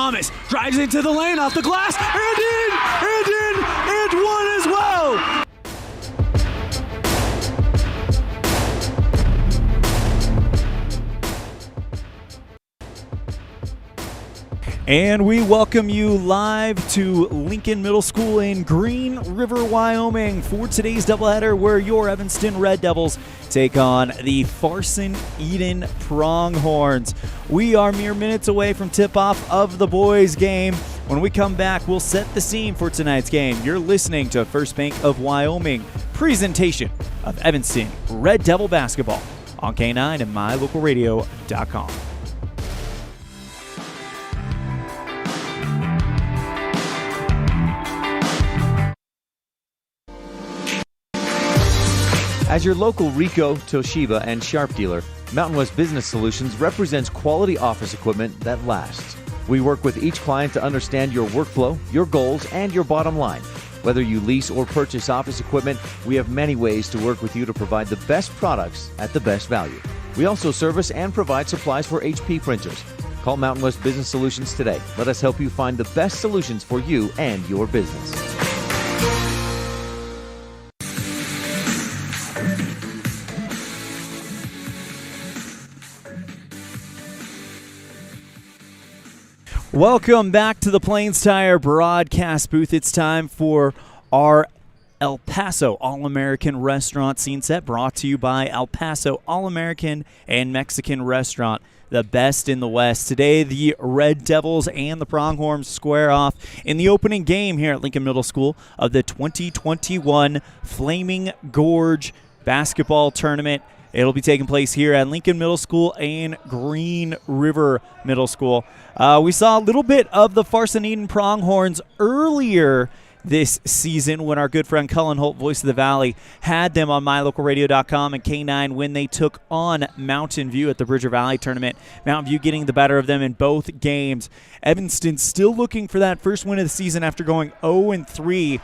Thomas drives into the lane off the glass, and one as well. And we welcome you live to Lincoln Middle School in Green River, Wyoming for today's doubleheader where your Evanston Red Devils take on the Farson Eden Pronghorns. We are mere minutes away from tip-off of the boys' game. When we come back, we'll set the scene for tonight's game. You're listening to First Bank of Wyoming presentation of Evanston Red Devil basketball on K9 and mylocalradio.com. As your local Ricoh, Toshiba, and Sharp dealer, Mountain West Business Solutions represents quality office equipment that lasts. We work with each client to understand your workflow, your goals, and your bottom line. Whether you lease or purchase office equipment, we have many ways to work with you to provide the best products at the best value. We also service and provide supplies for HP printers. Call Mountain West Business Solutions today. Let us help you find the best solutions for you and your business. Welcome back to the Plains Tire broadcast booth. It's time for our El Paso All-American Restaurant scene set, brought to you by El Paso All-American and Mexican Restaurant, the best in the West. Today, the Red Devils and the Pronghorns square off in the opening game here at Lincoln Middle School of the 2021 Flaming Gorge Basketball Tournament. It'll be taking place here at Lincoln Middle School and Green River Middle School. We saw a little bit of the Farson Eden Pronghorns earlier this season when our good friend Cullen Holt, Voice of the Valley, had them on mylocalradio.com and K9 when they took on Mountain View at the Bridger Valley Tournament. Mountain View getting the better of them in both games. Evanston still looking for that first win of the season after going 0-3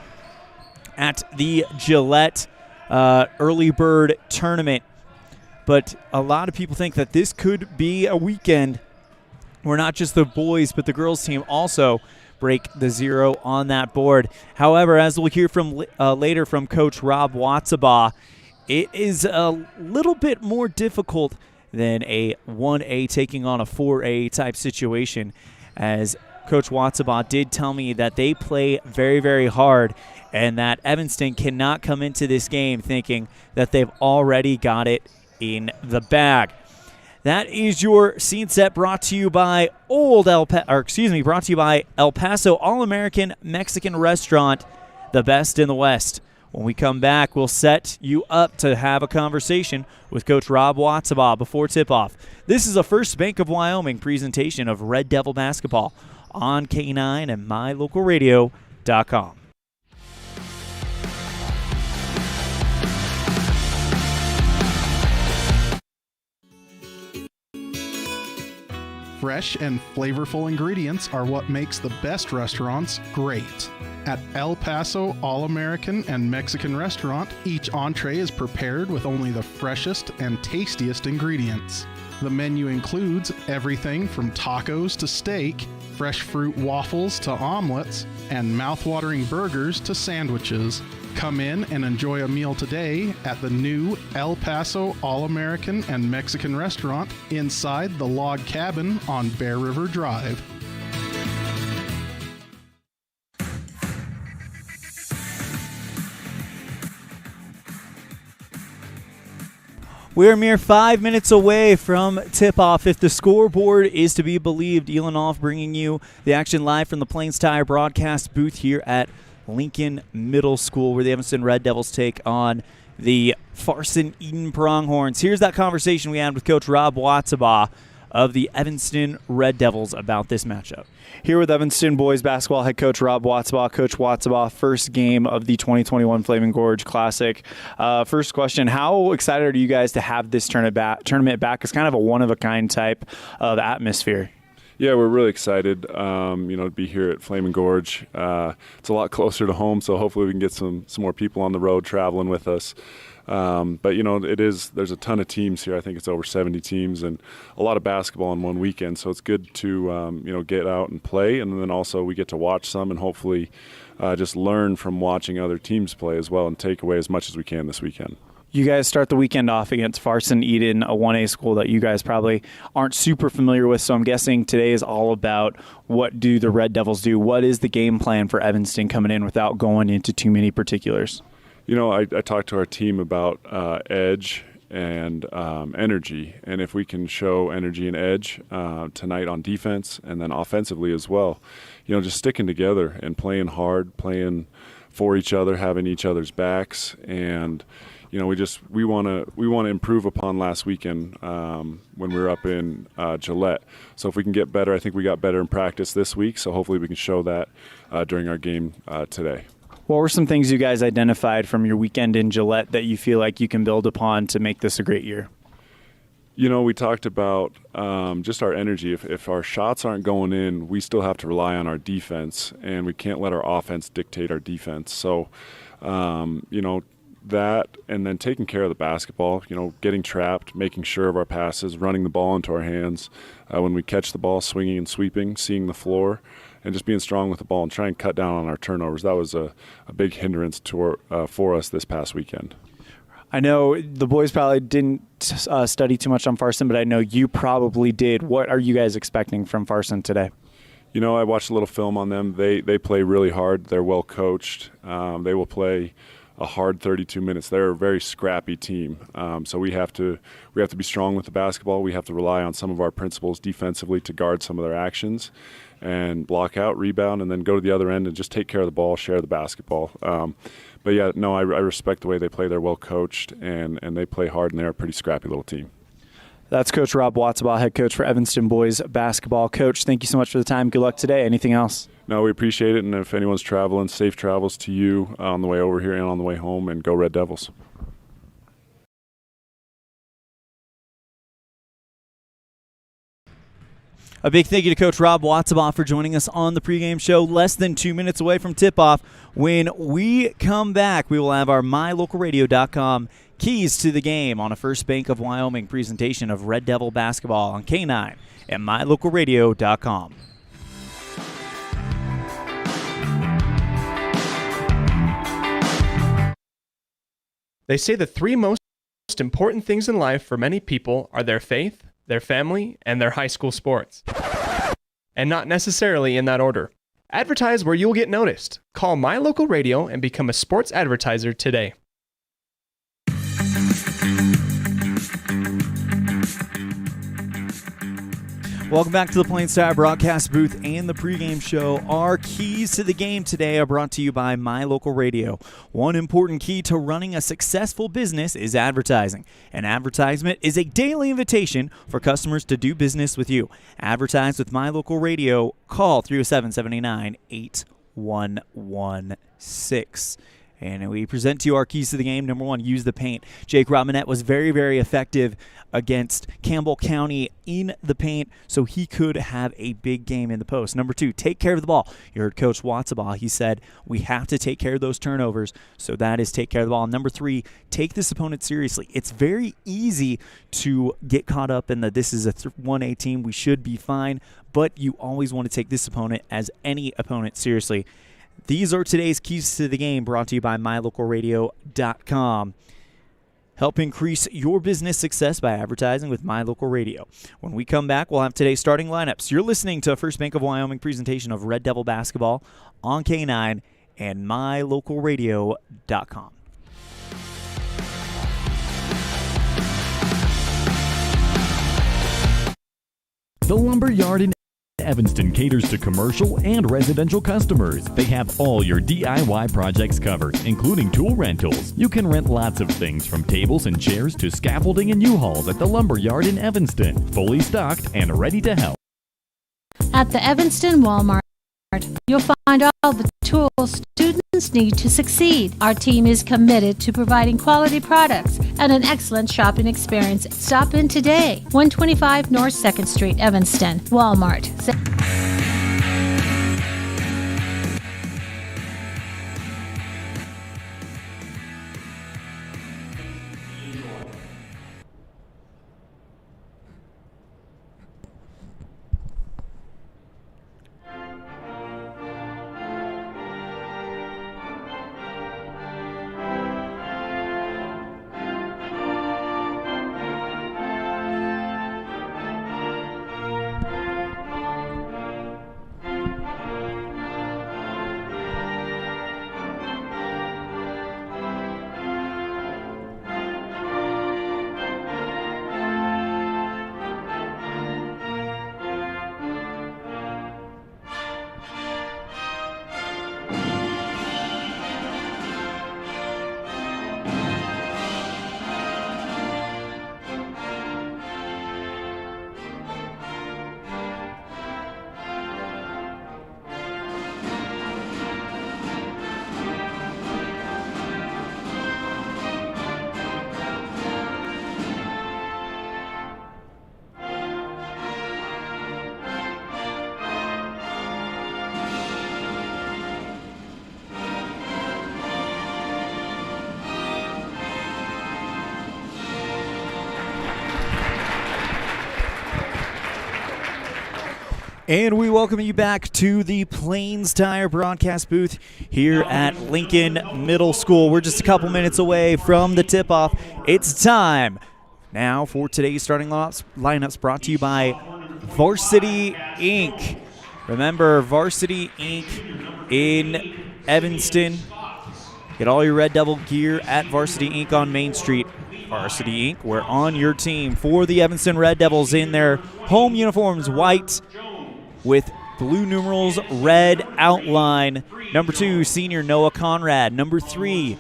at the Gillette Early Bird Tournament. But a lot of people think that this could be a weekend where not just the boys but the girls team also break the zero on that board. However, as we'll hear from later from Coach Rob Watsabaugh, it is a little bit more difficult than a 1A taking on a 4A type situation, as Coach Watsabaugh did tell me that they play very, very hard and that Evanston cannot come into this game thinking that they've already got it in the bag. That is your scene set, brought to you by brought to you by El Paso All-American Mexican Restaurant, the best in the West. When we come back, we'll set you up to have a conversation with Coach Rob Watsabaugh before tip-off. This is a First Bank of Wyoming presentation of Red Devil basketball on K9 and mylocalradio.com. Fresh and flavorful ingredients are what makes the best restaurants great. At El Paso All-American and Mexican Restaurant, each entree is prepared with only the freshest and tastiest ingredients. The menu includes everything from tacos to steak, fresh fruit waffles to omelets, and mouth-watering burgers to sandwiches. Come in and enjoy a meal today at the new El Paso All-American and Mexican Restaurant inside the log cabin on Bear River Drive. We are mere 5 minutes away from tip-off. If the scoreboard is to be believed, ELAN bringing you the action live from the Plains Tire broadcast booth here at Lincoln Middle School, where the Evanston Red Devils take on the Farson Eden Pronghorns. Here's that conversation we had with Coach Rob Watsabaugh of the Evanston Red Devils about this matchup. Here with Evanston boys basketball head coach Rob Watsabaugh. Coach Watsabaugh, first game of the 2021 Flaming Gorge Classic. First question, how excited are you guys to have this tournament back? It's kind of a one-of-a-kind type of atmosphere. Yeah, we're really excited, to be here at Flaming Gorge. It's a lot closer to home, so hopefully we can get some more people on the road traveling with us. But there's a ton of teams here. I think it's over 70 teams and a lot of basketball in one weekend. So it's good to, get out and play. And then also we get to watch some and hopefully just learn from watching other teams play as well and take away as much as we can this weekend. You guys start the weekend off against Farson Eden, a 1A school that you guys probably aren't super familiar with. So I'm guessing today is all about what do the Red Devils do? What is the game plan for Evanston coming in without going into too many particulars? I talked to our team about edge and energy, and if we can show energy and edge tonight on defense and then offensively as well, just sticking together and playing hard, playing for each other, having each other's backs, and we want to improve upon last weekend when we were up in Gillette. So if we can get better, I think we got better in practice this week. So hopefully we can show that during our game today. What were some things you guys identified from your weekend in Gillette that you feel like you can build upon to make this a great year? We talked about just our energy. If our shots aren't going in, we still have to rely on our defense, and we can't let our offense dictate our defense. So, that and then taking care of the basketball, getting trapped, making sure of our passes, running the ball into our hands. When we catch the ball, swinging and sweeping, seeing the floor, and just being strong with the ball and trying to cut down on our turnovers. That was a big hindrance for us this past weekend. I know the boys probably didn't study too much on Farson, but I know you probably did. What are you guys expecting from Farson today? I watched a little film on them. They play really hard. They're well coached. They will play a hard 32 minutes. They're a very scrappy team. So we have to be strong with the basketball. We have to rely on some of our principles defensively to guard some of their actions and block out, rebound, and then go to the other end and just take care of the ball, share the basketball. I respect the way they play. They're well coached and they play hard, and they're a pretty scrappy little team. That's Coach Rob Watsabaugh, head coach for Evanston boys basketball. Coach, thank you so much for the time. Good luck today. Anything else? No, we appreciate it, and if anyone's traveling, safe travels to you on the way over here and on the way home, and go Red Devils. A big thank you to Coach Rob Watsabaugh for joining us on the pregame show. Less than 2 minutes away from tip-off. When we come back, we will have our MyLocalRadio.com keys to the game on a First Bank of Wyoming presentation of Red Devil basketball on K9 and MyLocalRadio.com. They say the three most important things in life for many people are their faith, their family, and their high school sports. And not necessarily in that order. Advertise where you'll get noticed. Call My Local Radio and become a sports advertiser today. Welcome back to the Plain Star broadcast booth and the pregame show. Our keys to the game today are brought to you by My Local Radio. One important key to running a successful business is advertising. An advertisement is a daily invitation for customers to do business with you. Advertise with My Local Radio. Call 307-789-8116. And we present to you our keys to the game. Number one, use the paint. Jake Robinette was very, very effective against Campbell County in the paint, so he could have a big game in the post. Number two, take care of the ball. You heard Coach Watsabaugh. He said we have to take care of those turnovers, so that is take care of the ball. Number three, take this opponent seriously. It's very easy to get caught up in this is a 1A team, we should be fine, but you always want to take this opponent as any opponent seriously. These are today's keys to the game, brought to you by MyLocalRadio.com. Help increase your business success by advertising with My Local Radio. When we come back, we'll have today's starting lineups. You're listening to a First Bank of Wyoming presentation of Red Devil basketball on K9 and MyLocalRadio.com. The Lumber Yard in Evanston caters to commercial and residential customers. They have all your DIY projects covered, including tool rentals. You can rent lots of things from tables and chairs to scaffolding and U-Hauls at the Lumber Yard in Evanston, fully stocked and ready to help. At the Evanston Walmart, you'll find all the tools students need to succeed. Our team is committed to providing quality products and an excellent shopping experience. Stop in today. 125 North 2nd Street, Evanston. Walmart. And we welcome you back to the Plains Tire broadcast booth here at Lincoln Middle School. We're just a couple minutes away from the tip-off. It's time now for today's starting lineups brought to you by Varsity Inc. Remember, Varsity Inc. in Evanston. Get all your Red Devil gear at Varsity Inc. on Main Street. Varsity Inc., we're on your team for the Evanston Red Devils in their home uniforms, white with blue numerals, red outline. Number 2, senior Noah Conrad. Number 3,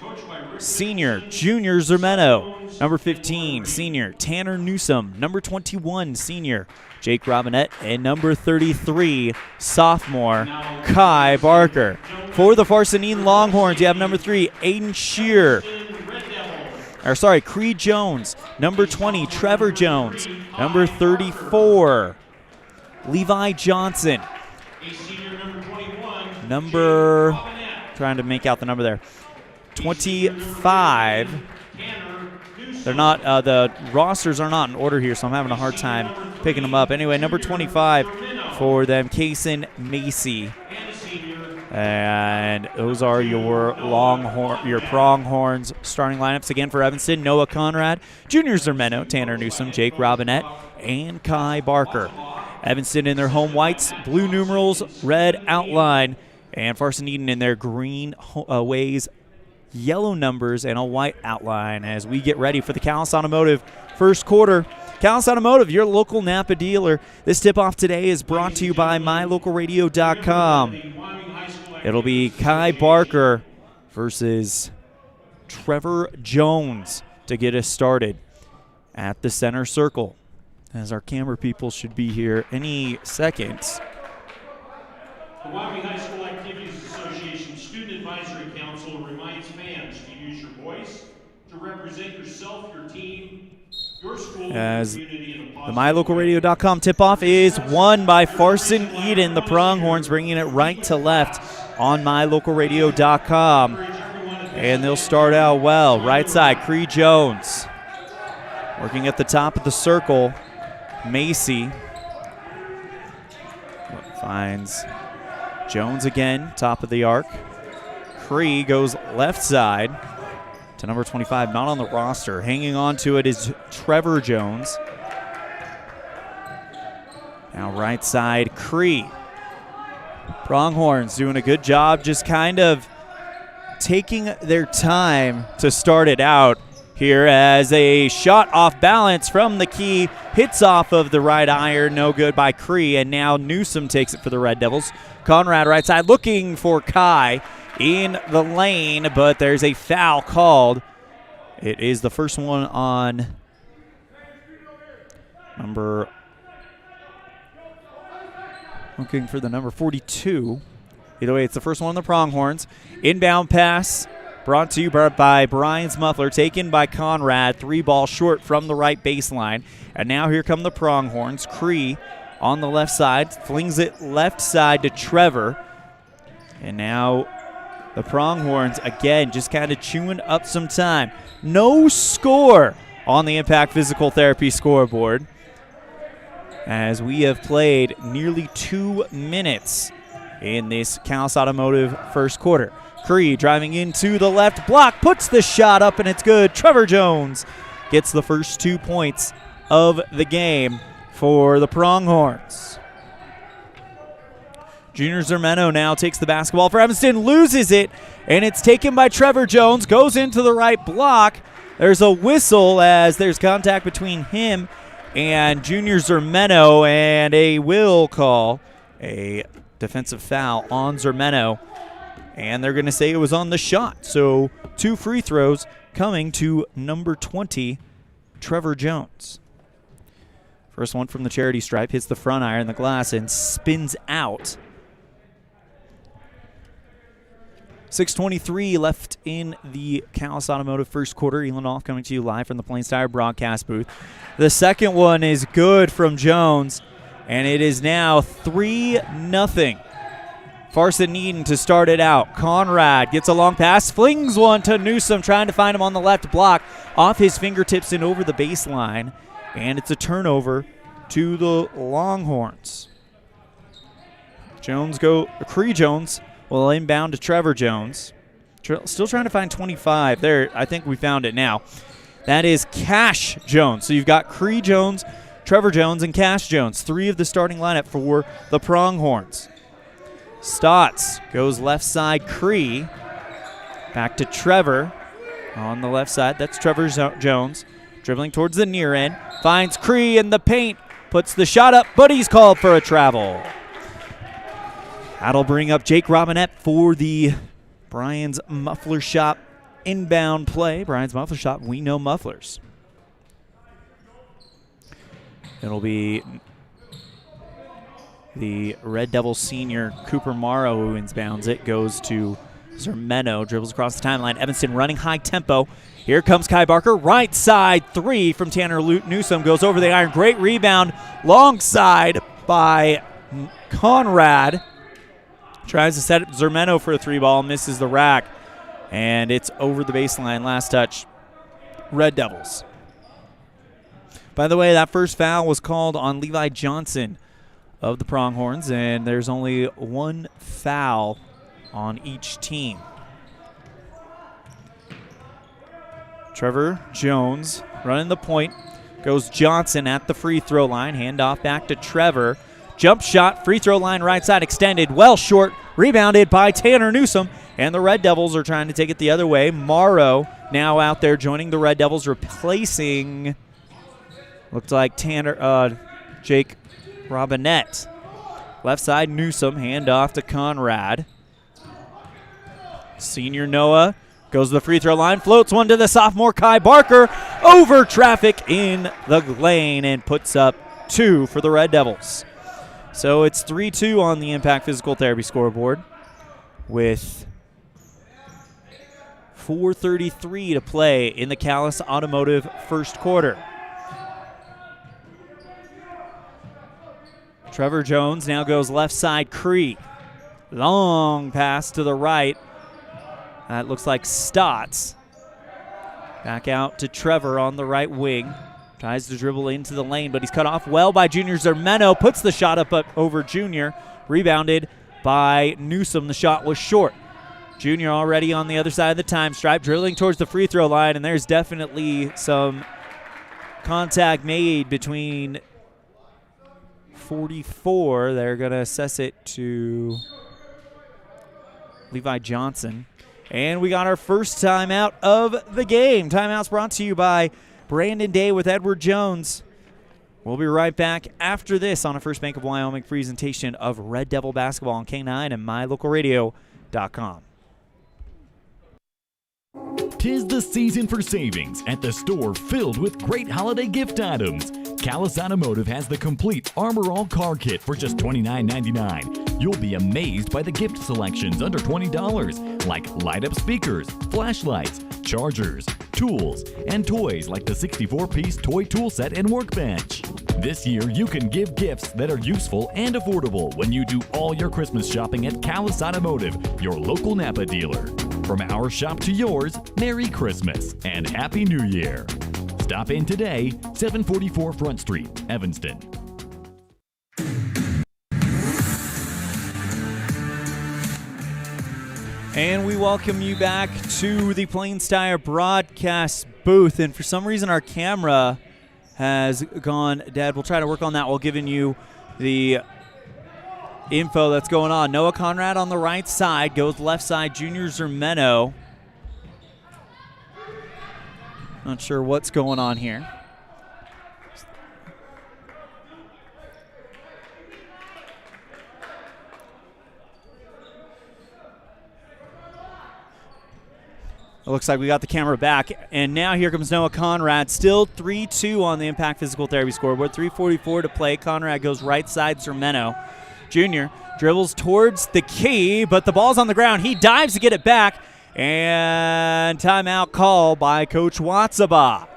senior Junior Zermeno. Number 15, senior Tanner Newsom. Number 21, senior Jake Robinette. And number 33, sophomore Kai Barker. For the Farson Longhorns, you have number 3, Aiden Shear. Creed Jones. Number 20, Trevor Jones. Number 34, Levi Johnson. Trying to make out the number there. 25. They're not, the rosters are not in order here, so I'm having a hard time picking them up. Anyway, number 25 for them, Kason Macy. And those are your pronghorns starting lineups again for Evanston. Noah Conrad, Junior Zermeno, Tanner Newsom, Jake Robinette, and Kai Barker. Evanston in their home whites, blue numerals, red outline, and Farson Eden in their green ways, yellow numbers, and a white outline as we get ready for the Callis Automotive first quarter. Callis Automotive, your local Napa dealer. This tip-off today is brought to you by MyLocalRadio.com. It'll be Kai Barker versus Trevor Jones to get us started at the center circle, as our camera people should be here any second. The Wyoming High School Activities Association Student Advisory Council reminds fans to use your voice to represent yourself, your team, your school, as your community in a the positive MyLocalRadio.com tip-off is won by Farson Eden, the Pronghorns, bringing it right to left on MyLocalRadio.com. And they'll start out well. Right side, Creed Jones. Working at the top of the circle, Macy finds Jones again, top of the arc. Cree goes left side to number 25, not on the roster. Hanging on to it is Trevor Jones. Now right side, Cree. Pronghorns doing a good job just kind of taking their time to start it out here as a shot off balance from the key hits off of the right iron, no good by Cree, and now Newsom takes it for the Red Devils. Conrad right side looking for Kai in the lane, but there's a foul called. It is the first one on looking for the number 42. Either way, it's the first one on the Pronghorns. Inbound pass brought to you by Brian's Muffler, taken by Conrad. 3 ball short from the right baseline. And now here come the Pronghorns. Cree on the left side, flings it left side to Trevor. And now the Pronghorns, again, just kind of chewing up some time. No score on the Impact Physical Therapy scoreboard, as we have played nearly 2 minutes in this Callis Automotive first quarter. Cree driving into the left block, puts the shot up, and it's good. Trevor Jones gets the first 2 points of the game for the Pronghorns. Junior Zermeno now takes the basketball for Evanston, loses it, and it's taken by Trevor Jones, goes into the right block. There's a whistle as there's contact between him and Junior Zermeno, and a will call a defensive foul on Zermeno, and they're going to say it was on the shot. So 2 free throws coming to number 20, Trevor Jones. First one from the charity stripe, hits the front iron, the glass, and spins out. 6:23 left in the Callis Automotive first quarter. Elan Off coming to you live from the Plains Tire broadcast booth. The second one is good from Jones, and it is now 3-0. Farson needing to start it out. Conrad gets a long pass, flings one to Newsom, trying to find him on the left block, off his fingertips and over the baseline, and it's a turnover to the Longhorns. Cree Jones will inbound to Trevor Jones. Still trying to find 25 there. I think we found it now. That is Cash Jones. So you've got Cree Jones, Trevor Jones, and Cash Jones, 3 of the starting lineup for the Pronghorns. Stotts goes left side, Cree. Back to Trevor on the left side. That's Trevor Jones. Dribbling towards the near end. Finds Cree in the paint. Puts the shot up, but he's called for a travel. That'll bring up Jake Robinette for the Brian's Muffler Shop inbound play. Brian's Muffler Shop, we know mufflers. It'll be the Red Devils senior Cooper Morrow who inbounds it. Goes to Zermeno, dribbles across the timeline. Evanston running high tempo. Here comes Kai Barker. Right side 3 from Tanner Newsom. Goes over the iron. Great rebound. Long side by Conrad. Tries to set up Zermeno for a 3-ball. Misses the rack. And it's over the baseline. Last touch. Red Devils. By the way, that first foul was called on Levi Johnson of the Pronghorns, and there's only 1 foul on each team. Trevor Jones running the point. Goes Johnson at the free throw line. Handoff back to Trevor. Jump shot, free throw line right side extended. Well short. Rebounded by Tanner Newsom. And the Red Devils are trying to take it the other way. Morrow now out there joining the Red Devils, replacing, looked like Jake Robinette. Left side, Newsom. Handoff to Conrad. Senior Noah goes to the free throw line, floats one to the sophomore Kai Barker, over traffic in the lane, and puts up 2 for the Red Devils. So it's 3-2 on the Impact Physical Therapy scoreboard with 4:33 to play in the Callis Automotive first quarter. Trevor Jones now goes left side, Cree. Long pass to the right. That looks like Stotts. Back out to Trevor on the right wing. Tries to dribble into the lane, but he's cut off well by Junior Zermeno. Puts the shot up over Junior. Rebounded by Newsom. The shot was short. Junior already on the other side of the time stripe, drilling towards the free throw line, and there's definitely some contact made between 44. They're going to assess it to Levi Johnson. And we got our first timeout of the game. Timeout's brought to you by Brandon Day with Edward Jones. We'll be right back after this on a First Bank of Wyoming presentation of Red Devil basketball on K9 and mylocalradio.com. 'Tis the season for savings at the store filled with great holiday gift items. Callis Automotive has the complete Armor All car kit for just $29.99. You'll be amazed by the gift selections under $20, like light-up speakers, flashlights, chargers, tools, and toys like the 64-piece toy tool set and workbench. This year, you can give gifts that are useful and affordable when you do all your Christmas shopping at Callis Automotive, your local Napa dealer. From our shop to yours, Merry Christmas and Happy New Year. Stop in today, 744 Front Street, Evanston. And we welcome you back to the Plains Tire broadcast booth. And for some reason, our camera has gone dead. We'll try to work on that while giving you the info that's going on. Noah Conrad on the right side, goes left side, Junior Zermeno. Not sure what's going on here. It looks like we got the camera back, and now here comes Noah Conrad. Still 3-2 on the Impact Physical Therapy scoreboard. 3:44 to play. Conrad goes right side, Zermeno. Junior dribbles towards the key, but the ball's on the ground. He dives to get it back, and timeout call by Coach Watsaba.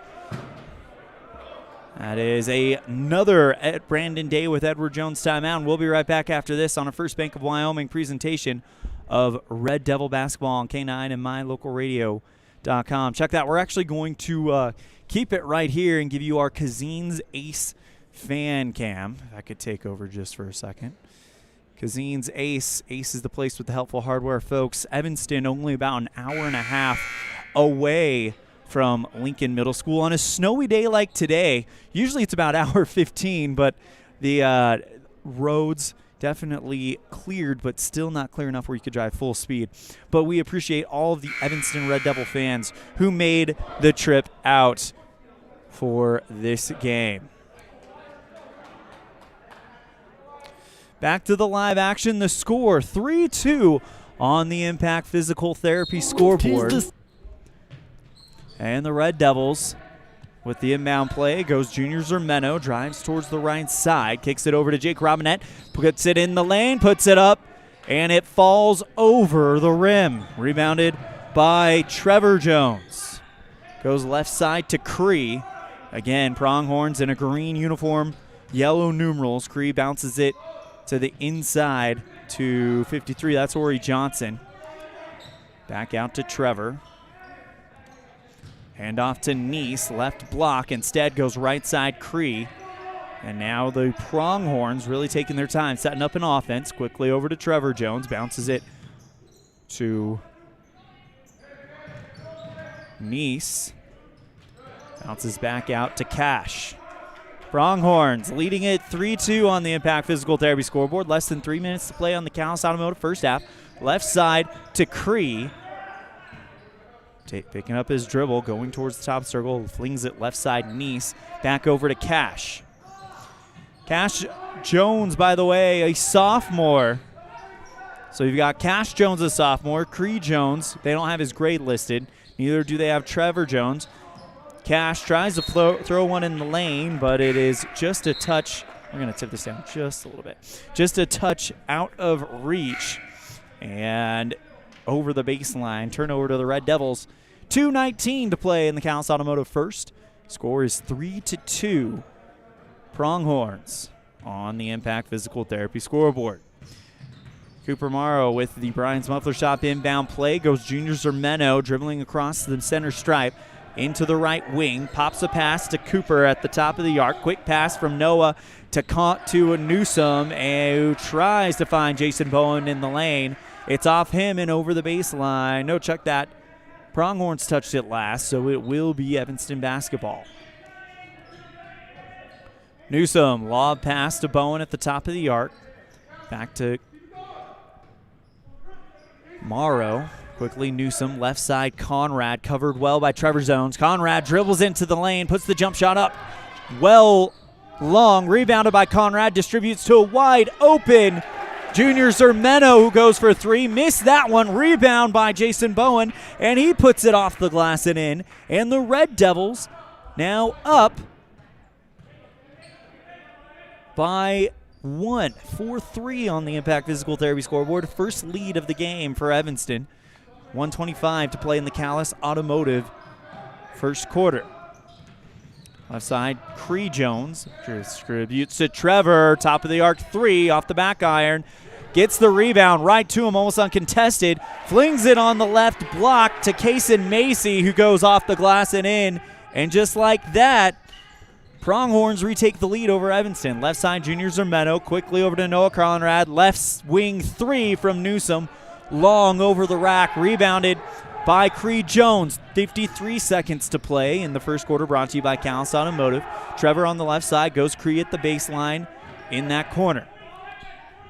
That is another Brandon Day with Edward Jones timeout. We'll be right back after this on a First Bank of Wyoming presentation of Red Devil basketball on K9 and mylocalradio.com. Check that. We're actually going to keep it right here and give you our Kazine's Ace fan cam. If I could take over just for a second. Kazine's Ace. Ace is the place with the helpful hardware, folks. Evanston, only about an hour and a half away from Lincoln Middle School on a snowy day like today. Usually it's about hour 15, but the roads definitely cleared, but still not clear enough where you could drive full speed. But we appreciate all of the Evanston Red Devil fans who made the trip out for this game. Back to the live action. The score, 3-2 on the Impact Physical Therapy scoreboard. And the Red Devils with the inbound play goes Junior Zermeno, drives towards the right side, kicks it over to Jake Robinette, puts it in the lane, puts it up, and it falls over the rim. Rebounded by Trevor Jones. Goes left side to Cree. Again, pronghorns in a green uniform, yellow numerals. Cree bounces it to the inside to 53. That's Ori Johnson. Back out to Trevor. Hand off to Neese, left block. Instead goes right side Cree. And now the Pronghorns really taking their time, setting up an offense. Quickly over to Trevor Jones, bounces it to Neese. Bounces back out to Cash. Pronghorns leading it 3-2 on the Impact Physical Therapy scoreboard. Less than 3 minutes to play on the Callis Automotive first half. Left side to Cree. Picking up his dribble, going towards the top circle, flings it left side, Neese. Back over to Cash. Cash Jones, by the way, a sophomore. So you've got Cash Jones, a sophomore, Cree Jones. They don't have his grade listed. Neither do they have Trevor Jones. Cash tries to throw one in the lane, but it is just a touch. We're going to tip this down just a little bit. Just a touch out of reach. And over the baseline. Turnover to the Red Devils. 2:19 to play in the Callis Automotive first. Score is 3-2. Pronghorns on the Impact Physical Therapy scoreboard. Cooper Morrow with the Brian's Muffler Shop inbound play. Goes Junior Zermeno dribbling across the center stripe into the right wing. Pops a pass to Cooper at the top of the arc. Quick pass from Noah to Newsome, who tries to find Jason Bowen in the lane. It's off him and over the baseline. No, check that. Pronghorns touched it last, so it will be Evanston basketball. Newsome, lob pass to Bowen at the top of the arc. Back to Morrow. Quickly Newsome, left side Conrad, covered well by Trevor Jones. Conrad dribbles into the lane, puts the jump shot up. Well long, rebounded by Conrad, distributes to a wide open Junior Zermeno, who goes for three. Missed that one. Rebound by Jason Bowen, and he puts it off the glass and in. And the Red Devils now up by 4-3 on the Impact Physical Therapy scoreboard. First lead of the game for Evanston. 1:25 to play in the Callis Automotive first quarter. Left side, Cree Jones distributes to Trevor. Top of the arc three off the back iron. Gets the rebound right to him, almost uncontested. Flings it on the left block to Kason Macy, who goes off the glass and in. And just like that, Pronghorns retake the lead over Evanston. Left side, Junior Zermeno. Quickly over to Noah Conrad. Left wing three from Newsom. Long over the rack. Rebounded by Cree Jones. 53 seconds to play in the first quarter, brought to you by Callis Automotive. Trevor on the left side, goes Cree at the baseline in that corner.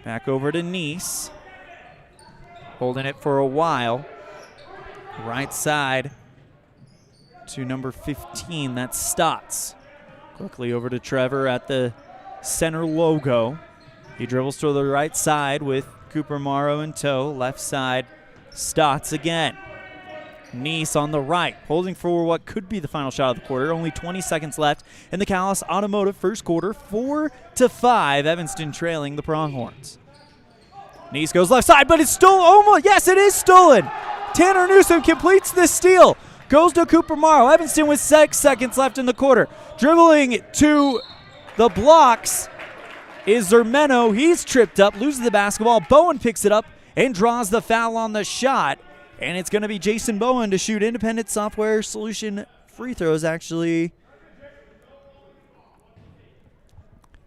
Back over to Nice. Holding it for a while. Right side to number 15, that's Stotts. Quickly over to Trevor at the center logo. He dribbles to the right side with Cooper Morrow in tow. Left side, Stotts again. Nice on the right, holding for what could be the final shot of the quarter. Only 20 seconds left in the Callis Automotive first quarter. 4-5, Evanston trailing the Pronghorns. Nice goes left side, but it's still almost, yes, it is stolen. Tanner Newsom completes this steal. Goes to Cooper Morrow. Evanston with 6 seconds left in the quarter. Dribbling to the blocks is Zermeno. He's tripped up, loses the basketball. Bowen picks it up and draws the foul on the shot. And it's going to be Jason Bowen to shoot Independent Software Solution free throws, actually.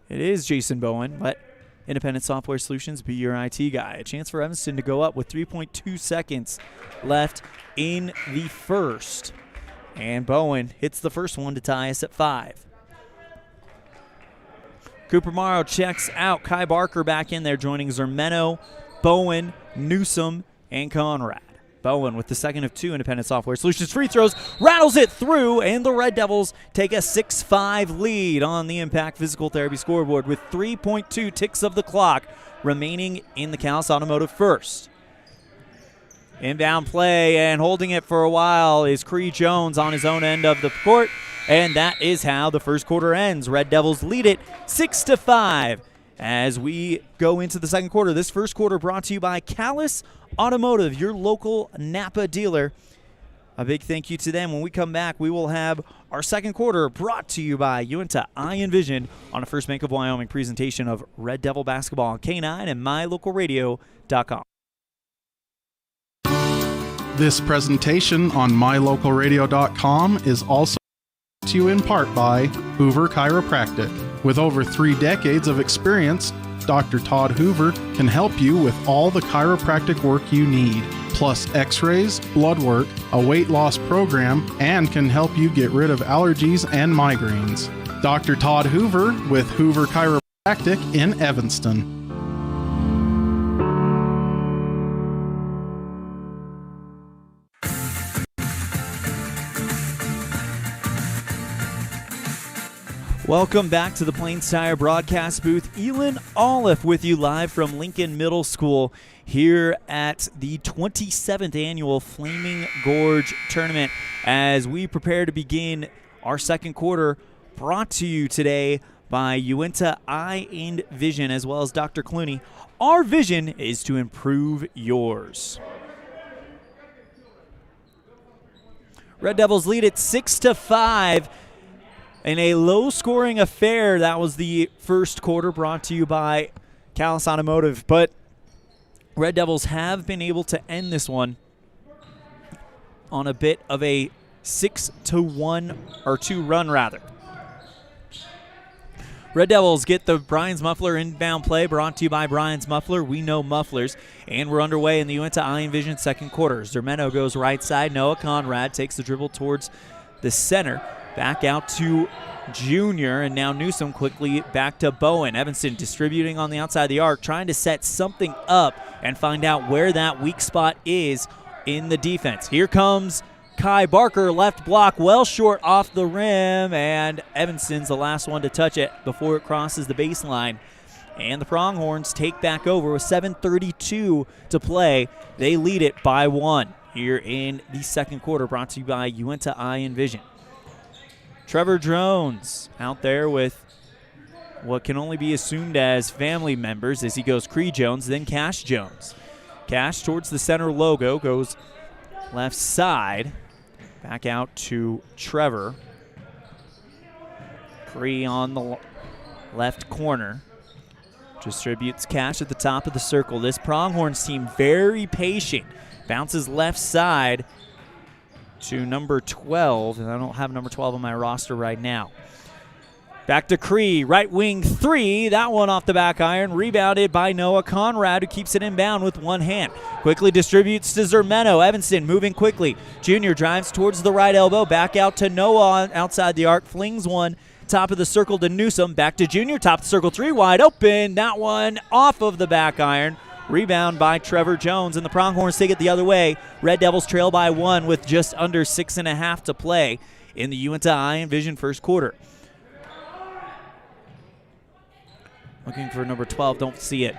It is Jason Bowen, but Independent Software Solutions, be your IT guy. A chance for Evanston to go up with 3.2 seconds left in the first. And Bowen hits the first one to tie us at 5. Cooper Morrow checks out. Kai Barker back in there, joining Zermeno, Bowen, Newsom, and Conrad. Bowen with the second of 2 Independent Software Solutions free throws, rattles it through, and the Red Devils take a 6-5 lead on the Impact Physical Therapy scoreboard with 3.2 ticks of the clock remaining in the Callis Automotive first. Inbound play and holding it for a while is Cree Jones on his own end of the court, and that is how the first quarter ends. Red Devils lead it 6-5. As we go into the second quarter, this first quarter brought to you by Callis Automotive, your local Napa dealer. A big thank you to them. When we come back, we will have our second quarter brought to you by Uinta Eye and Vision on a First Bank of Wyoming presentation of Red Devil basketball on K9 and mylocalradio.com. This presentation on mylocalradio.com is also brought to you in part by Hoover Chiropractic. With over 3 decades of experience, Dr. Todd Hoover can help you with all the chiropractic work you need, plus x-rays, blood work, a weight loss program, and can help you get rid of allergies and migraines. Dr. Todd Hoover with Hoover Chiropractic in Evanston. Welcome back to the Plains Tire broadcast booth. ELAN OLLIFF with you live from Lincoln Middle School here at the 27th annual Flaming Gorge Tournament as we prepare to begin our second quarter, brought to you today by Uinta Eye and Vision as well as Dr. Clooney. Our vision is to improve yours. Red Devils lead it 6-5. In a low-scoring affair, that was the first quarter, brought to you by Callis Automotive. But Red Devils have been able to end this one on a bit of a 6-1 or 2 run, rather. Red Devils get the Brian's Muffler inbound play, brought to you by Brian's Muffler. We know mufflers. And we're underway in the Uinta Eye and Vision second quarter. Zermeno goes right side. Noah Conrad takes the dribble towards the center. Back out to Junior, and now Newsom quickly back to Bowen. Evanston distributing on the outside of the arc, trying to set something up and find out where that weak spot is in the defense. Here comes Kai Barker, left block, well short off the rim, and Evanston's the last one to touch it before it crosses the baseline. And the Pronghorns take back over with 7:32 to play. They lead it by 1 here in the second quarter, brought to you by Uinta Eye and Vision. Trevor Jones out there with what can only be assumed as family members as he goes Cree Jones, then Cash Jones. Cash towards the center logo, goes left side, back out to Trevor. Cree on the left corner. Distributes Cash at the top of the circle. This Pronghorns team very patient. Bounces left side to number 12, and I don't have number 12 on my roster right now. Back to Cree, right wing three. That one off the back iron, rebounded by Noah Conrad, who keeps it inbound with one hand. Quickly distributes to Zermeno. Evanston moving quickly. Junior drives towards the right elbow, back out to Noah outside the arc, flings one. Top of the circle to Newsom. Back to Junior. Top of the circle three. Wide open. That one off of the back iron. Rebound by Trevor Jones. And the Pronghorns take it the other way. Red Devils trail by one with just under 6.5 to play in the Uinta Iron Vision first quarter. Looking for number 12. Don't see it.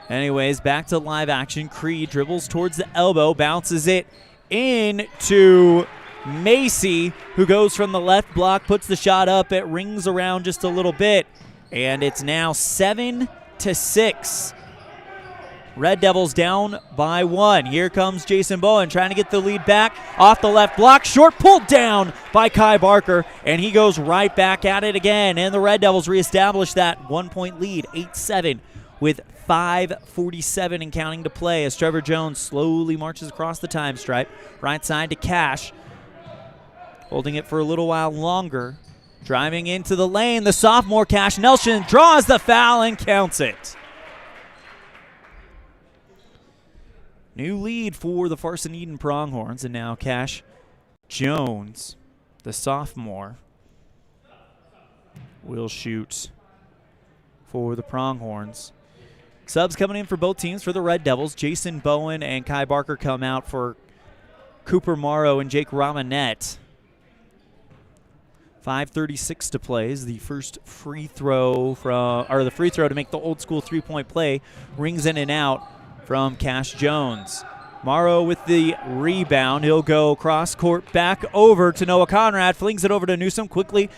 Anyways, back to live action. Cree dribbles towards the elbow. Bounces it into Macy, who goes from the left block, puts the shot up. It rings around just a little bit, and it's now 7-6. Red Devils down by one. Here comes Jason Bowen trying to get the lead back off the left block. Short pulled down by Kai Barker, and he goes right back at it again. And the Red Devils reestablish that 1 point lead, 8-7, with 5:47 and counting to play as Trevor Jones slowly marches across the time stripe. Right side to Cash. Holding it for a little while longer. Driving into the lane, the sophomore Cash Nelson draws the foul and counts it. New lead for the Farson Eden Pronghorns, and now Cash Jones, the sophomore, will shoot for the Pronghorns. Subs coming in for both teams for the Red Devils. Jason Bowen and Kai Barker come out for Cooper Morrow and Jake Romanette. 5:36 to play is the first free throw the free throw to make the old school three-point play. Rings in and out from Cash Jones. Morrow with the rebound. He'll go cross court back over to Noah Conrad. Flings it over to Newsom quickly.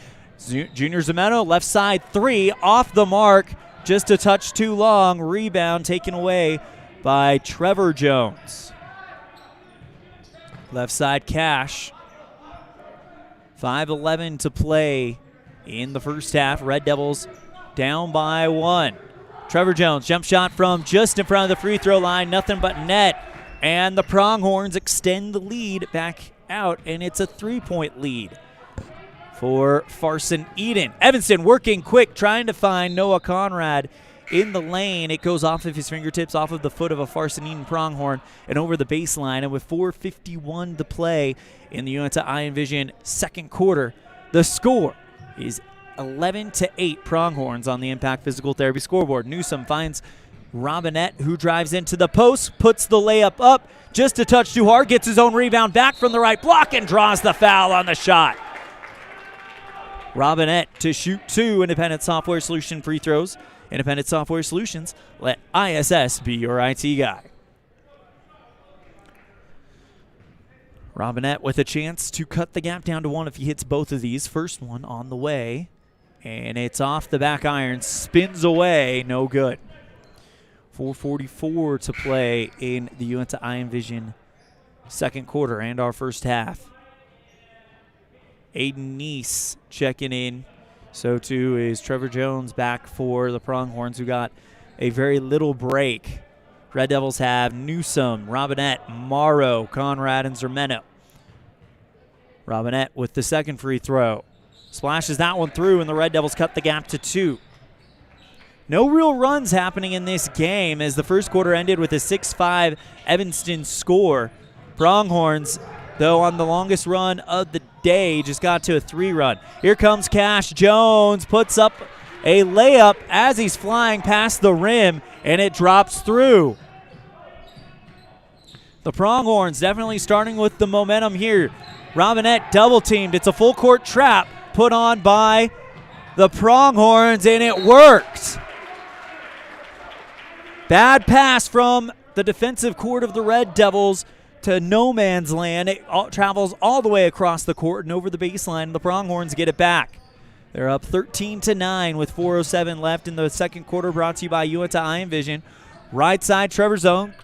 Junior Zermeno, left side three, off the mark. Just a touch too long. Rebound taken away by Trevor Jones. Left side Cash. 5:11 to play in the first half. Red Devils down by one. Trevor Jones, jump shot from just in front of the free throw line. Nothing but net. And the Pronghorns extend the lead back out, and it's a 3-point lead for Farson Eden. Evanston working quick, trying to find Noah Conrad in the lane. It goes off of his fingertips, off of the foot of a Farson Eden Pronghorn, and over the baseline. And with 4:51 to play in the Uinta Iron Vision second quarter, the score is 11-8 Pronghorns on the Impact Physical Therapy scoreboard. Newsom finds Robinette, who drives into the post, puts the layup up, just a touch too hard, gets his own rebound back from the right block, and draws the foul on the shot. Robinette to shoot two Independent Software Solution free throws. Independent Software Solutions, let ISS be your IT guy. Robinette with a chance to cut the gap down to one if he hits both of these. First one on the way, and it's off the back iron, spins away, no good. 4:44 to play in the Uinta Iron Vision second quarter and our first half. Aiden Neese checking in. So too is Trevor Jones back for the Pronghorns, who got a very little break. Red Devils have Newsom, Robinette, Morrow, Conrad, and Zermeno. Robinette with the second free throw. Splashes that one through, and the Red Devils cut the gap to two. No real runs happening in this game as the first quarter ended with a 6-5 Evanston score. Pronghorns, though, on the longest run of the day, just got to a 3-run. Here comes Cash Jones, puts up a layup as he's flying past the rim, and it drops through. The Pronghorns definitely starting with the momentum here. Robinette double teamed. It's a full court trap put on by the Pronghorns, and it worked. Bad pass from the defensive court of the Red Devils to no man's land. It travels all the way across the court and over the baseline. The Pronghorns get it back. They're up 13-9 with 4:07 left in the second quarter, brought to you by Uinta Eye and Vision. Right side, Trevor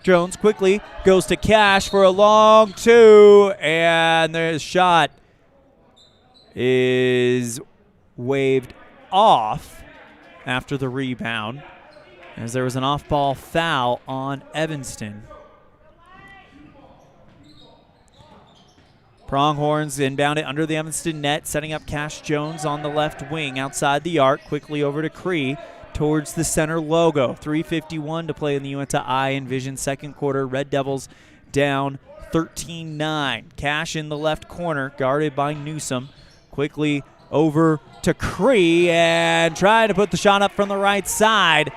Jones quickly goes to Cash for a long two, and the shot is waved off after the rebound, as there was an off-ball foul on Evanston. Pronghorns inbound it under the Evanston net, setting up Cash Jones on the left wing outside the arc, quickly over to Cree towards the center logo. 3:51 to play in the Uinta Eye and Vision second quarter. Red Devils down 13-9. Cash in the left corner, guarded by Newsom. Quickly over to Cree and trying to put the shot up from the right side.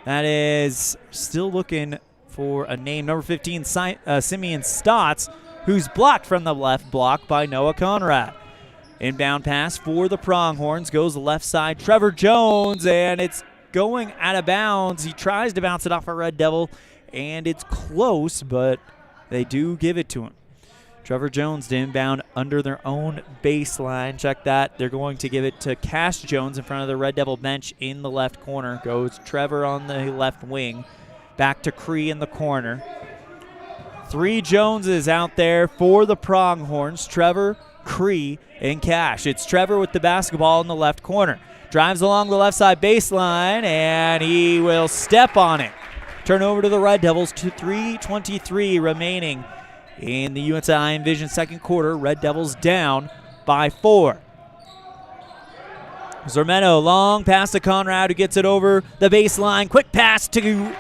That is still looking for a name. Number 15, Simeon Stotts, who's blocked from the left block by Noah Conrad. Inbound pass for the Pronghorns goes left side. Trevor Jones, and it's going out of bounds. He tries to bounce it off a Red Devil, and it's close, but they do give it to him. Trevor Jones to inbound under their own baseline. Check that. They're going to give it to Cash Jones in front of the Red Devil bench in the left corner. Goes Trevor on the left wing. Back to Cree in the corner. 3 Joneses out there for the Pronghorns. Trevor, Cree, and Cash. It's Trevor with the basketball in the left corner. Drives along the left side baseline, and he will step on it. Turn over to the Red Devils. 3:23 remaining in the Uinta Eye and Vision second quarter. Red Devils down by 4. Zermeno, long pass to Conrad, who gets it over the baseline. Quick pass to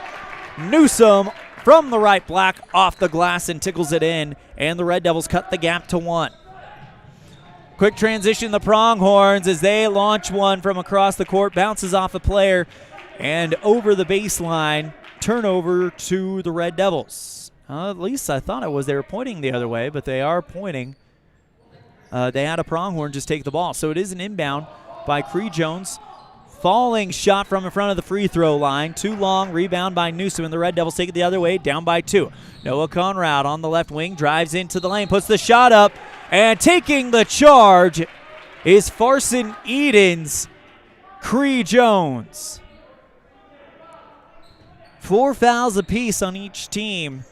Newsom from the right block off the glass and tickles it in, and the Red Devils cut the gap to 1. Quick transition, the Pronghorns, as they launch one from across the court, bounces off a player and over the baseline. Turnover to the Red Devils. At least I thought it was. They were pointing the other way, but they are pointing. They had a Pronghorn just take the ball. So it is an inbound by Cree Jones. Falling shot from in front of the free throw line. Too long, rebound by Newsom, and the Red Devils take it the other way, down by 2. Noah Conrad on the left wing, drives into the lane, puts the shot up, and taking the charge is Farson Eden's Cree Jones. 4 fouls apiece on each team.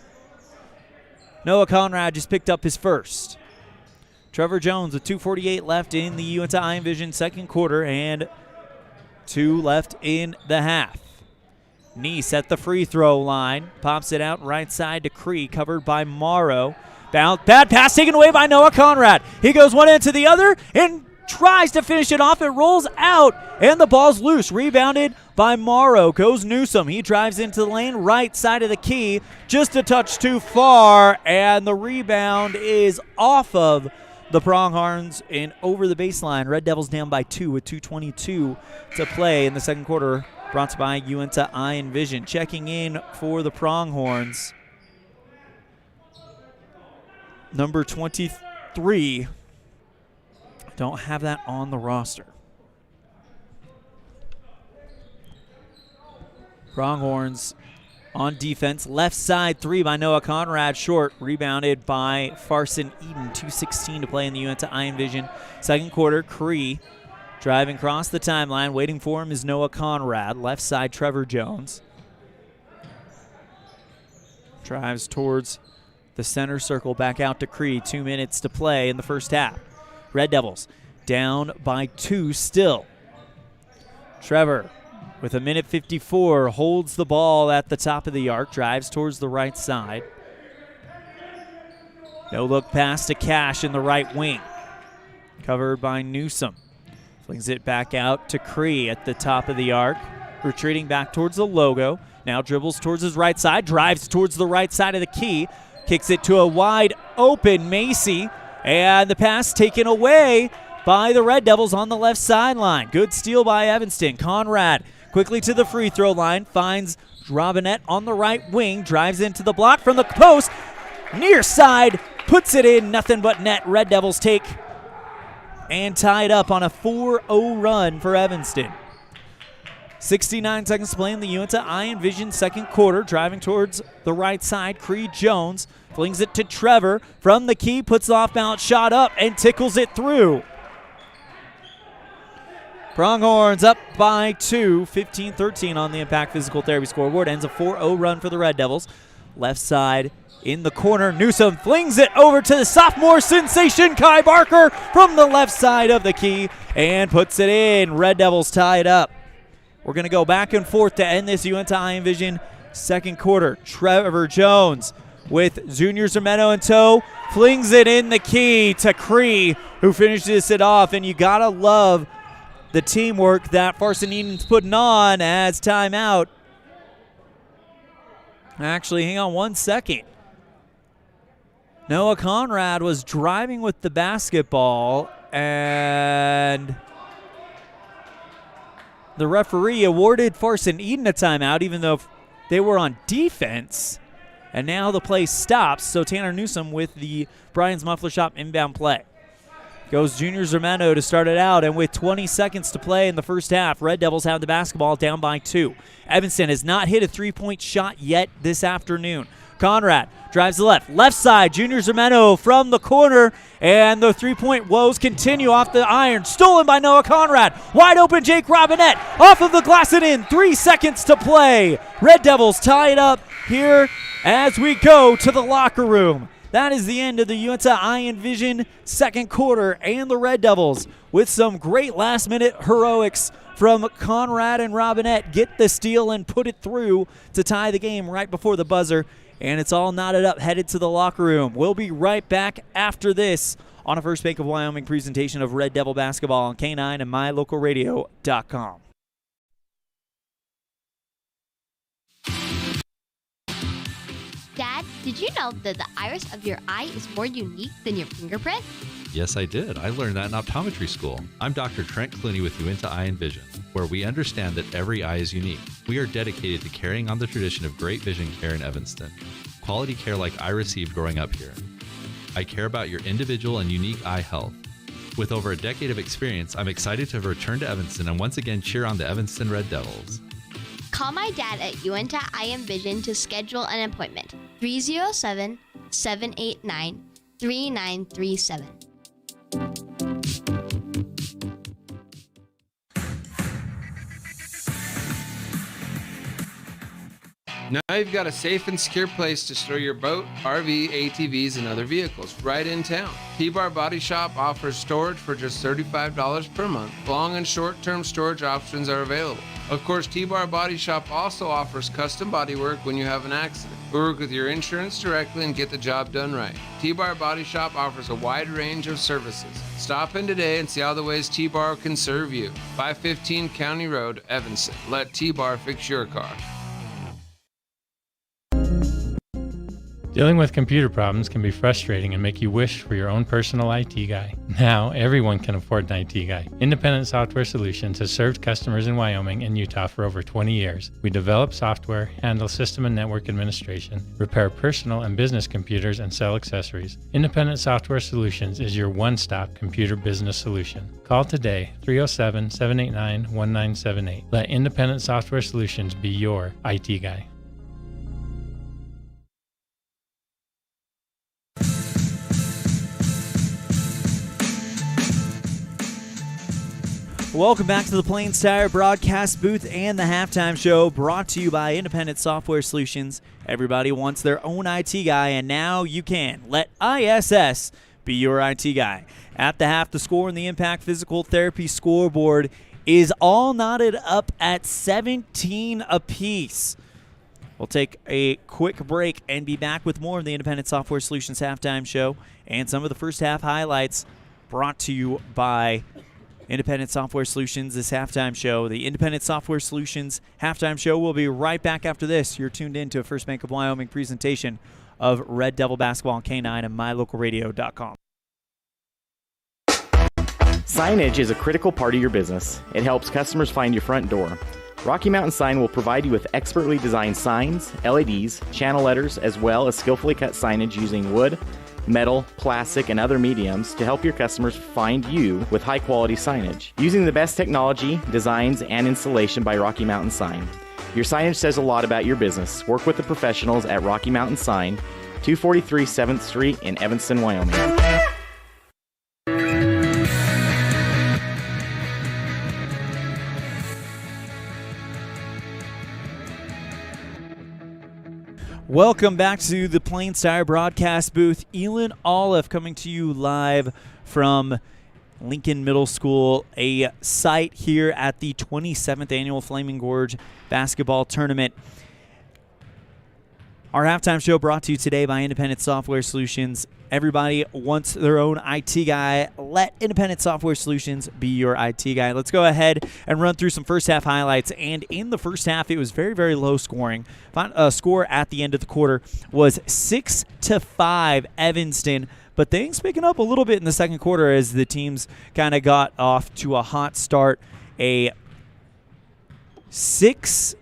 Noah Conrad just picked up his first. Trevor Jones with 2:48 left in the Uinta Eye and Vision second quarter and 2 left in the half. Neese at the free throw line. Pops it out right side to Cree, covered by Morrow. Bad pass taken away by Noah Conrad. He goes one end to the other and tries to finish it off. It rolls out, and the ball's loose. Rebounded by Morrow. Goes Newsom. He drives into the lane, right side of the key. Just a touch too far, and the rebound is off of the Pronghorns and over the baseline. Red Devils down by 2 with 2:22 to play in the second quarter. Brought to you by Uinta Eye and Vision. Checking in for the Pronghorns, number 23. Don't have that on the roster. Pronghorns on defense. Left side 3 by Noah Conrad. Short. Rebounded by Farson Eden. 2:16 to play in the Uinta Eye and Vision second quarter. Cree driving across the timeline. Waiting for him is Noah Conrad. Left side Trevor Jones. Drives towards the center circle. Back out to Cree. 2 minutes to play in the first half. Red Devils down by 2 still. Trevor with 1:54 holds the ball at the top of the arc, drives towards the right side. No look pass to Cash in the right wing. Covered by Newsom. Flings it back out to Cree at the top of the arc. Retreating back towards the logo. Now dribbles towards his right side, drives towards the right side of the key. Kicks it to a wide open Macy. And the pass taken away by the Red Devils on the left sideline. Good steal by Evanston. Conrad quickly to the free throw line. Finds Robinette on the right wing. Drives into the block from the post. Near side. Puts it in. Nothing but net. Red Devils take and tied up on a 4-0 run for Evanston. 69 seconds to play in the Uinta Eye and Vision second quarter. Driving towards the right side. Cree Jones flings it to Trevor from the key. Puts the off-balance shot up and tickles it through. Pronghorns up by 2, 15-13 on the Impact Physical Therapy scoreboard. Ends a 4-0 run for the Red Devils. Left side in the corner. Newsom flings it over to the sophomore sensation, Kai Barker, from the left side of the key and puts it in. Red Devils tie it up. We're going to go back and forth to end this Uinta Iron Vision second quarter. Trevor Jones with Junior Zermeno in tow, flings it in the key to Cree, who finishes it off. And you got to love the teamwork that Farson Eden's putting on as timeout. Actually, hang on 1 second. Noah Conrad was driving with the basketball, and the referee awarded Farson Eden a timeout, even though they were on defense. And now the play stops, so Tanner Newsom with the Brian's Muffler Shop inbound play. Goes Junior Zermeno to start it out, and with 20 seconds to play in the first half, Red Devils have the basketball down by 2. Evanston has not hit a three-point shot yet this afternoon. Conrad drives the left side. Junior Zermeno from the corner, and the three-point woes continue off the iron. Stolen by Noah Conrad. Wide open Jake Robinette off of the glass and in. 3 seconds to play. Red Devils tie it up here as we go to the locker room. That is the end of the Uinta Iron Vision second quarter, and the Red Devils, with some great last-minute heroics from Conrad and Robinette, get the steal and put it through to tie the game right before the buzzer. And it's all knotted up, headed to the locker room. We'll be right back after this on a First Bank of Wyoming presentation of Red Devil basketball on K9 and mylocalradio.com. Dad, did you know that the iris of your eye is more unique than your fingerprint? Yes, I did. I learned that in optometry school. I'm Dr. Trent Clooney with Uinta Eye and Vision, where we understand that every eye is unique. We are dedicated to carrying on the tradition of great vision care in Evanston. Quality care like I received growing up here. I care about your individual and unique eye health. With over a decade of experience, I'm excited to return to Evanston and once again cheer on the Evanston Red Devils. Call my dad at Uinta Eye and Vision to schedule an appointment. 307-789-3937. Now you've got a safe and secure place to store your boat, RV, ATVs, and other vehicles right in town. T-Bar Body Shop offers storage for just $35 per month. Long and short-term storage options are available. Of course, T-Bar Body Shop also offers custom body work when you have an accident. We work with your insurance directly and get the job done right. T-Bar Body Shop offers a wide range of services. Stop in today and see all the ways T-Bar can serve you. 515 County Road, Evanston. Let T-Bar fix your car. Dealing with computer problems can be frustrating and make you wish for your own personal IT guy. Now, everyone can afford an IT guy. Independent Software Solutions has served customers in Wyoming and Utah for over 20 years. We develop software, handle system and network administration, repair personal and business computers, and sell accessories. Independent Software Solutions is your one-stop computer business solution. Call today, 307-789-1978. Let Independent Software Solutions be your IT guy. Welcome back to the Plains Tire broadcast booth and the halftime show, brought to you by Independent Software Solutions. Everybody wants their own IT guy, and now you can. Let ISS be your IT guy. At the half, the score in the Impact Physical Therapy scoreboard is all knotted up at 17 apiece. We'll take a quick break and be back with more of the Independent Software Solutions halftime show and some of the first half highlights brought to you by Independent Software Solutions, this halftime show. The Independent Software Solutions halftime show will be right back after this. You're tuned in to a First Bank of Wyoming presentation of Red Devil basketball on K9 and mylocalradio.com. Signage is a critical part of your business. It helps customers find your front door. Rocky Mountain Sign will provide you with expertly designed signs, LEDs, channel letters, as well as skillfully cut signage using wood, metal, plastic, and other mediums to help your customers find you with high-quality signage. Using the best technology, designs, and installation by Rocky Mountain Sign. Your signage says a lot about your business. Work with the professionals at Rocky Mountain Sign, 243 7th Street in Evanston, Wyoming. Welcome back to the Plains Tire broadcast booth. ELAN OLLIFF coming to you live from Lincoln Middle School, a site here at the 27th Annual Flaming Gorge Basketball Tournament. Our halftime show brought to you today by Independent Software Solutions. Everybody wants their own IT guy. Let Independent Software Solutions be your IT guy. Let's go ahead and run through some first half highlights. And in the first half, it was very, very low scoring. Score at the end of the quarter was 6-5 Evanston. But things picking up a little bit in the second quarter as the teams kind of got off to a hot start. A 6-2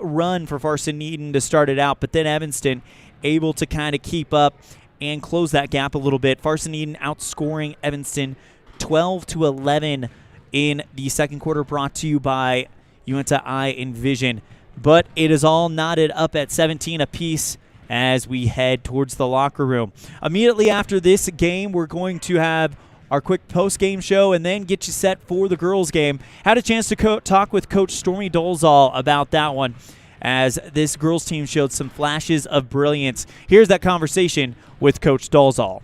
run for Farson Eden to start it out, but then Evanston able to kind of keep up and close that gap a little bit. Farson Eden outscoring Evanston 12-11 in the second quarter, brought to you by Uinta Eye and Vision. But it is all knotted up at 17 apiece as we head towards the locker room. Immediately after this game, we're going to have our quick post-game show and then get you set for the girls' game. Had a chance to talk with Coach Stormy Dolezal about that one, as this girls' team showed some flashes of brilliance. Here's that conversation with Coach Dolezal.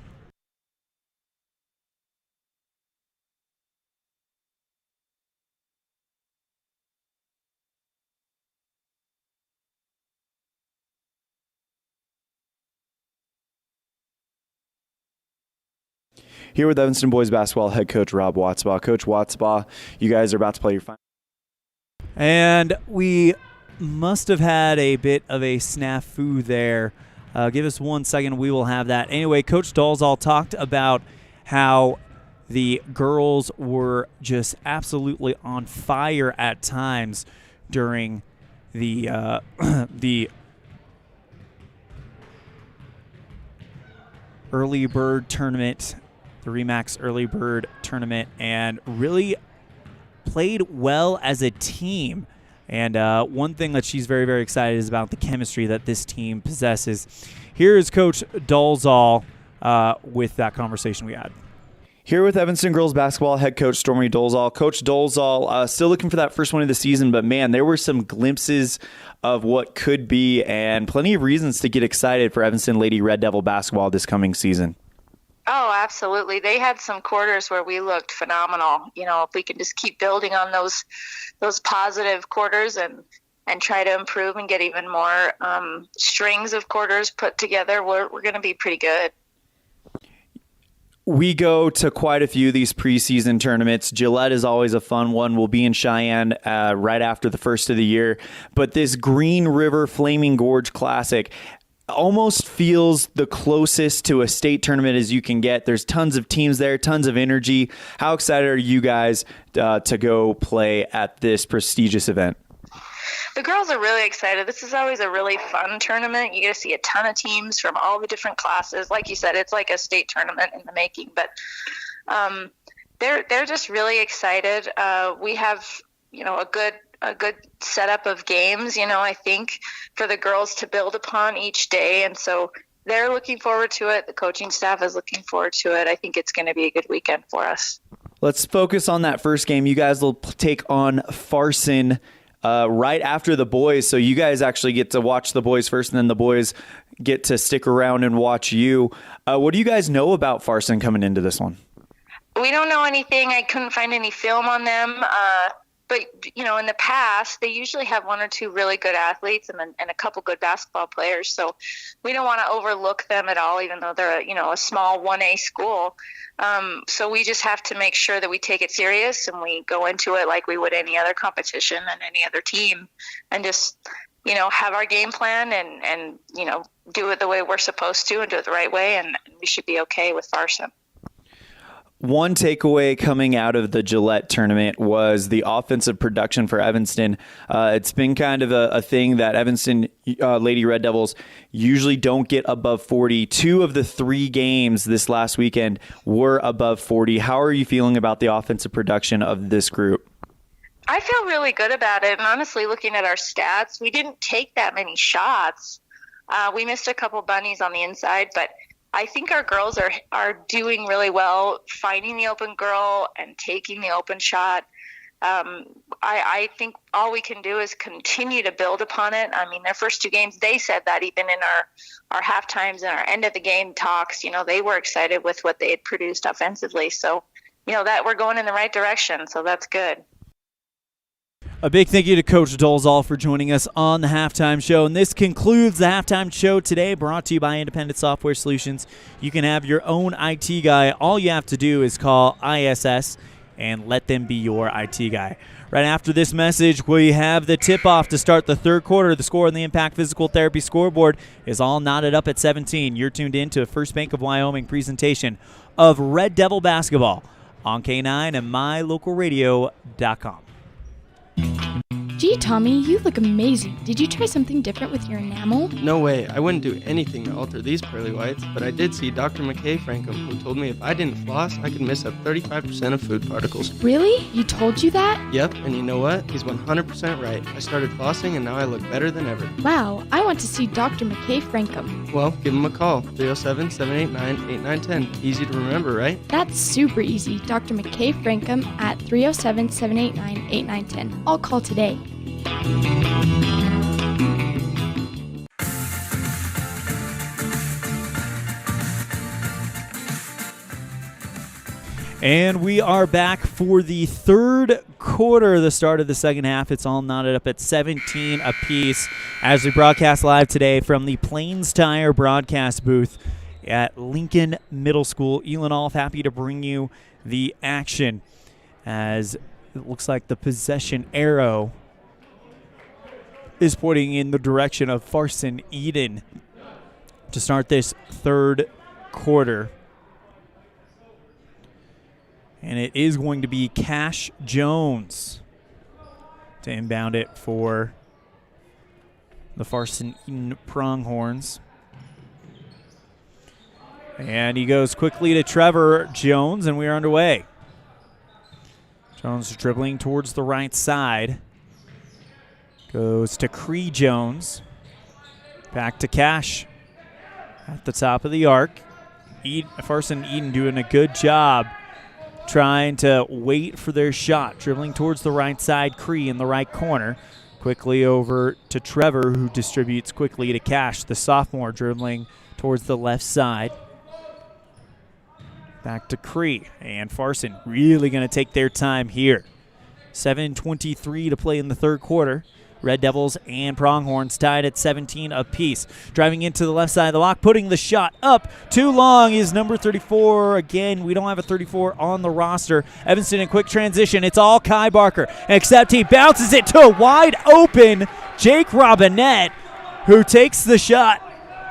Here with Evanston boys basketball head coach Rob Watsbaugh. Coach Watsbaugh, you guys are about to play your final. And we must have had a bit of a snafu there. Give us 1 second. We will have that. Anyway, Coach Dolezal talked about how the girls were just absolutely on fire at times during the the early bird tournament, the Remax early bird tournament, and really played well as a team. And one thing that she's very, very excited is about the chemistry that this team possesses. Here is Coach Dolezal with that conversation we had. Here with Evanston girls basketball head coach Stormy Dolezal. Coach Dolezal, still looking for that first one of the season, but man, there were some glimpses of what could be and plenty of reasons to get excited for Evanston Lady Red Devil basketball this coming season. Oh, absolutely. They had some quarters where we looked phenomenal. You know, if we can just keep building on those positive quarters and try to improve and get even more strings of quarters put together, we're going to be pretty good. We go to quite a few of these preseason tournaments. Gillette is always a fun one. We'll be in Cheyenne right after the first of the year. But this Green River Flaming Gorge Classic almost feels the closest to a state tournament as you can get. There's tons of teams there, tons of energy. How excited are you guys to go play at this prestigious event? The girls are really excited. This is always a really fun tournament. You get to see a ton of teams from all the different classes. Like you said, it's like a state tournament in the making, but they're just really excited. We have, a good setup of games, I think, for the girls to build upon each day. And so they're looking forward to it. The coaching staff is looking forward to it. I think it's going to be a good weekend for us. Let's focus on that first game. You guys will take on Farson right after the boys. So you guys actually get to watch the boys first, and then the boys get to stick around and watch you. What do you guys know about Farson coming into this one? We don't know anything. I couldn't find any film on them. But, in the past, they usually have one or two really good athletes and a couple good basketball players. So we don't want to overlook them at all, even though they're, a small 1A school. So we just have to make sure that we take it serious and we go into it like we would any other competition and any other team, and just, have our game plan and do it the way we're supposed to and do it the right way. And we should be okay with Farson. One takeaway coming out of the Gillette tournament was the offensive production for Evanston. It's been kind of a thing that Evanston Lady Red Devils usually don't get above 40. 2 of the 3 games this last weekend were above 40. How are you feeling about the offensive production of this group? I feel really good about it. And honestly, looking at our stats, we didn't take that many shots. We missed a couple bunnies on the inside, but I think our girls are doing really well, finding the open girl and taking the open shot. I think all we can do is continue to build upon it. I mean, their first 2 games, they said that even in our half times and our end of the game talks, they were excited with what they had produced offensively. So, that we're going in the right direction. So that's good. A big thank you to Coach Dolezal for joining us on the Halftime Show. And this concludes the Halftime Show today, brought to you by Independent Software Solutions. You can have your own IT guy. All you have to do is call ISS and let them be your IT guy. Right after this message, we have the tip-off to start the third quarter. The score on the Impact Physical Therapy scoreboard is all knotted up at 17. You're tuned in to a First Bank of Wyoming presentation of Red Devil basketball on K9 and mylocalradio.com. Gee, Tommy, you look amazing. Did you try something different with your enamel? No way. I wouldn't do anything to alter these pearly whites, but I did see Dr. McKay Frankham, who told me if I didn't floss, I could miss up 35% of food particles. Really? You told you that? Yep, and you know what? He's 100% right. I started flossing, and now I look better than ever. Wow, I want to see Dr. McKay Frankham. Well, give him a call, 307-789-8910. Easy to remember, right? That's super easy. Dr. McKay Frankham at 307-789-8910. I'll call today. And we are back for the third quarter, the start of the second half. It's all knotted up at 17 apiece as we broadcast live today from the Plains Tire broadcast booth at Lincoln Middle School. Elan OLLIFF happy to bring you the action as it looks like the possession arrow is pointing in the direction of Farson Eden to start this third quarter. And it is going to be Cash Jones to inbound it for the Farson Eden Pronghorns. And he goes quickly to Trevor Jones, and we are underway. Jones dribbling towards the right side. Goes to Cree Jones. Back to Cash at the top of the arc. Farson Eden doing a good job trying to wait for their shot. Dribbling towards the right side, Cree in the right corner. Quickly over to Trevor, who distributes quickly to Cash, the sophomore, dribbling towards the left side. Back to Cree, and Farson really going to take their time here. 7:23 to play in the third quarter. Red Devils and Pronghorns tied at 17 apiece. Driving into the left side of the block, putting the shot up too long is number 34. Again, we don't have a 34 on the roster. Evanston in quick transition. It's all Kai Barker, except he bounces it to a wide open Jake Robinette, who takes the shot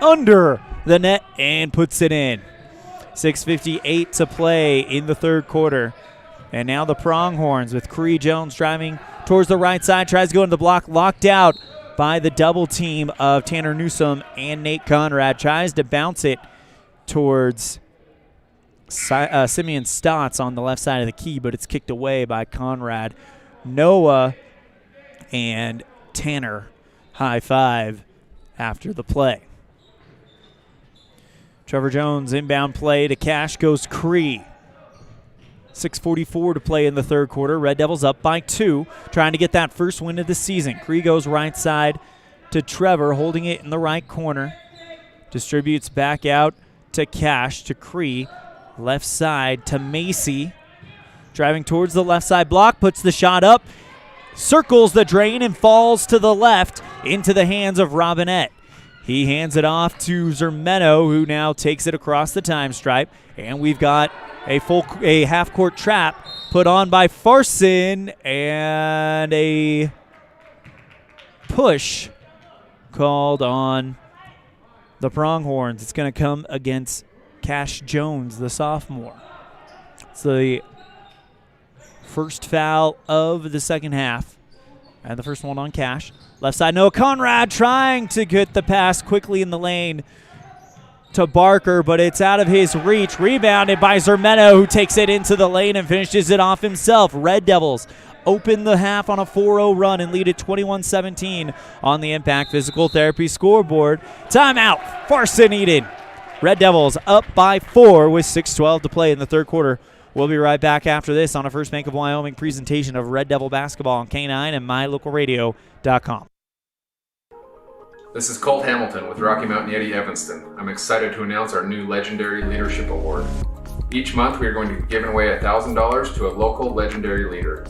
under the net and puts it in. 6:58 to play in the third quarter. And now the Pronghorns with Cree Jones driving towards the right side, tries to go into the block, locked out by the double team of Tanner Newsom and Nate Conrad. Tries to bounce it towards Simeon Stotts on the left side of the key, but it's kicked away by Conrad. Noah and Tanner high five after the play. Trevor Jones inbound play to Cash, goes Cree. 6:44 to play in the third quarter. Red Devils up by 2, trying to get that first win of the season. Cree goes right side to Trevor, holding it in the right corner. Distributes back out to Cash, to Cree. Left side to Macy. Driving towards the left side block, puts the shot up, circles the drain, and falls to the left into the hands of Robinette. He hands it off to Zermeno, who now takes it across the time stripe. And we've got a half-court trap put on by Farson, and a push called on the Pronghorns. It's going to come against Cash Jones, the sophomore. It's the first foul of the second half, and the first one on Cash. Left side, Noah Conrad trying to get the pass quickly in the lane to Barker, but it's out of his reach. Rebounded by Zermeno, who takes it into the lane and finishes it off himself. Red Devils open the half on a 4-0 run and lead at 21-17 on the Impact Physical Therapy scoreboard. Timeout, Farson Eden. Red Devils up by 4 with 6:12 to play in the third quarter. We'll be right back after this on a First Bank of Wyoming presentation of Red Devil basketball on K9 and mylocalradio.com. This is Colt Hamilton with Rocky Mountain Yeti Evanston. I'm excited to announce our new Legendary Leadership Award. Each month we are going to be giving away $1,000 to a local legendary leader.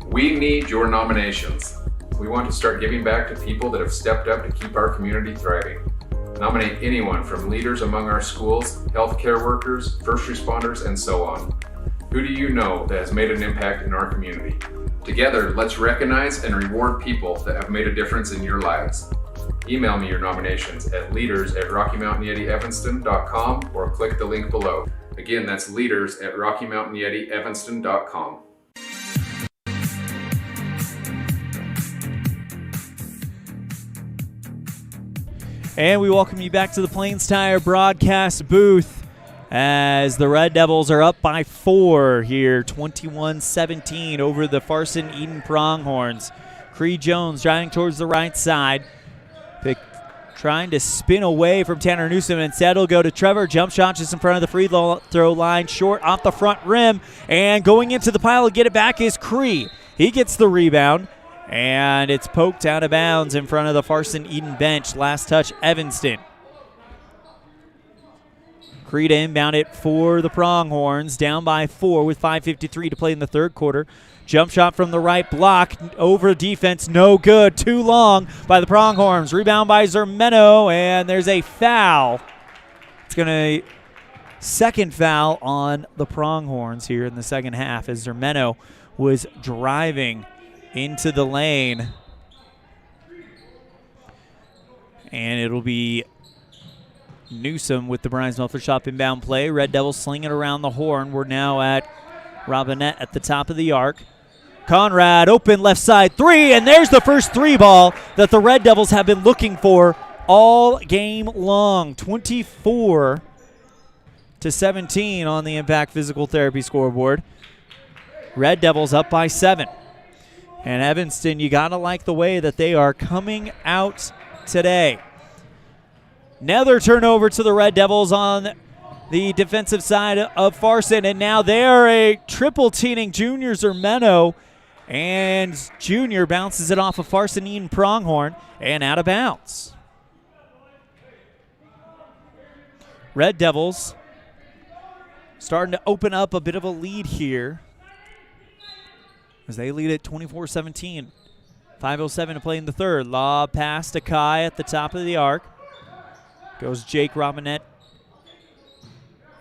We need your nominations. We want to start giving back to people that have stepped up to keep our community thriving. Nominate anyone from leaders among our schools, healthcare workers, first responders, and so on. Who do you know that has made an impact in our community? Together, let's recognize and reward people that have made a difference in your lives. Email me your nominations at leaders@RockyMountainYetiEvanston.com or click the link below. Again, that's leaders@RockyMountainYetiEvanston.com. And we welcome you back to the Plains Tire broadcast booth as the Red Devils are up by 4 here, 21-17 over the Farson Eden Pronghorns. Cree Jones driving towards the right side. Trying to spin away from Tanner Newsom. Instead, he'll go to Trevor. Jump shot just in front of the free throw line. Short off the front rim. And going into the pile to get it back is Cree. He gets the rebound. And it's poked out of bounds in front of the Farson Eden bench. Last touch, Evanston. Cree to inbound it for the Pronghorns. Down by 4 with 5:53 to play in the third quarter. Jump shot from the right block, over defense, no good, too long by the Pronghorns. Rebound by Zermeno, and there's a foul. It's going to second foul on the Pronghorns here in the second half as Zermeno was driving into the lane. And it'll be Newsom with the Brian's Muffler Shop inbound play. Red Devils slinging around the horn. We're now at Robinette at the top of the arc. Conrad, open left side three, and there's the first three ball that the Red Devils have been looking for all game long. 24-17 on the Impact Physical Therapy scoreboard. Red Devils up by 7. And Evanston, you got to like the way that they are coming out today. Another turnover to the Red Devils on the defensive side of Farson, and now they are a triple-teaming Junior Zermeno, and Junior bounces it off of Farson Eden Pronghorn and out of bounds. Red Devils starting to open up a bit of a lead here as they lead at 24-17. 5:07 to play in the third. Lob pass to Kai at the top of the arc. Goes Jake Robinette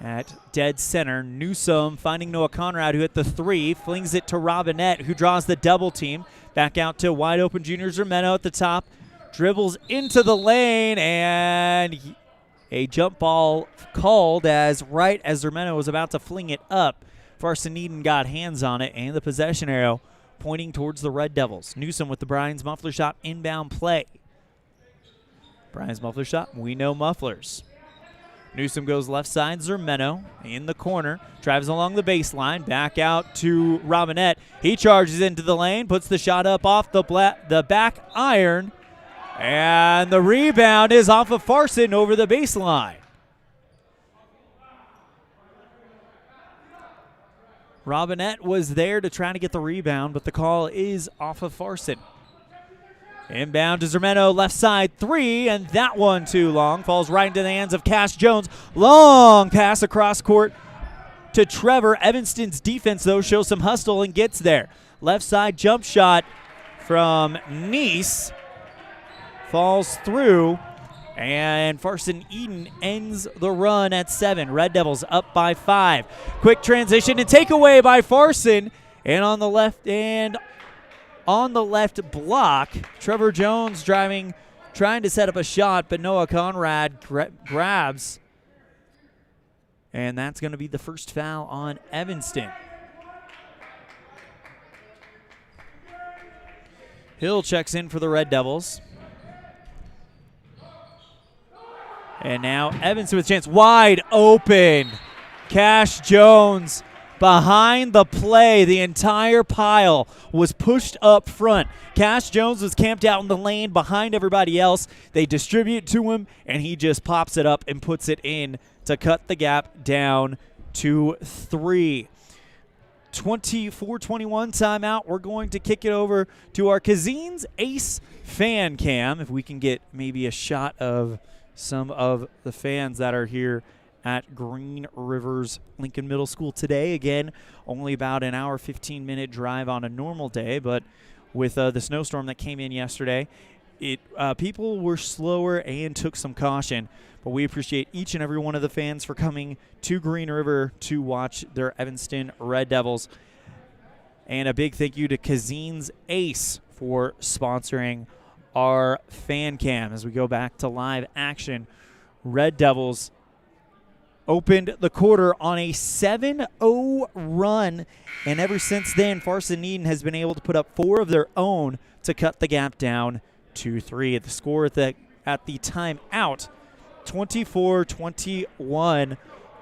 at dead center. Newsom finding Noah Conrad, who hit the three, flings it to Robinette, who draws the double team. Back out to wide open Junior Zermeno at the top. Dribbles into the lane, and a jump ball called as right as Zermeno was about to fling it up. Farson Eden got hands on it, and the possession arrow pointing towards the Red Devils. Newsom with the Brian's Muffler Shop inbound play. Brian's Muffler Shop, we know mufflers. Newsom goes left side, Zermeno in the corner, drives along the baseline, back out to Robinette. He charges into the lane, puts the shot up off the back iron, and the rebound is off of Farson over the baseline. Robinette was there to try to get the rebound, but the call is off of Farson. Inbound to Zermeno, left side three, and that one too long. Falls right into the hands of Cash Jones. Long pass across court to Trevor. Evanston's defense, though, shows some hustle and gets there. Left side jump shot from Neese. Falls through, and Farson Eden ends the run at 7. Red Devils up by 5. Quick transition and takeaway by Farson, and on the left block, Trevor Jones driving, trying to set up a shot, but Noah Conrad grabs. And that's going to be the first foul on Evanston. Hill checks in for the Red Devils. And now Evanston with a chance, wide open. Cash Jones behind the play. The entire pile was pushed up front. Cash Jones was camped out in the lane behind everybody else. They distribute to him, and he just pops it up and puts it in to cut the gap down to 3. 24-21 timeout. We're going to kick it over to our Cazines Ace fan cam. If we can get maybe a shot of some of the fans that are here at Green Rivers Lincoln Middle School today. Again, only about an hour, 15-minute drive on a normal day, but with the snowstorm that came in yesterday, people were slower and took some caution. But we appreciate each and every one of the fans for coming to Green River to watch their Evanston Red Devils. And a big thank you to Cazines Ace for sponsoring our fan cam as we go back to live action. Red Devils opened the quarter on a 7-0 run, and ever since then, Farson Eden has been able to put up 4 of their own to cut the gap down to 3. The score at the timeout, 24-21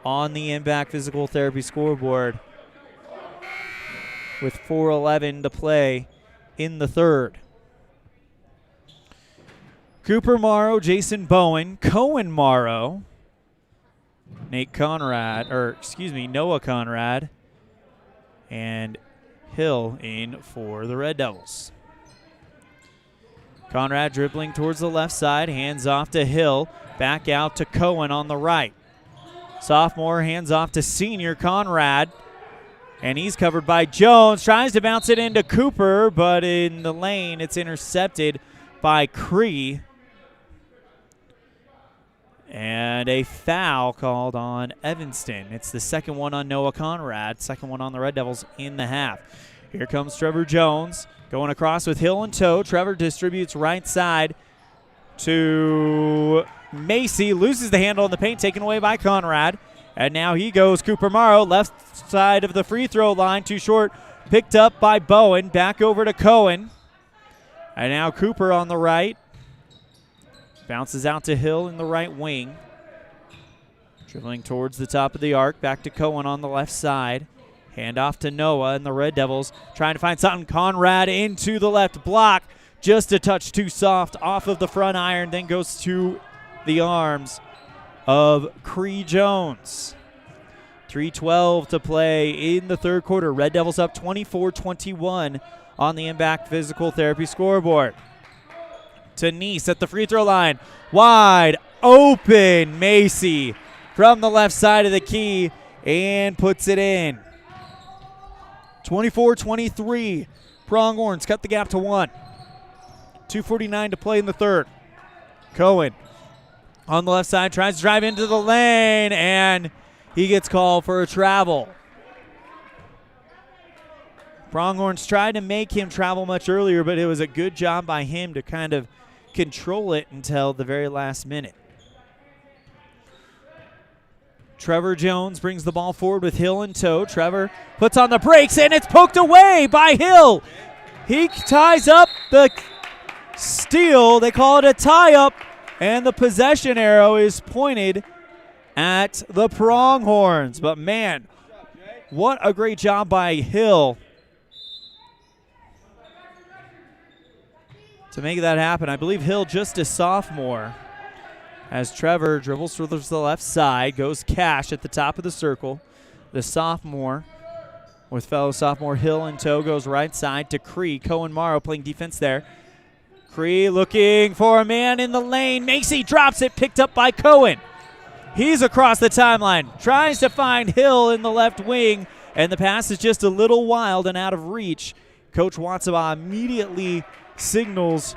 on the Impact Physical Therapy scoreboard with 4:11 to play in the third. Cooper Morrow, Jason Bowen, Cohen Morrow, Noah Conrad, and Hill in for the Red Devils. Conrad dribbling towards the left side, hands off to Hill, back out to Cohen on the right. Sophomore hands off to senior Conrad, and he's covered by Jones. Tries to bounce it into Cooper, but in the lane it's intercepted by Cree. And a foul called on Evanston. It's the second one on Noah Conrad, second one on the Red Devils in the half. Here comes Trevor Jones going across with Hill in tow. Trevor distributes right side to Macy, loses the handle in the paint, taken away by Conrad. And now he goes Cooper Morrow, left side of the free throw line, too short, picked up by Bowen, back over to Cohen. And now Cooper on the right. Bounces out to Hill in the right wing. Dribbling towards the top of the arc. Back to Cohen on the left side. Hand off to Noah, and the Red Devils trying to find something. Conrad into the left block. Just a touch too soft off of the front iron. Then goes to the arms of Cree Jones. 3:12 to play in the third quarter. Red Devils up 24-21 on the Impact Physical Therapy scoreboard. To Neese at the free throw line. Wide open Macy from the left side of the key and puts it in. 24-23. Pronghorns cut the gap to 1. 2:49 to play in the third. Cohen on the left side tries to drive into the lane, and he gets called for a travel. Pronghorns tried to make him travel much earlier, but it was a good job by him to kind of control it until the very last minute. Trevor Jones brings the ball forward with Hill in tow. Trevor puts on the brakes, and it's poked away by Hill. He ties up the steal. They call it a tie-up, and the possession arrow is pointed at the Pronghorns. But, man, what a great job by Hill to make that happen. I believe Hill just a sophomore. As Trevor dribbles towards the left side, goes Cash at the top of the circle. The sophomore with fellow sophomore Hill in tow goes right side to Cree. Cohen Morrow playing defense there. Cree looking for a man in the lane. Macy drops it, picked up by Cohen. He's across the timeline, tries to find Hill in the left wing, and the pass is just a little wild and out of reach. Coach Watsaba immediately signals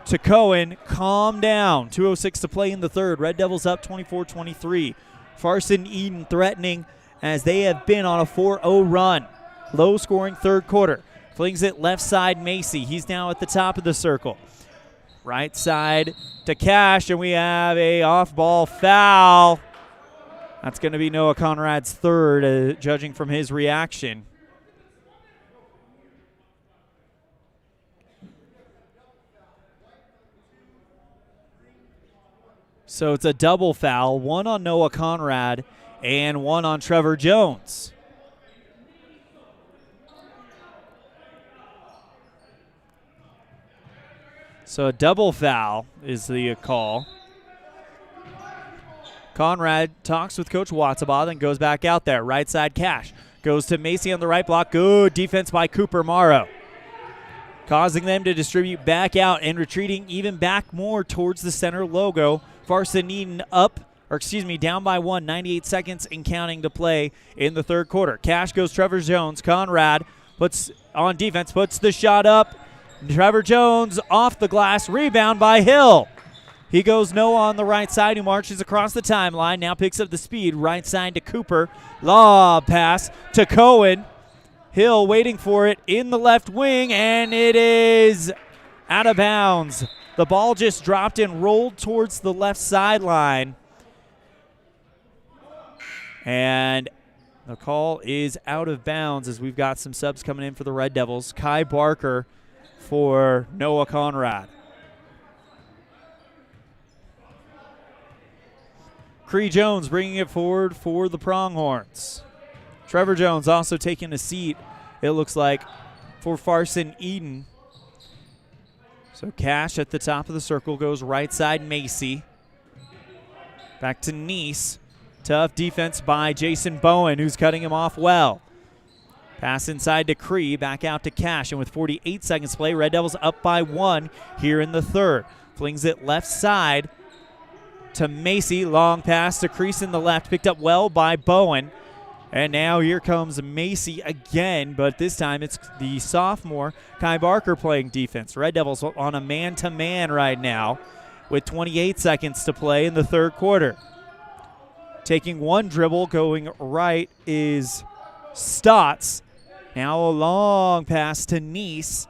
to Cohen, calm down. 2:06 to play in the third. Red Devils up 24-23. Farson Eden threatening as they have been on a 4-0 run. Low-scoring third quarter. Flings it left side Macy. He's now at the top of the circle. Right side to Cash, and we have a off-ball foul. That's going to be Noah Conrad's third, judging from his reaction. So it's a double foul, one on Noah Conrad and one on Trevor Jones. So a double foul is the call. Conrad talks with Coach Watsaba, then goes back out there. Right side Cash. Goes to Macy on the right block. Good defense by Cooper Morrow, causing them to distribute back out and retreating even back more towards the center logo. Farson Eden down by 1, 98 seconds and counting to play in the third quarter. Cash goes Trevor Jones. Conrad puts on defense, puts the shot up. Trevor Jones off the glass, rebound by Hill. He goes Noah on the right side, who marches across the timeline, now picks up the speed, right side to Cooper. Lob pass to Cohen. Hill waiting for it in the left wing, and it is out of bounds. The ball just dropped and rolled towards the left sideline. And the call is out of bounds as we've got some subs coming in for the Red Devils. Kai Barker for Noah Conrad. Cree Jones bringing it forward for the Pronghorns. Trevor Jones also taking a seat, it looks like, for Farson Eden. So Cash at the top of the circle goes right side Macy. Back to Nice. Tough defense by Jason Bowen, who's cutting him off well. Pass inside to Cree, back out to Cash, and with 48 seconds to play, Red Devils up by 1 here in the third. Flings it left side to Macy. Long pass to Crease in the left, picked up well by Bowen. And now here comes Macy again, but this time it's the sophomore Kai Barker playing defense. Red Devils on a man-to-man right now with 28 seconds to play in the third quarter. Taking one dribble, going right is Stotts. Now a long pass to Nice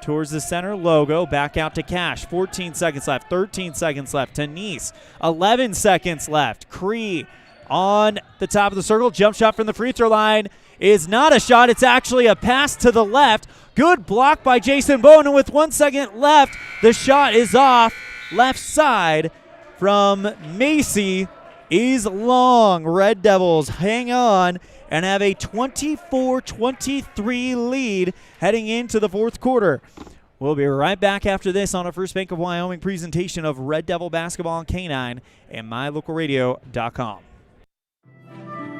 towards the center logo, back out to Cash. 14 seconds left, 13 seconds left to Nice. 11 seconds left. Cree on the top of the circle. Jump shot from the free throw line is not a shot. It's actually a pass to the left. Good block by Jason Bowen, and with 1 second left, the shot is off. Left side from Macy is long. Red Devils hang on and have a 24-23 lead heading into the fourth quarter. We'll be right back after this on a First Bank of Wyoming presentation of Red Devil Basketball and K9 and MyLocalRadio.com.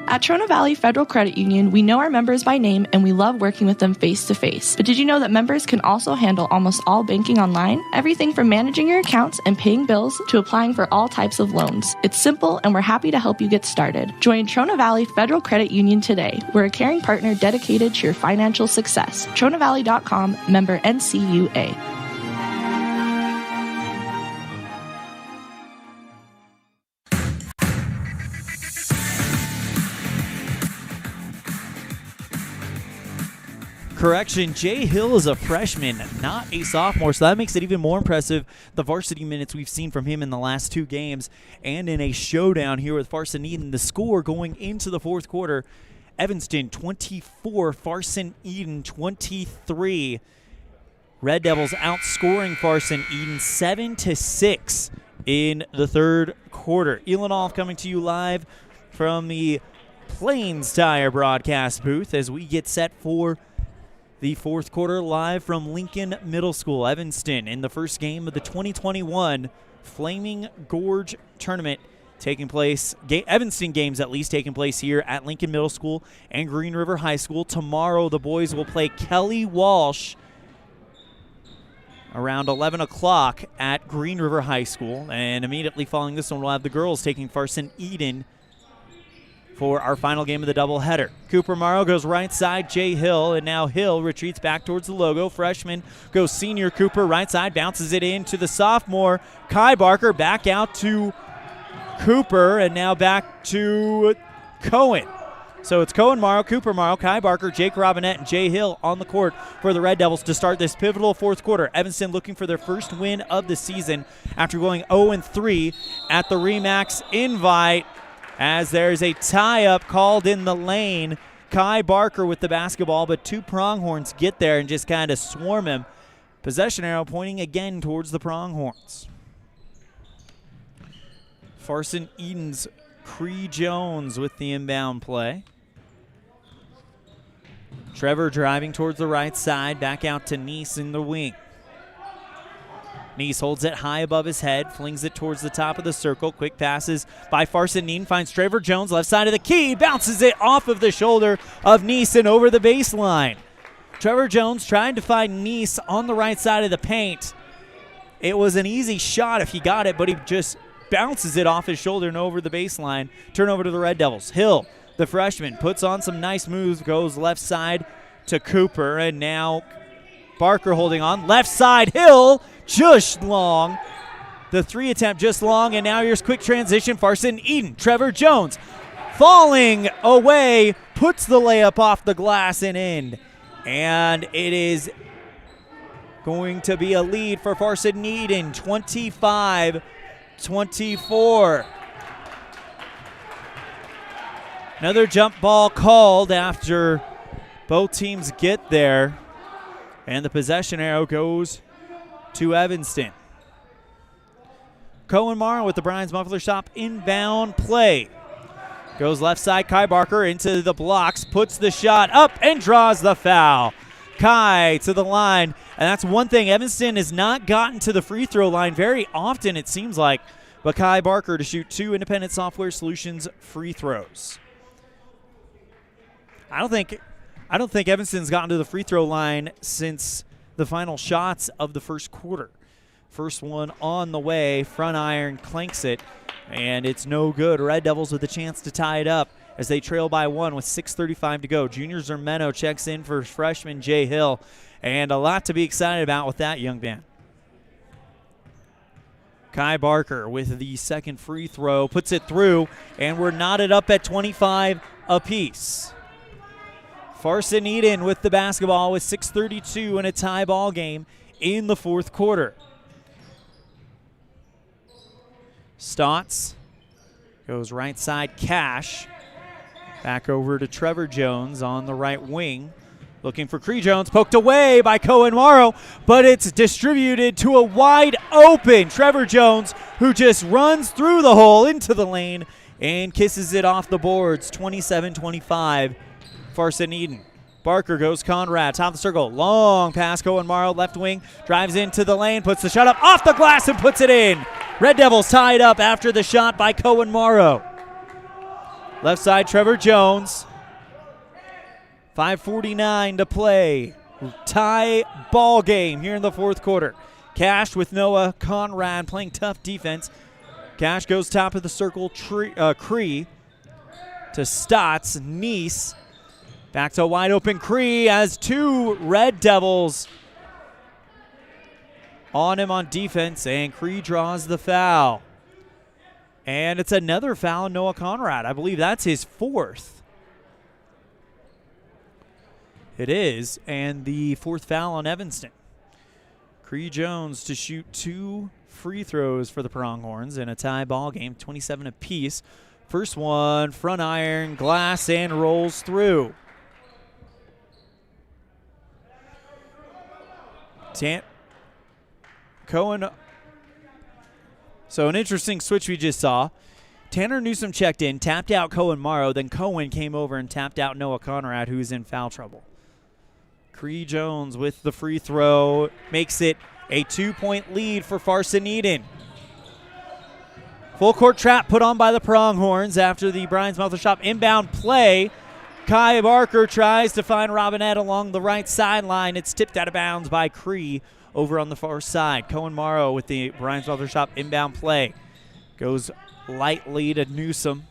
At Trona Valley Federal Credit Union, we know our members by name and we love working with them face-to-face. But did you know that members can also handle almost all banking online? Everything from managing your accounts and paying bills to applying for all types of loans. It's simple, and we're happy to help you get started. Join Trona Valley Federal Credit Union today. We're a caring partner dedicated to your financial success. TronaValley.com, member NCUA. Correction, Jay Hill is a freshman, not a sophomore, so that makes it even more impressive, the varsity minutes we've seen from him in the last two games, and in a showdown here with Farson Eden. The score going into the fourth quarter, Evanston 24, Farson Eden 23. Red Devils outscoring Farson Eden 7-6 in the third quarter. ELAN coming to you live from the Plains Tire broadcast booth as we get set for the fourth quarter, live from Lincoln Middle School. Evanston in the first game of the 2021 Flaming Gorge Tournament taking place. Evanston games at least taking place here at Lincoln Middle School and Green River High School. Tomorrow the boys will play Kelly Walsh around 11 o'clock at Green River High School. And immediately following this one, we'll have the girls taking Farson Eden for our final game of the doubleheader. Cooper Morrow goes right side, Jay Hill, and now Hill retreats back towards the logo. Freshman goes senior Cooper right side, bounces it in to the sophomore Kai Barker, back out to Cooper, and now back to Cohen. So it's Cohen Morrow, Cooper Morrow, Kai Barker, Jake Robinette, and Jay Hill on the court for the Red Devils to start this pivotal fourth quarter. Evanston looking for their first win of the season after going 0-3 at the RE/MAX Invite, as there's a tie-up called in the lane. Kai Barker with the basketball, but two Pronghorns get there and just kind of swarm him. Possession arrow pointing again towards the Pronghorns. Farson Eden's Cree Jones with the inbound play. Trevor driving towards the right side, back out to Nice in the wing. Neese holds it high above his head, flings it towards the top of the circle. Quick passes by Farson. Needin finds Trevor Jones, left side of the key, bounces it off of the shoulder of Neese and over the baseline. Trevor Jones trying to find Neese on the right side of the paint. It was an easy shot if he got it, but he just bounces it off his shoulder and over the baseline. Turnover to the Red Devils. Hill, the freshman, puts on some nice moves, goes left side to Cooper, and now Barker holding on. Left side, Hill, just long. The 3 attempt just long, and now here's quick transition. Farson, Eden, Trevor Jones falling away, puts the layup off the glass and in. And it is going to be a lead for Farson Eden, 25-24. Another jump ball called after both teams get there. And the possession arrow goes to Evanston. Cohen Morrow with the Brian's Muffler Shop inbound play. Goes left side, Kai Barker into the blocks, puts the shot up and draws the foul. Kai to the line, and that's one thing. Evanston has not gotten to the free throw line very often, it seems like, but Kai Barker to shoot 2 Independent Software Solutions free throws. I don't think Evanston's gotten to the free throw line since the final shots of the first quarter. First one on the way, front iron clanks it, and it's no good. Red Devils with a chance to tie it up as they trail by 1 with 6:35 to go. Junior Zermeno checks in for freshman Jay Hill, and a lot to be excited about with that young man. Kai Barker with the second free throw, puts it through, and we're knotted up at 25 apiece. Farson Eden with the basketball with 6:32 in a tie ball game in the fourth quarter. Stotts goes right side, Cash. Back over to Trevor Jones on the right wing. Looking for Cree Jones, poked away by Cohen Morrow, but it's distributed to a wide open Trevor Jones, who just runs through the hole into the lane and kisses it off the boards. 27-25, Farson Eden. Barker goes Conrad, top of the circle, long pass, Cohen Morrow, left wing, drives into the lane, puts the shot up off the glass and puts it in. Red Devils tied up after the shot by Cohen Morrow. Left side, Trevor Jones. 5:49 to play. Tie ball game here in the fourth quarter. Cash with Noah Conrad playing tough defense. Cash goes top of the circle, Cree to Stotts, Neese. Back to a wide open Cree as 2 Red Devils on him on defense, and Cree draws the foul. And it's another foul on Noah Conrad. I believe that's his 4th. It is, and the 4th foul on Evanston. Cree Jones to shoot 2 free throws for the Pronghorns in a tie ball game, 27 apiece. First one, front iron, glass, and rolls through. Cohen. So an interesting switch we just saw. Tanner Newsom checked in, tapped out Cohen Morrow, then Cohen came over and tapped out Noah Conrad, who's in foul trouble. Cree Jones with the free throw makes it a 2-point lead for Farson Eden. Full court trap put on by the Pronghorns after the Brian's Muffler Shop inbound play. Kai Barker tries to find Robinette along the right sideline. It's tipped out of bounds by Cree over on the far side. Cohen Morrow with the Brian's Muffler Shop inbound play. Goes lightly to Newsom.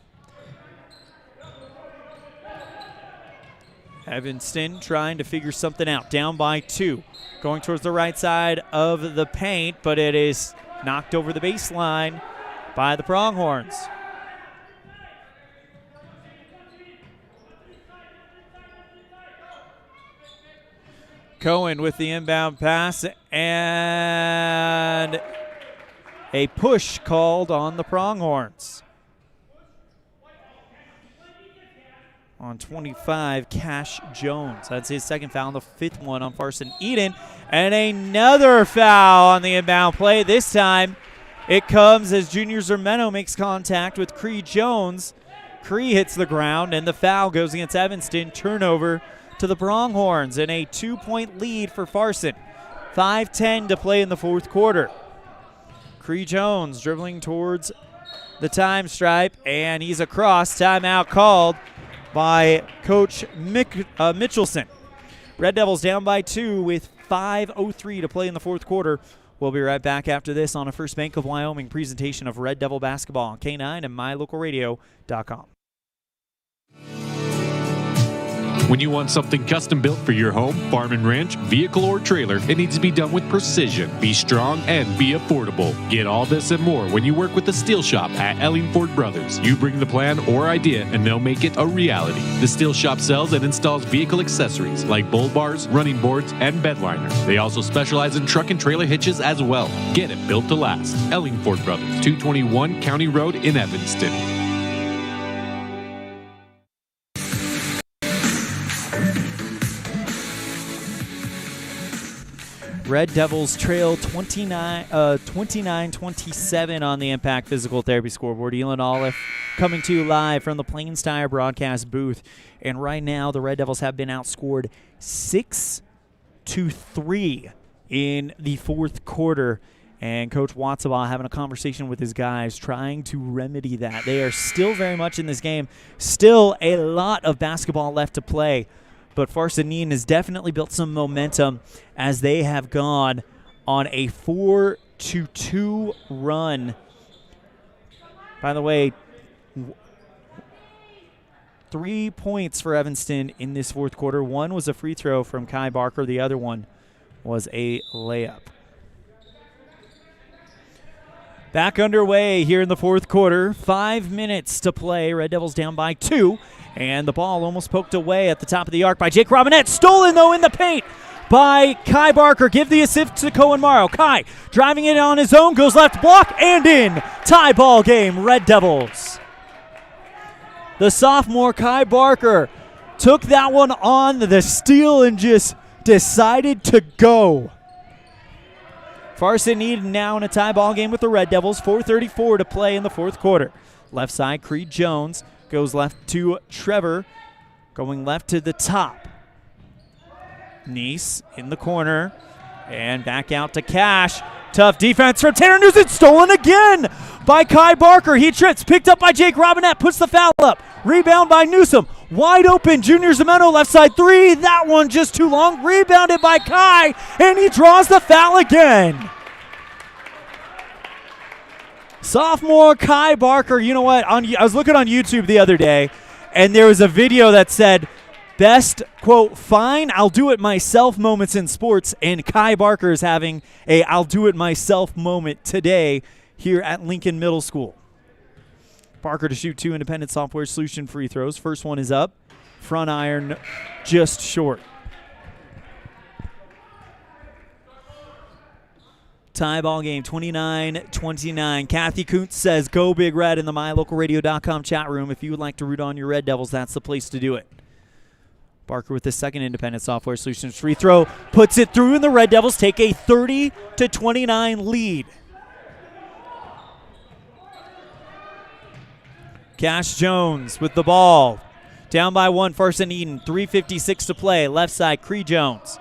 Evanston trying to figure something out. Down by 2. Going towards the right side of the paint, but it is knocked over the baseline by the Pronghorns. Cohen with the inbound pass, and a push called on the Pronghorns. On 25, Cash Jones. That's his 2nd foul, and the 5th one on Farson Eden. And another foul on the inbound play. This time it comes as Junior Zermeno makes contact with Cree Jones. Cree hits the ground, and the foul goes against Evanston. Turnover to the Pronghorns, and a 2-point lead for Farson. 5:10 to play in the fourth quarter. Cree Jones dribbling towards the time stripe, and he's across. Timeout called by Coach Mitchelson. Red Devils down by 2 with 5:03 to play in the fourth quarter. We'll be right back after this on a First Bank of Wyoming presentation of Red Devil basketball on K9 and mylocalradio.com. When you want something custom built for your home, farm and ranch, vehicle, or trailer, it needs to be done with precision, be strong, and be affordable. Get all this and more when you work with the Steel Shop at Elan Ford Brothers. You bring the plan or idea, and they'll make it a reality. The Steel Shop sells and installs vehicle accessories like bull bars, running boards, and bed liners. They also specialize in truck and trailer hitches as well. Get it built to last. Elan Ford Brothers, 221 County Road in Evanston. Red Devils trail 29-27 on the Impact Physical Therapy scoreboard. Elan OLLIFF coming to you live from the Plains Tire broadcast booth. And right now, the Red Devils have been outscored 6-3 in the fourth quarter. And Coach Watsabaugh having a conversation with his guys, trying to remedy that. They are still very much in this game. Still a lot of basketball left to play. But Farson has definitely built some momentum as they have gone on a 4-2 run. By the way, 3 points for Evanston in this fourth quarter. One was a free throw from Kai Barker. The other one was a layup. Back underway here in the fourth quarter. 5 minutes to play. Red Devils down by 2. And the ball almost poked away at the top of the arc by Jake Robinette. Stolen, though, in the paint by Kai Barker. Give the assist to Cohen Morrow. Kai driving it on his own. Goes left block and in. Tie ball game, Red Devils. The sophomore Kai Barker took that one on the steal and just decided to go. Farson now in a tie ball game with the Red Devils. 4:34 to play in the fourth quarter. Left side, Creed Jones. Goes left to Trevor, going left to the top. Neese in the corner, and back out to Cash. Tough defense from Tanner Newsom, stolen again by Kai Barker. He trips, picked up by Jake Robinette, puts the foul up. Rebound by Newsom, wide open, Junior Zimeno, left side three. That one just too long, rebounded by Kai, and he draws the foul again. Sophomore Kai Barker, you know what? I was looking on YouTube the other day, and there was a video that said, best, quote, fine, I'll do it myself moments in sports, and Kai Barker is having a I'll do it myself moment today here at Lincoln Middle School. Barker to shoot 2 independent software solution free throws. First one is up. Front iron just short. Tie ball game, 29-29. Kathy Kuntz says, go Big Red in the mylocalradio.com chat room. If you would like to root on your Red Devils, that's the place to do it. Barker with the second independent software solutions free throw. Puts it through, and the Red Devils take a 30-29 lead. Cash Jones with the ball. Down by 1, Farson Eden. 3:56 to play. Left side, Cree Jones.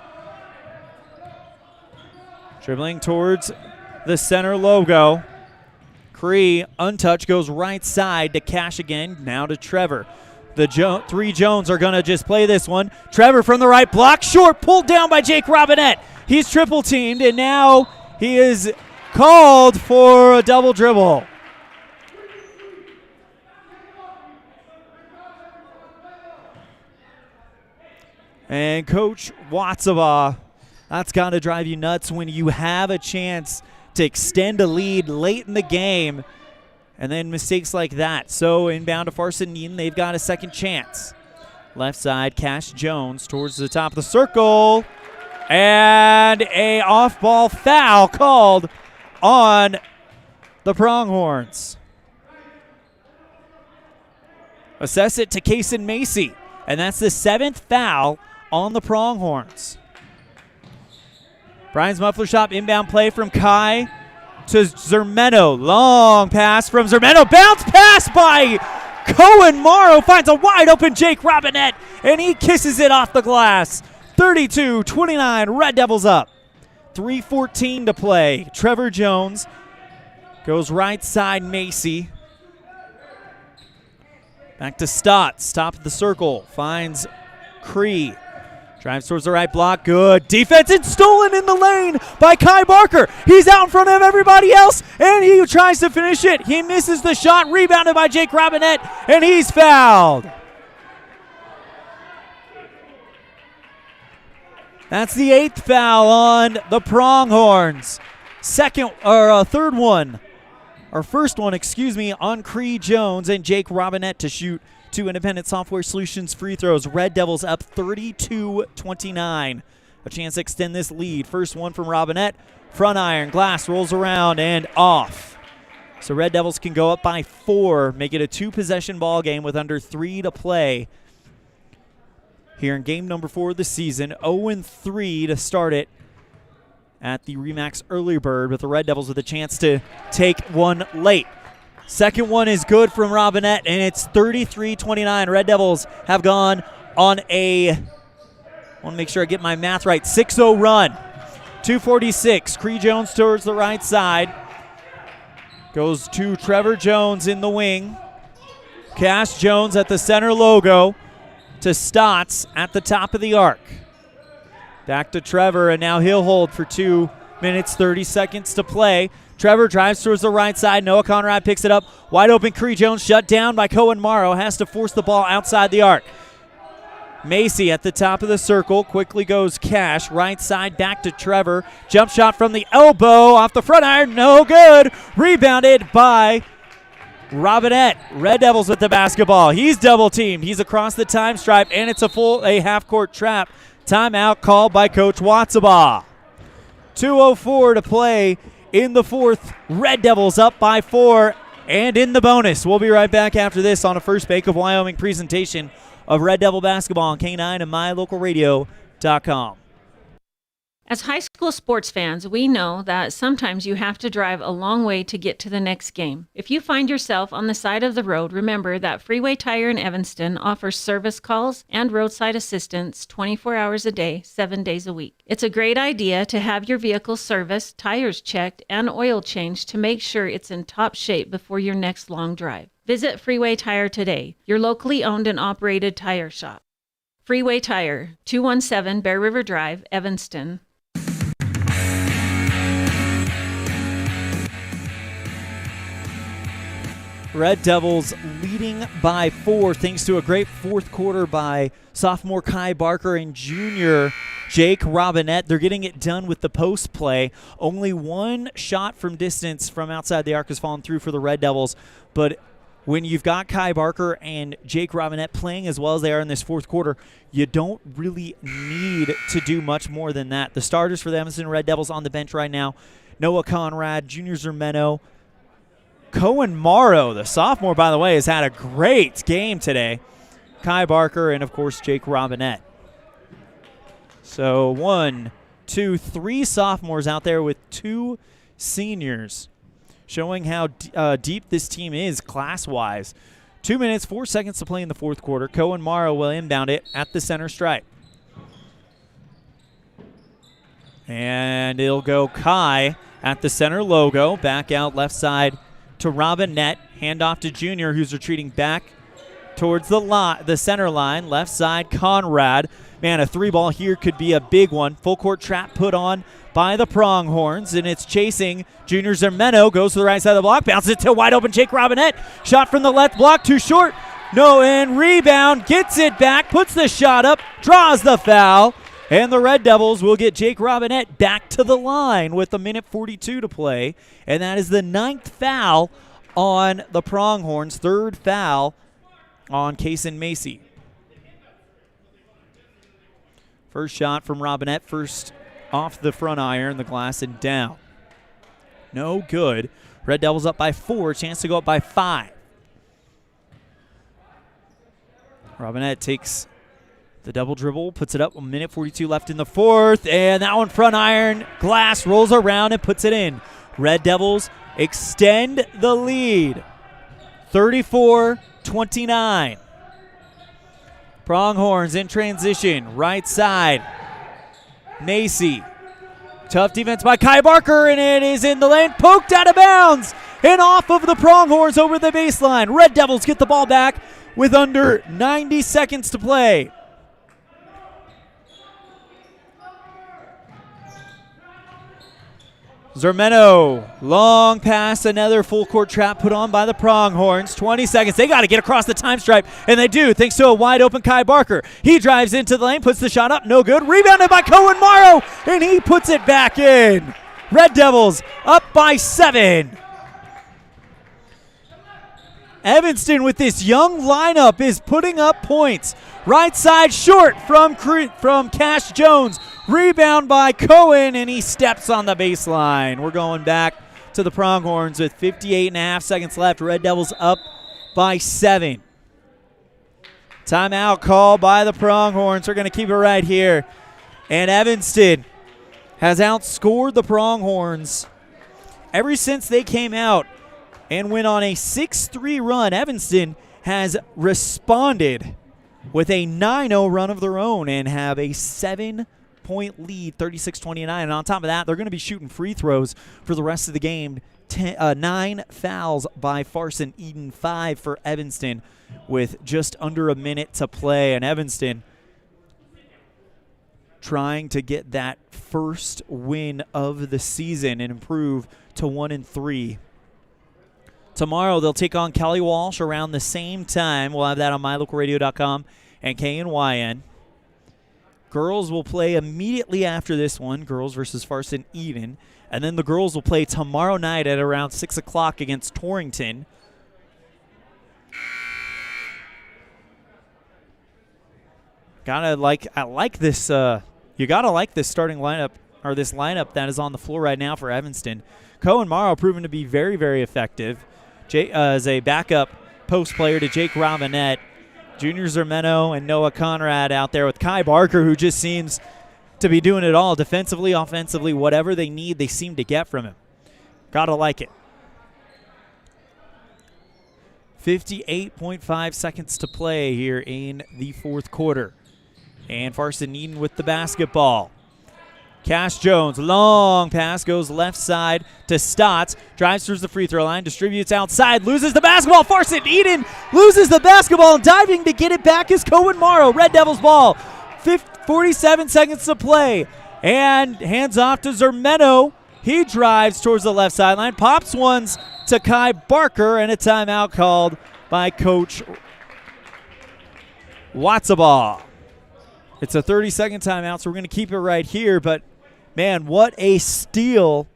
Dribbling towards the center logo. Cree, untouched, goes right side to Cash again. Now to Trevor. The 3 Jones are going to just play this one. Trevor from the right block. Short, pulled down by Jake Robinette. He's triple teamed, and now he is called for a double dribble. And Coach Watsabaugh, that's got to drive you nuts when you have a chance to extend a lead late in the game and then mistakes like that. So inbound to Farson Eden, they've got a second chance. Left side, Cash Jones towards the top of the circle. And a off-ball foul called on the Pronghorns. Assess it to Kason Macy. And that's the 7th foul on the Pronghorns. Brian's Muffler Shop inbound play from Kai to Zermeno. Long pass from Zermeno. Bounce pass by Cohen Morrow. Finds a wide open Jake Robinette, and he kisses it off the glass. 32-29, Red Devils up. 3:14 to play. Trevor Jones Goes right side, Macy. Back to Stotts, top of the circle. Finds Cree. Drives towards the right block. Good defense and stolen in the lane by Kai Barker. He's out in front of everybody else, and he tries to finish it. He misses the shot, rebounded by Jake Robinette, and he's fouled. That's the 8th foul on the Pronghorns. First one, on Cree Jones and Jake Robinette to shoot 2 Independent Software Solutions free throws. Red Devils up 32-29. A chance to extend this lead. First one from Robinette. Front iron, glass rolls around and off. So Red Devils can go up by 4, make it a 2-possession ball game with under 3 to play. Here in game number 4 of the season, 0-3 to start it at the Remax Early Bird, with the Red Devils with a chance to take one late. Second one is good from Robinette, and it's 33-29. Red Devils have gone on I want to make sure I get my math right, 6-0 run. 2:46, Cree Jones towards the right side. Goes to Trevor Jones in the wing. Cash Jones at the center logo to Stotts at the top of the arc. Back to Trevor, and now he'll hold for 2 minutes, 30 seconds to play. Trevor drives towards the right side. Noah Conrad picks it up. Wide open Cree Jones, shut down by Cohen Morrow. Has to force the ball outside the arc. Macy at the top of the circle. Quickly goes Cash. Right side back to Trevor. Jump shot from the elbow off the front iron. No good. Rebounded by Robinette. Red Devils with the basketball. He's double teamed. He's across the time stripe, and it's a half-court trap. Timeout called by Coach Watsabaugh. 2:04 to play in the 4th. Red Devils up by 4 and in the bonus. We'll be right back after this on a First Bank of Wyoming presentation of Red Devil basketball on K9 and MyLocalRadio.com. As high school sports fans, we know that sometimes you have to drive a long way to get to the next game. If you find yourself on the side of the road, remember that Freeway Tire in Evanston offers service calls and roadside assistance 24 hours a day, 7 days a week. It's a great idea to have your vehicle serviced, tires checked, and oil changed to make sure it's in top shape before your next long drive. Visit Freeway Tire today, your locally owned and operated tire shop. Freeway Tire, 217 Bear River Drive, Evanston. Red Devils leading by 4 thanks to a great 4th quarter by sophomore Kai Barker and junior Jake Robinette. They're getting it done with the post play. Only one shot from distance from outside the arc has fallen through for the Red Devils, but when you've got Kai Barker and Jake Robinette playing as well as they are in this 4th quarter, you don't really need to do much more than that. The starters for the Evanston Red Devils on the bench right now, Noah Conrad, Junior Zermeno, Cohen Morrow, the sophomore, by the way, has had a great game today. Kai Barker and, of course, Jake Robinette. So 1, 2, 3 sophomores out there with 2 seniors, showing how deep this team is class-wise. 2 minutes, 4 seconds to play in the 4th quarter. Cohen Morrow will inbound it at the center stripe. And it'll go Kai at the center logo. Back out left side to Robinette. Handoff to Junior, who's retreating back towards the center line. Left side, Conrad. Man, a 3-ball here could be a big one. Full court trap put on by the Pronghorns, and it's chasing Junior Zermeno. Goes to the right side of the block, bounces it to wide open Jake Robinette. Shot from the left block, too short. No, and rebound, gets it back, puts the shot up, draws the foul, and the Red Devils will get Jake Robinette back to the line with 1:42 to play, and that is the 9th foul on the Pronghorns, 3rd foul on Kason Macy. First shot from Robinette, first off the front iron, the glass and down. No good. Red Devils up by 4, chance to go up by 5. Robinette takes the double dribble, puts it up, 1:42 left in the 4th, and that one front iron, glass rolls around and puts it in. Red Devils extend the lead, 34-29. Pronghorns in transition, right side. Macy. Tough defense by Kai Barker, and it is in the lane, poked out of bounds. and off of the Pronghorns over the baseline. Red Devils get the ball back with under 90 seconds to play. Zermeno, long pass, another full court trap put on by the Pronghorns. 20 seconds. They got to get across the time stripe, and they do, thanks to a wide open Kai Barker. He drives into the lane, puts the shot up, no good. Rebounded by Cohen Morrow, and he puts it back in. Red Devils up by 7. Evanston with this young lineup is putting up points. Right side short from Cash Jones. Rebound by Cohen, and he steps on the baseline. We're going back to the Pronghorns with 58.5 seconds left. Red Devils up by 7. Timeout call by the Pronghorns. We're going to keep it right here. And Evanston has outscored the Pronghorns ever since they came out and went on a 6-3 run. Evanston has responded with a 9-0 run of their own and have a 7-point lead, 36-29. And on top of that, they're going to be shooting free throws for the rest of the game. 9 fouls by Farson Eden, 5 for Evanston with just under a minute to play. And Evanston trying to get that first win of the season and improve to 1-3. Tomorrow they'll take on Kelly Walsh around the same time. We'll have that on mylocalradio.com and KNYN. Girls will play immediately after this one, girls versus Farson Eden. And then the girls will play tomorrow night at around 6 o'clock against Torrington. I like this. You gotta like this starting lineup, or this lineup that is on the floor right now for Evanston. Cohen Morrow proven to be very, very effective as a backup post player to Jake Robinette. Junior Zermeno and Noah Conrad out there with Kai Barker, who just seems to be doing it all defensively, offensively, whatever they need, they seem to get from him. Gotta like it. 58.5 seconds to play here in the fourth quarter. And Farson Eden with the basketball. Cash Jones, long pass, goes left side to Stotts, drives through the free throw line, distributes outside, loses the basketball. Farson Eden loses the basketball, and diving to get it back is Cohen Morrow. Red Devils ball, 47 seconds to play, and hands off to Zermeno. He drives towards the left sideline, pops ones to Kai Barker, and a timeout called by Coach Watsabaugh. It's a 30-second timeout, so we're going to keep it right here, but man, what a steal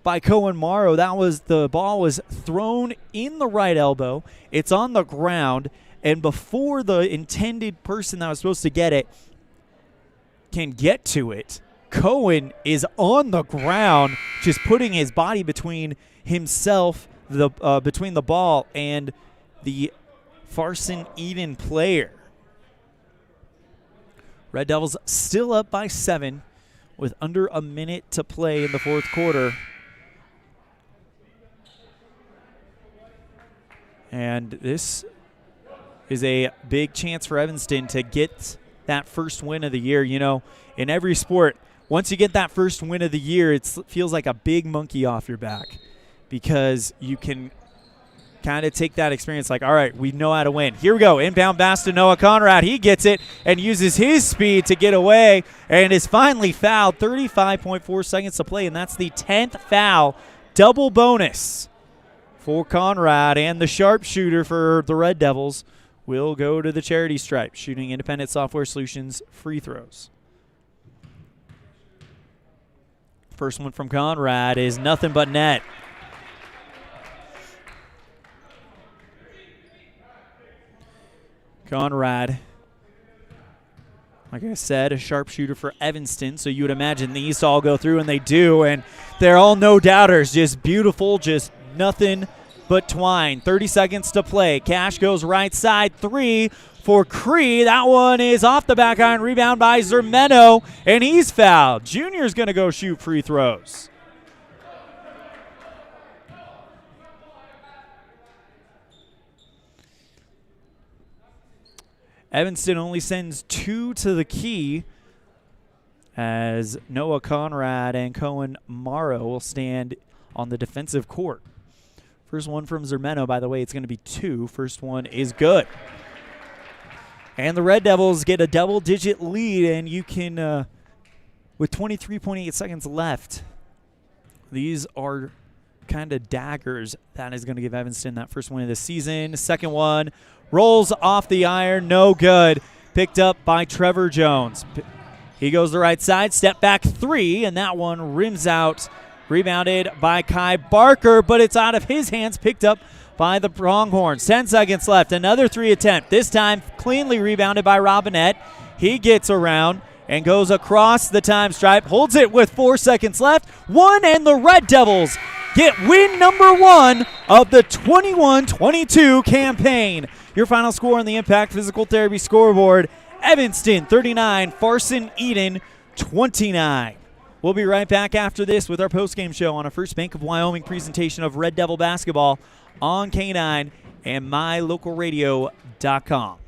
by Cohen Morrow. The ball was thrown in the right elbow. It's on the ground, and before the intended person that was supposed to get it can get to it, Cohen is on the ground, just putting his body between himself, between the ball and the Farson Eden player. Red Devils still up by 7 with under a minute to play in the fourth quarter. And this is a big chance for Evanston to get that first win of the year. You know, in every sport, once you get that first win of the year, it feels like a big monkey off your back because you can kind of take that experience like, all right, we know how to win. Here we go. Inbound pass to Noah Conrad. He gets it and uses his speed to get away and is finally fouled. 35.4 seconds to play, and that's the 10th foul. Double bonus for Conrad, and the sharpshooter for the Red Devils will go to the charity stripe, shooting Independent Software Solutions free throws. First one from Conrad is nothing but net. Conrad, like I said, a sharpshooter for Evanston, so you would imagine these all go through, and they do, and they're all no doubters, just beautiful, just nothing but twine. 30 seconds to play. Cash goes right side, 3 for Cree. That one is off the back iron, rebound by Zermeno, and he's fouled. Junior's going to go shoot free throws. Evanston only sends 2 to the key as Noah Conrad and Cohen Morrow will stand on the defensive court. First one from Zermeno, by the way, it's going to be 2. First one is good. And the Red Devils get a double-digit lead, and you can, with 23.8 seconds left, these are kind of daggers. That is going to give Evanston that first win of the season. Second one rolls off the iron, no good. Picked up by Trevor Jones. He goes the right side, step back 3, and that one rims out. Rebounded by Kai Barker, but it's out of his hands, picked up by the Pronghorns. 10 seconds left, another 3 attempt. This time cleanly rebounded by Robinette. He gets around and goes across the time stripe, holds it with 4 seconds left. 1, and the Red Devils get win number 1 of the 21-22 campaign. Your final score on the Impact Physical Therapy scoreboard, Evanston 39, Farson Eden 29. We'll be right back after this with our postgame show on our First Bank of Wyoming presentation of Red Devil basketball on K9 and mylocalradio.com.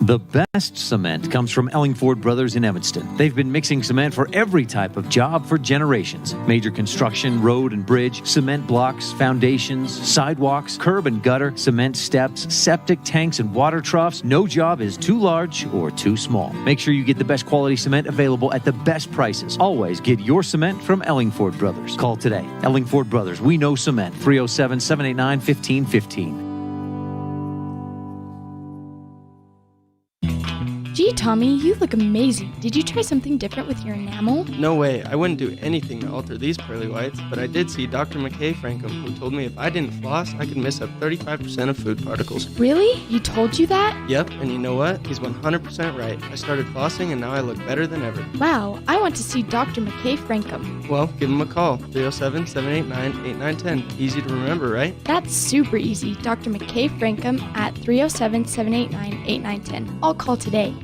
The best cement comes from Ellingford Brothers in Evanston. They've been mixing cement for every type of job for generations. Major construction, road and bridge, cement blocks, foundations, sidewalks, curb and gutter, cement steps, septic tanks and water troughs. No job is too large or too small. Make sure you get the best quality cement available at the best prices. Always get your cement from Ellingford Brothers. Call today. Ellingford Brothers, we know cement. 307-789-1515. Gee, Tommy, you look amazing. Did you try something different with your enamel? No way. I wouldn't do anything to alter these pearly whites, but I did see Dr. McKay Frankum, who told me if I didn't floss, I could miss up 35% of food particles. Really? He told you that? Yep, and you know what? He's 100% right. I started flossing, and now I look better than ever. Wow, I want to see Dr. McKay Frankum. Well, give him a call. 307-789-8910. Easy to remember, right? That's super easy. Dr. McKay Frankum at 307-789-8910. I'll call today.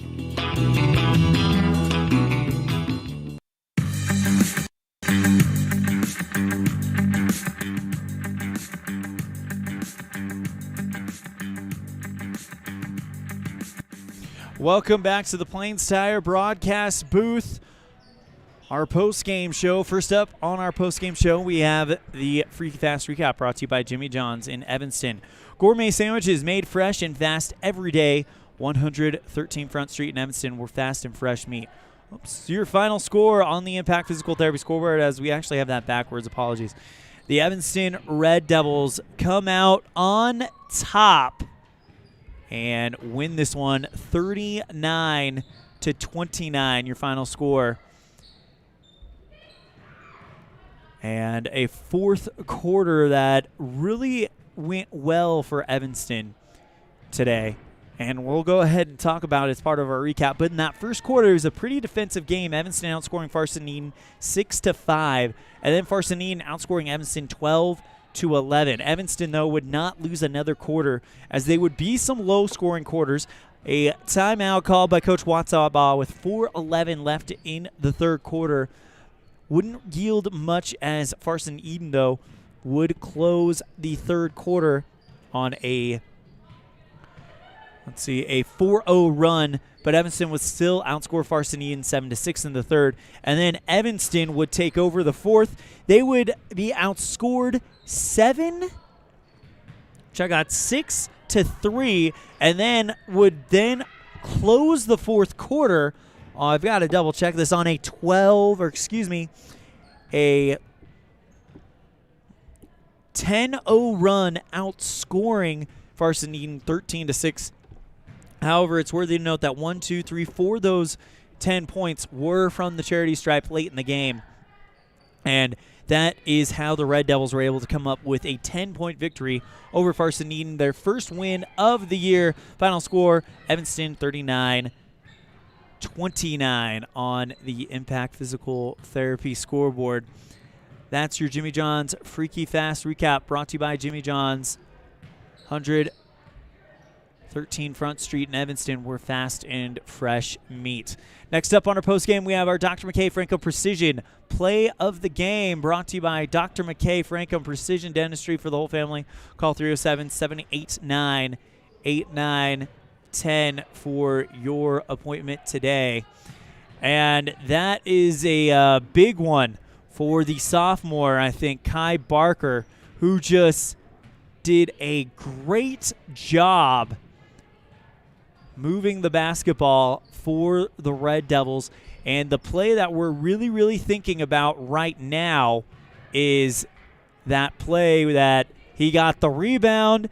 Welcome back to the Plains Tire broadcast booth. Our post-game show. First up on our post-game show, we have the Freaky Fast Recap brought to you by Jimmy John's in Evanston. Gourmet sandwiches made fresh and fast every day. 113 Front Street in Evanston. We're fast and fresh meat. Oops. Your final score on the Impact Physical Therapy scoreboard, as we actually have that backwards. Apologies. The Evanston Red Devils come out on top and win this one 39-29, your final score. And a fourth quarter that really went well for Evanston today. And we'll go ahead and talk about it as part of our recap. But in that first quarter, it was a pretty defensive game. Evanston outscoring Farson Eden 6-5. And then Farson Eden outscoring Evanston 12-11. Evanston, though, would not lose another quarter, as they would be some low-scoring quarters. A timeout called by Coach Watsaw with 4:11 left in the third quarter. Wouldn't yield much, as Farson Eden, though, would close the third quarter on a 4-0 run, but Evanston would still outscore Farson Eden 7-6 in the third. And then Evanston would take over the fourth. They would be outscored 6-3, and then would close the fourth quarter. I've got to double check this on a 10-0 run, outscoring Farson Eden 13-6. However, it's worthy to note that 4 of those 10 points were from the charity stripe late in the game. And that is how the Red Devils were able to come up with a 10-point victory over Farson Eden, their first win of the year. Final score, Evanston 39-29 on the Impact Physical Therapy scoreboard. That's your Jimmy John's Freaky Fast Recap, brought to you by Jimmy John's. 113 Front Street in Evanston, where fast and fresh meat. Next up on our postgame, we have our Dr. McKay Frankum Precision Play of the Game, brought to you by Dr. McKay Frankum Precision Dentistry for the whole family. Call 307-789-8910 for your appointment today. And that is a big one for the sophomore, I think, Kai Barker, who just did a great job moving the basketball for the Red Devils. And the play that we're really, really thinking about right now is that play that he got the rebound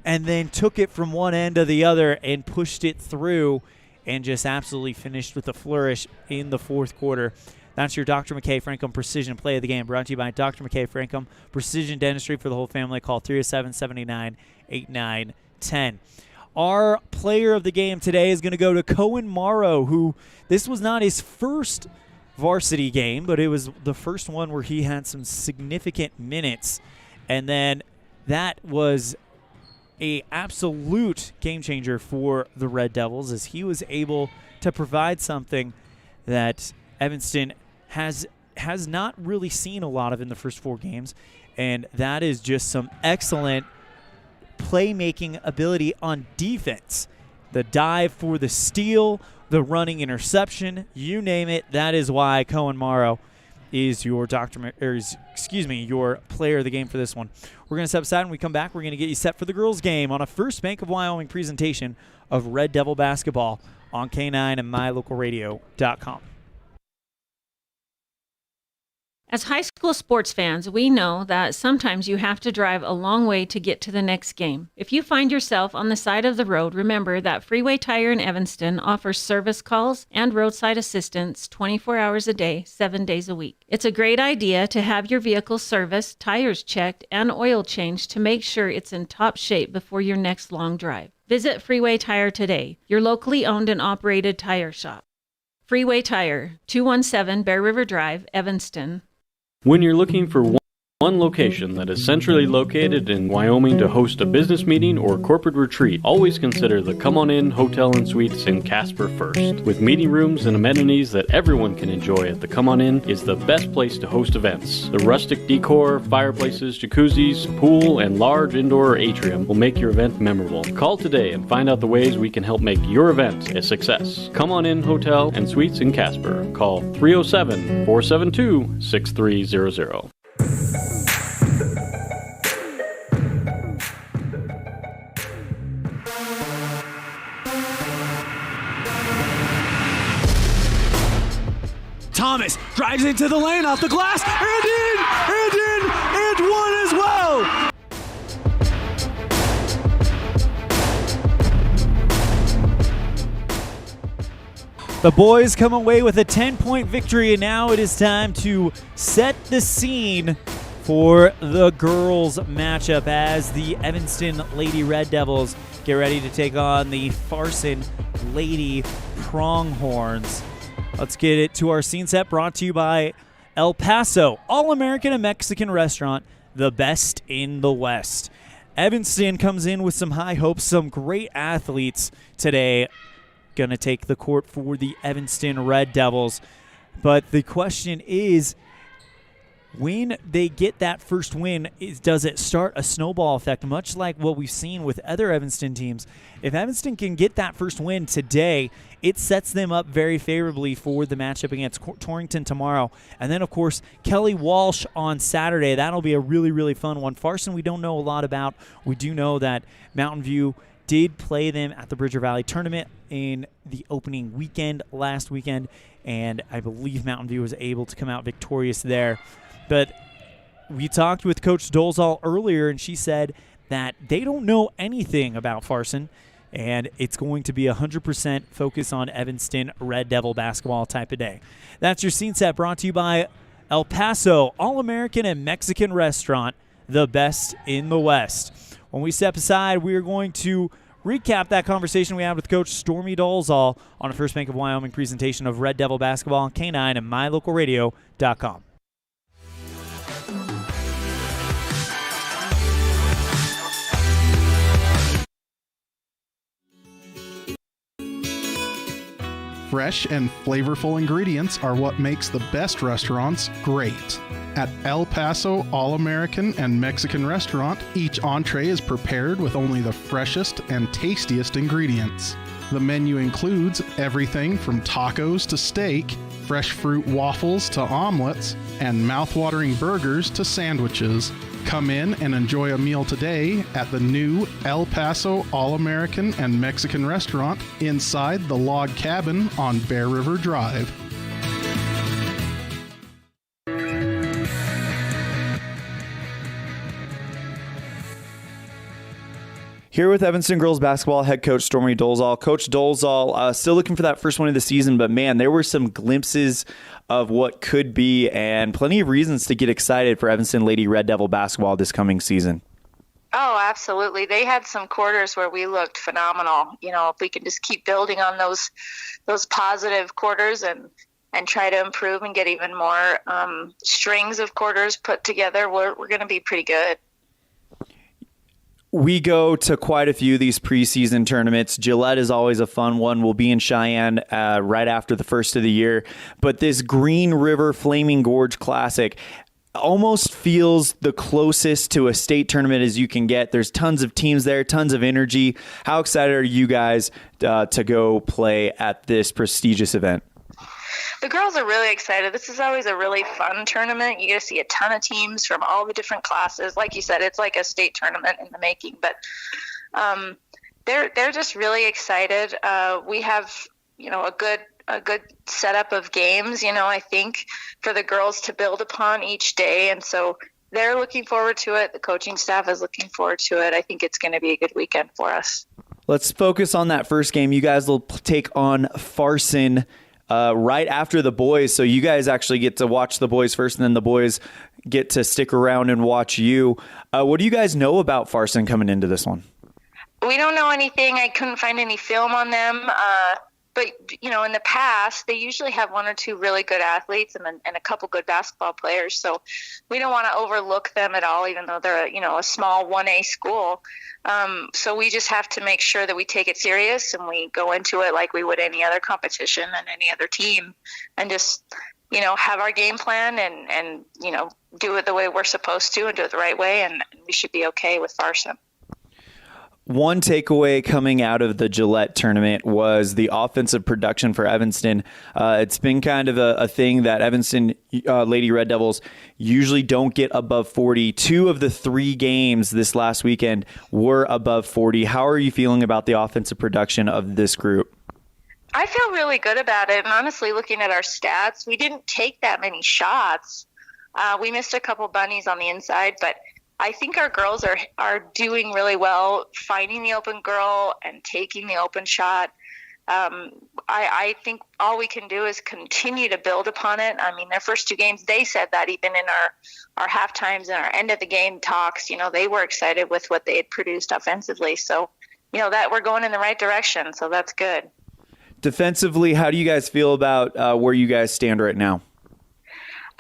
and then took it from one end to the other and pushed it through and just absolutely finished with a flourish in the fourth quarter. That's your Dr. McKay Frankum Precision Play of the Game, brought to you by Dr. McKay Frankum Precision Dentistry for the whole family. Call 307-79-8910. Our player of the game today is going to go to Cohen Morrow, who this was not his first varsity game, but it was the first one where he had some significant minutes. And then that was a absolute game changer for the Red Devils, as he was able to provide something that Evanston has not really seen a lot of in the first 4 games, and that is just some excellent playmaking ability on defense. The dive for the steal, the running interception, you name it. That is why Cohen Morrow is your your player of the game for this one. We're going to step aside. When we come back, we're going to get you set for the girls' game on a First Bank of Wyoming presentation of Red Devil basketball on K9 and mylocalradio.com. As high school sports fans, we know that sometimes you have to drive a long way to get to the next game. If you find yourself on the side of the road, remember that Freeway Tire in Evanston offers service calls and roadside assistance 24 hours a day, 7 days a week. It's a great idea to have your vehicle serviced, tires checked, and oil changed to make sure it's in top shape before your next long drive. Visit Freeway Tire today, your locally owned and operated tire shop. Freeway Tire, 217 Bear River Drive, Evanston. When you're looking for one location that is centrally located in Wyoming to host a business meeting or corporate retreat, always consider the Come On In Hotel and Suites in Casper first. With meeting rooms and amenities that everyone can enjoy at the Come On In is the best place to host events. The rustic decor, fireplaces, jacuzzis, pool, and large indoor atrium will make your event memorable. Call today and find out the ways we can help make your event a success. Come On In Hotel and Suites in Casper. Call 307-472-6300. Thomas drives into the lane, off the glass, and one as well. The boys come away with a 10-point victory, and now it is time to set the scene for the girls' matchup as the Evanston Lady Red Devils get ready to take on the Farson Lady Pronghorns. Let's get it to our scene set, brought to you by El Paso All-American and Mexican Restaurant, the best in the West. Evanston comes in with some high hopes, some great athletes today. Going to take the court for the Evanston Red Devils. But the question is, when they get that first win, does it start a snowball effect, much like what we've seen with other Evanston teams? If Evanston can get that first win today, it sets them up very favorably for the matchup against Torrington tomorrow. And then, of course, Kelly Walsh on Saturday. That'll be a really, really fun one. Farson, we don't know a lot about. We do know that Mountain View did play them at the Bridger Valley Tournament in the opening weekend last weekend, and I believe Mountain View was able to come out victorious there. But we talked with Coach Dolezal earlier, and she said that they don't know anything about Farson, and it's going to be 100% focus on Evanston Red Devil basketball type of day. That's your scene set, brought to you by El Paso All-American and Mexican Restaurant, the best in the West. When we step aside, we are going to recap that conversation we had with Coach Stormy Dolezal on a First Bank of Wyoming presentation of Red Devil basketball on K9 and mylocalradio.com. Fresh and flavorful ingredients are what makes the best restaurants great. At El Paso All-American and Mexican Restaurant, each entree is prepared with only the freshest and tastiest ingredients. The menu includes everything from tacos to steak, fresh fruit waffles to omelets, and mouth-watering burgers to sandwiches. Come in and enjoy a meal today at the new El Paso All-American and Mexican restaurant inside the log cabin on Bear River Drive. Here with Evanston girls basketball head coach Stormy Dolezal. Coach Dolezal, still looking for that first win of the season, but man, there were some glimpses of what could be and plenty of reasons to get excited for Evanston Lady Red Devil basketball this coming season. Oh, absolutely. They had some quarters where we looked phenomenal. You know, if we can just keep building on those positive quarters and try to improve and get even more strings of quarters put together, we're going to be pretty good. We go to quite a few of these preseason tournaments. Gillette is always a fun one. We'll be in Cheyenne right after the first of the year. But this Green River Flaming Gorge Classic almost feels the closest to a state tournament as you can get. There's tons of teams there, tons of energy. How excited are you guys to go play at this prestigious event? The girls are really excited. This is always a really fun tournament. You get to see a ton of teams from all the different classes. Like you said, it's like a state tournament in the making. But they're just really excited. We have a good setup of games. I think for the girls to build upon each day, and so they're looking forward to it. The coaching staff is looking forward to it. I think it's going to be a good weekend for us. Let's focus on that first game. You guys will take on Farson right after the boys, so you guys actually get to watch the boys first, and then the boys get to stick around and watch you. What do you guys know about Farson coming into this one? We don't know anything. I couldn't find any film on them. But, in the past, they usually have one or two really good athletes and a couple good basketball players. So we don't want to overlook them at all, even though they're, a small 1A school. So we just have to make sure that we take it serious and we go into it like we would any other competition and any other team, and just, have our game plan and do it the way we're supposed to and do it the right way. And we should be okay with Farson. One takeaway coming out of the Gillette tournament was the offensive production for Evanston. It's been kind of a thing that Evanston Lady Red Devils usually don't get above 40. 2 of the 3 games this last weekend were above 40. How are you feeling about the offensive production of this group? I feel really good about it. And honestly, looking at our stats, we didn't take that many shots. We missed a couple bunnies on the inside, but I think our girls are doing really well, finding the open girl and taking the open shot. I think all we can do is continue to build upon it. I mean, their first 2 games, they said that even in our half times and our end of the game talks, they were excited with what they had produced offensively. So, that we're going in the right direction. So that's good. Defensively, how do you guys feel about where you guys stand right now?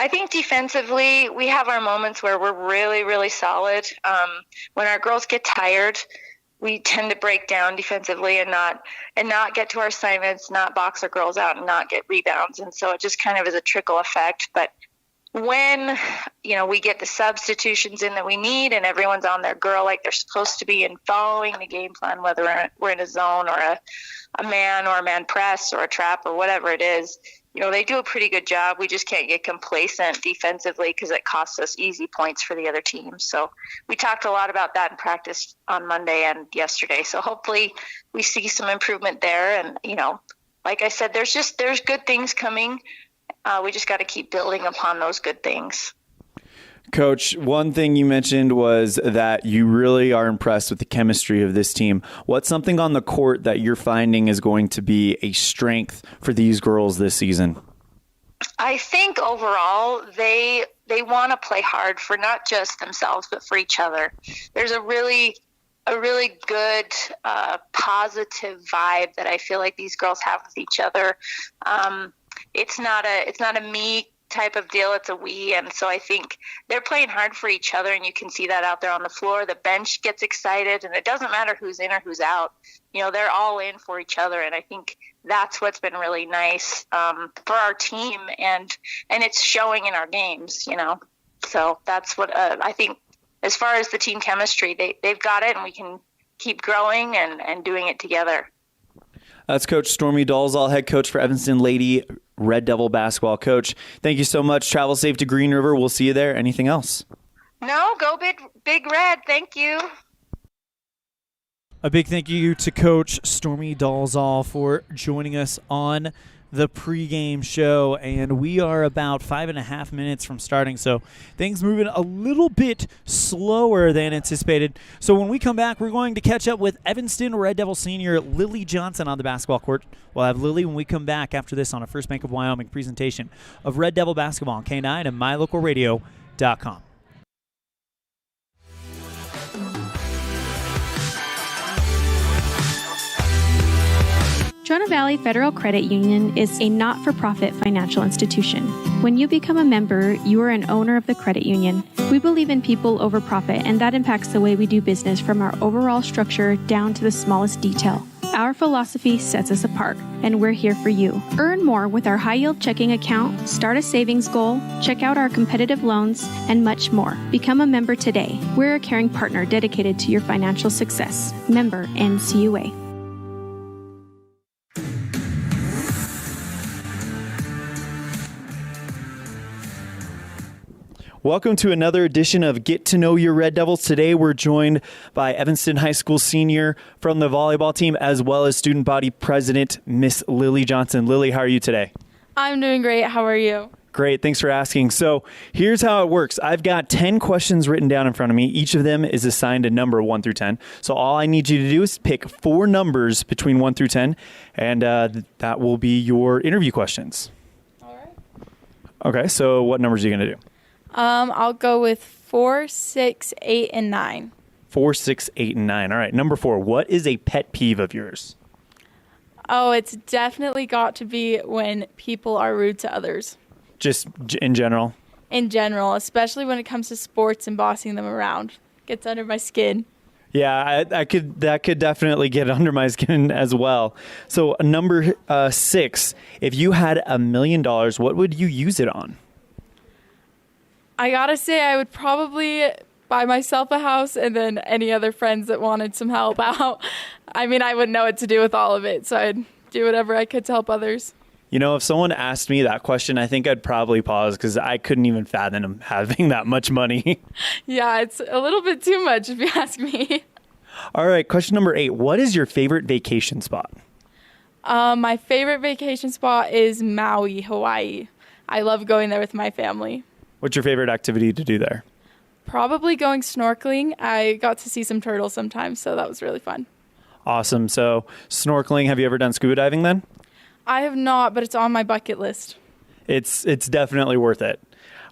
I think defensively, we have our moments where we're really, really solid. When our girls get tired, we tend to break down defensively and not get to our assignments, not box our girls out, and not get rebounds. And so it just kind of is a trickle effect. But when we get the substitutions in that we need, and everyone's on their girl like they're supposed to be, and following the game plan, whether we're in a zone or a man or a man press or a trap or whatever it is. They do a pretty good job. We just can't get complacent defensively because it costs us easy points for the other team. So we talked a lot about that in practice on Monday and yesterday. So hopefully we see some improvement there. And, like I said, there's good things coming. We just got to keep building upon those good things. Coach, one thing you mentioned was that you really are impressed with the chemistry of this team. What's something on the court that you're finding is going to be a strength for these girls this season? I think overall they want to play hard for not just themselves but for each other. There's a really good positive vibe that I feel like these girls have with each other. It's not a me type of deal. It's a we. And so I think they're playing hard for each other, and you can see that out there on the floor. The bench gets excited, and it doesn't matter who's in or who's out. They're all in for each other. And I think that's what's been really nice for our team, and it's showing in our games, So that's what I think as far as the team chemistry, they've got it, and we can keep growing and doing it together. That's Coach Stormy Dolezal, head coach for Evanston Lady Red Devil basketball coach. Thank you so much. Travel safe to Green River. We'll see you there. Anything else? No, go big red. Thank you. A big thank you to Coach Stormy Dalzall for joining us on the pregame show, and we are about 5.5 minutes from starting, so things moving a little bit slower than anticipated. So when we come back, we're going to catch up with Evanston Red Devil senior Lily Johnson on the basketball court. We'll have Lily when we come back after this on a First Bank of Wyoming presentation of Red Devil basketball on K9 and mylocalradio.com. Trona Valley Federal Credit Union is a not-for-profit financial institution. When you become a member, you are an owner of the credit union. We believe in people over profit, and that impacts the way we do business from our overall structure down to the smallest detail. Our philosophy sets us apart, and we're here for you. Earn more with our high-yield checking account, start a savings goal, check out our competitive loans, and much more. Become a member today. We're a caring partner dedicated to your financial success. Member NCUA. Welcome to another edition of Get to Know Your Red Devils. Today we're joined by Evanston High School senior from the volleyball team as well as student body president, Miss Lily Johnson. Lily, how are you today? I'm doing great. How are you? Great. Thanks for asking. So here's how it works. I've got 10 questions written down in front of me. Each of them is assigned a number 1 through 10. So all I need you to do is pick 4 numbers between 1 through 10, and that will be your interview questions. All right. Okay. So what numbers are you going to do? I'll go with 4, 6, 8, and 9. 4, 6, 8, and 9. All right. Number 4. What is a pet peeve of yours? Oh, it's definitely got to be when people are rude to others. Just in general? In general, especially when it comes to sports and bossing them around. Gets under my skin. Yeah, that could definitely get under my skin as well. So number 6, if you had $1 million, what would you use it on? I gotta say, I would probably buy myself a house and then any other friends that wanted some help out. I mean, I wouldn't know what to do with all of it, so I'd do whatever I could to help others. You know, if someone asked me that question, I think I'd probably pause because I couldn't even fathom having that much money. Yeah, it's a little bit too much if you ask me. All right, question number 8. What is your favorite vacation spot? My favorite vacation spot is Maui, Hawaii. I love going there with my family. What's your favorite activity to do there? Probably going snorkeling. I got to see some turtles sometimes, so that was really fun. Awesome. So snorkeling, have you ever done scuba diving then? I have not, but it's on my bucket list. It's definitely worth it.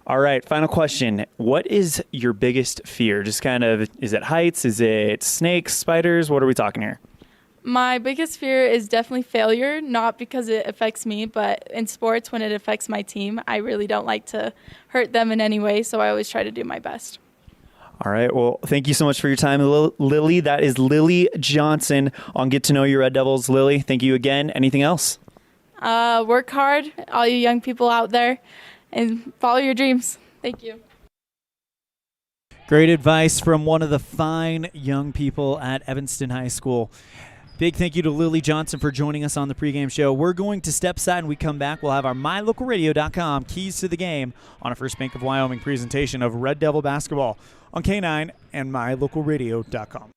All right, final question. What is your biggest fear? Just kind of, is it heights? Is it snakes, spiders? What are we talking here? My biggest fear is definitely failure, not because it affects me, but in sports, when it affects my team, I really don't like to hurt them in any way, so I always try to do my best. All right. Well, thank you so much for your time, Lily. That is Lily Johnson on Get to Know Your Red Devils. Lily, thank you again. Anything else? Work hard, all you young people out there, and follow your dreams. Thank you. Great advice from one of the fine young people at Evanston High School. Big thank you to Lily Johnson for joining us on the pregame show. We're going to step aside and we come back. We'll have our mylocalradio.com keys to the game on a First Bank of Wyoming presentation of Red Devil basketball on K9 and mylocalradio.com.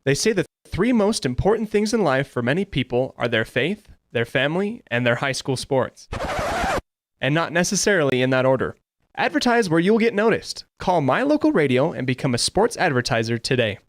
They say the 3 most important things in life for many people are their faith, their family, and their high school sports. And not necessarily in that order. Advertise where you'll get noticed. Call My Local Radio and become a sports advertiser today.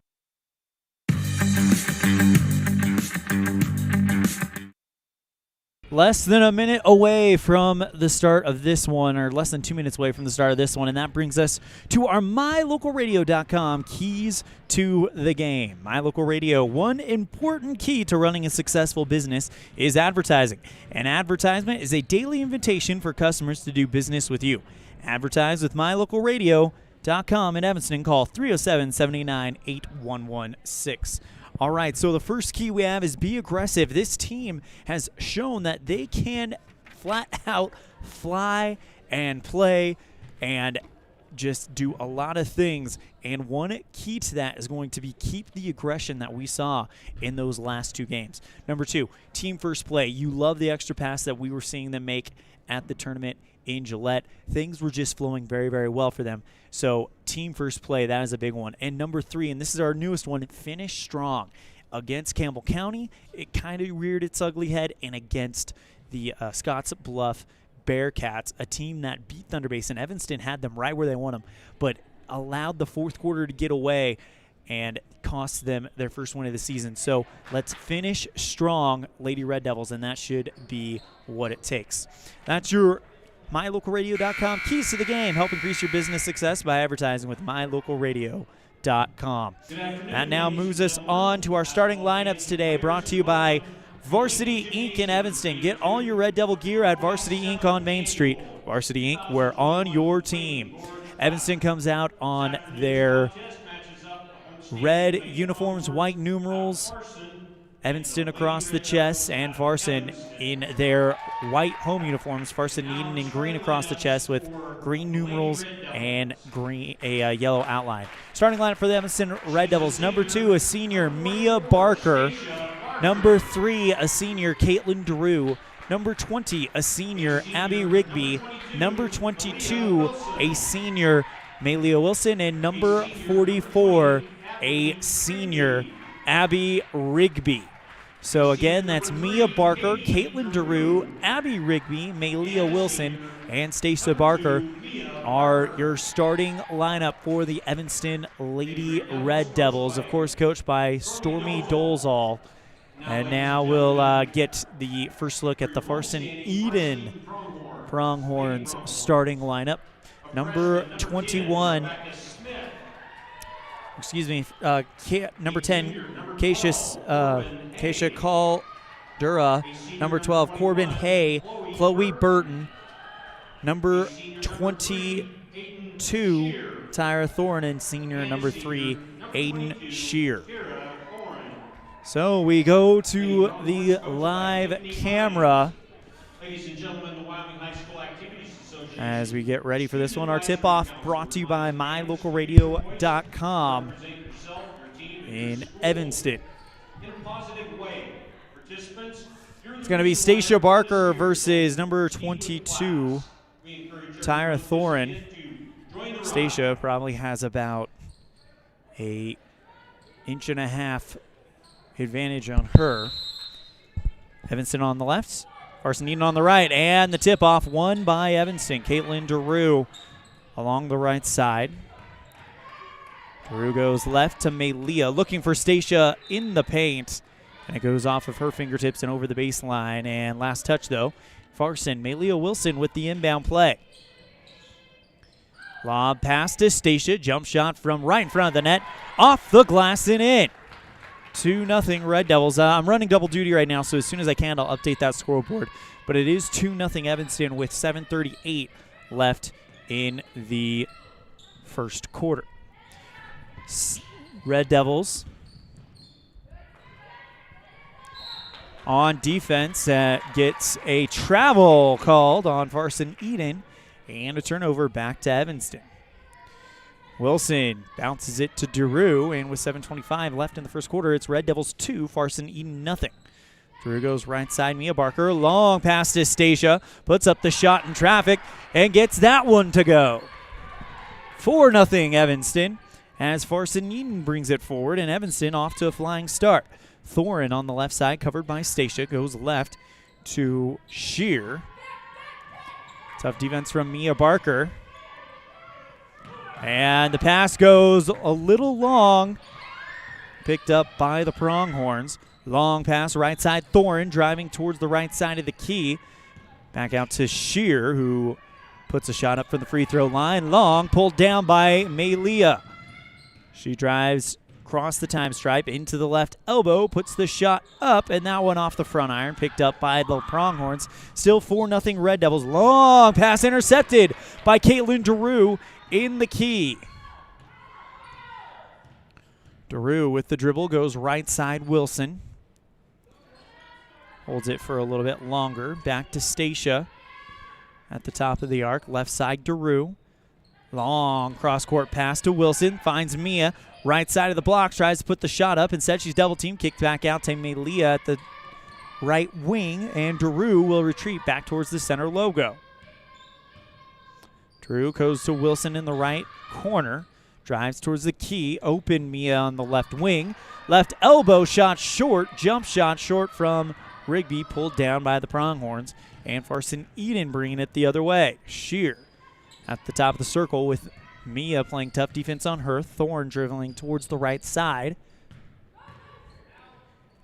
Less than a minute away from the start of this one, or less than 2 minutes away from the start of this one, and that brings us to our mylocalradio.com keys to the game. My Local Radio, one important key to running a successful business is advertising. An advertisement is a daily invitation for customers to do business with you. Advertise with mylocalradio.com in Evanston. Call 307-789-8116. All right, so the first key we have is be aggressive. This team has shown that they can flat out fly and play and just do a lot of things, and one key to that is going to be keep the aggression that we saw in those last 2 games. Number 2, team first play. You love the extra pass that we were seeing them make at the tournament in Gillette. Things were just flowing very, very well for them. So team first play, that is a big one. And number 3, and this is our newest one, finish strong. Against Campbell County, it kind of reared its ugly head, and against the Scotts Bluff Bearcats, a team that beat Thunder Basin. Evanston had them right where they want them, but allowed the fourth quarter to get away and cost them their first win of the season. So let's finish strong, Lady Red Devils, and that should be what it takes. That's your MyLocalRadio.com keys to the game. Help increase your business success by advertising with MyLocalRadio.com. That now moves us on to our starting lineups today, brought to you by Varsity Inc. in Evanston. Get all your Red Devil gear at Varsity Inc. on Main Street. Varsity Inc., we're on your team. Evanston comes out on their red uniforms, white numerals. Evanston across the chest, and Farson in their white home uniforms. Farson Eden in green across the chest with green numerals and a yellow outline. Starting lineup for the Evanston Red Devils. Number 2, a senior, Mia Barker. Number 3, a senior, Caitlin Drew. Number 20, a senior, Abby Rigby. Number 22, a senior, Malia Wilson. And number 44, a senior, Abby Rigby. So again, that's Mia Barker, Caitlin Drew, Abby Rigby, Malia Wilson, and Stacey Barker are your starting lineup for the Evanston Lady Red Devils. Of course, coached by Stormy Dolezal. And now we'll get the first look at the Farson Eden Pronghorns starting lineup. Number 21, number 10, Keisha Caldura. Number 12, Corbin Hay, Chloe Burton. Number 22, Tyra Thorne, and senior number 3, Aiden Shear. So we go to the live camera as we get ready for this one. Our tip-off brought to you by MyLocalRadio.com in Evanston. It's going to be Stacia Barker versus number 22, Tyra Thorin. Stacia probably has about an 1.5 inch advantage on her. Evanston on the left, Farson Eden on the right, and the tip-off won by Evanston. Caitlin Daru along the right side. Daru goes left to Malia, looking for Stacia in the paint, and it goes off of her fingertips and over the baseline. And last touch, though, Farson, Malia Wilson with the inbound play. Lob pass to Stacia, jump shot from right in front of the net, off the glass and in. 2-0 Red Devils. I'm running double duty right now, so as soon as I can, I'll update that scoreboard. But it is 2-0 Evanston with 7:38 left in the first quarter. Red Devils on defense gets a travel called on Farson Eden and a turnover back to Evanston. Wilson bounces it to Daru, and with 7:25 left in the first quarter, it's Red Devils 2, Farson Eden nothing. Daru goes right side, Mia Barker, long pass to Stacia, puts up the shot in traffic, and gets that one to go. 4-0 Evanston, as Farson Eden brings it forward, and Evanston off to a flying start. Thorin on the left side, covered by Stacia, goes left to Shear. Tough defense from Mia Barker. And the pass goes a little long, picked up by the Pronghorns. Long pass, right side, Thorin driving towards the right side of the key. Back out to Shear, who puts a shot up from the free throw line. Long, pulled down by Malia. She drives across the time stripe into the left elbow, puts the shot up, and that one off the front iron, picked up by the Pronghorns. Still 4-0 Red Devils. Long pass intercepted by Caitlin Daru in the key. Daru with the dribble goes right side, Wilson. Holds it for a little bit longer. Back to Stacia at the top of the arc. Left side, Daru. Long cross-court pass to Wilson. Finds Mia. Right side of the block. Tries to put the shot up. Instead, she's double-teamed. Kicked back out to Melia at the right wing. And Drew will retreat back towards the center logo. Drew goes to Wilson in the right corner. Drives towards the key. Open Mia on the left wing. Left elbow shot short. Jump shot short from Rigby. Pulled down by the Pronghorns. And Farson Eden bringing it the other way. Shear at the top of the circle with Mia playing tough defense on her. Thorne dribbling towards the right side.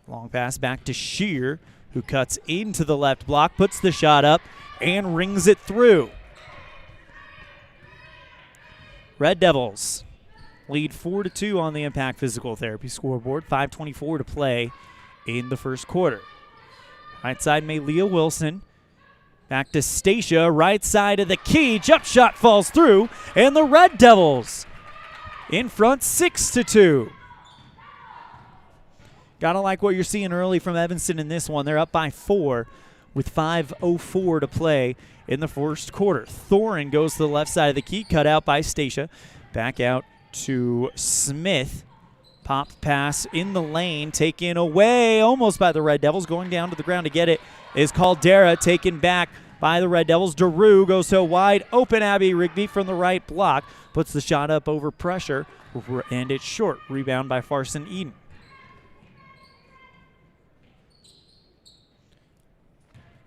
Long pass back to Shear, who cuts into the left block, puts the shot up, and rings it through. Red Devils lead 4-2 on the Impact Physical Therapy scoreboard. 5:24 to play in the first quarter. Right side, Melia Wilson. Back to Stacia, right side of the key. Jump shot falls through, and the Red Devils in front 6-2. Gotta like what you're seeing early from Evanston in this one. They're up by 4 with 5:04 to play in the first quarter. Thorin goes to the left side of the key, cut out by Stacia. Back out to Smith. Pop pass in the lane, taken away almost by the Red Devils. Going down to the ground to get it is Caldera, taken back by the Red Devils. Daru goes to a wide open Abby Rigby from the right block. Puts the shot up over pressure, and it's short. Rebound by Farson Eden.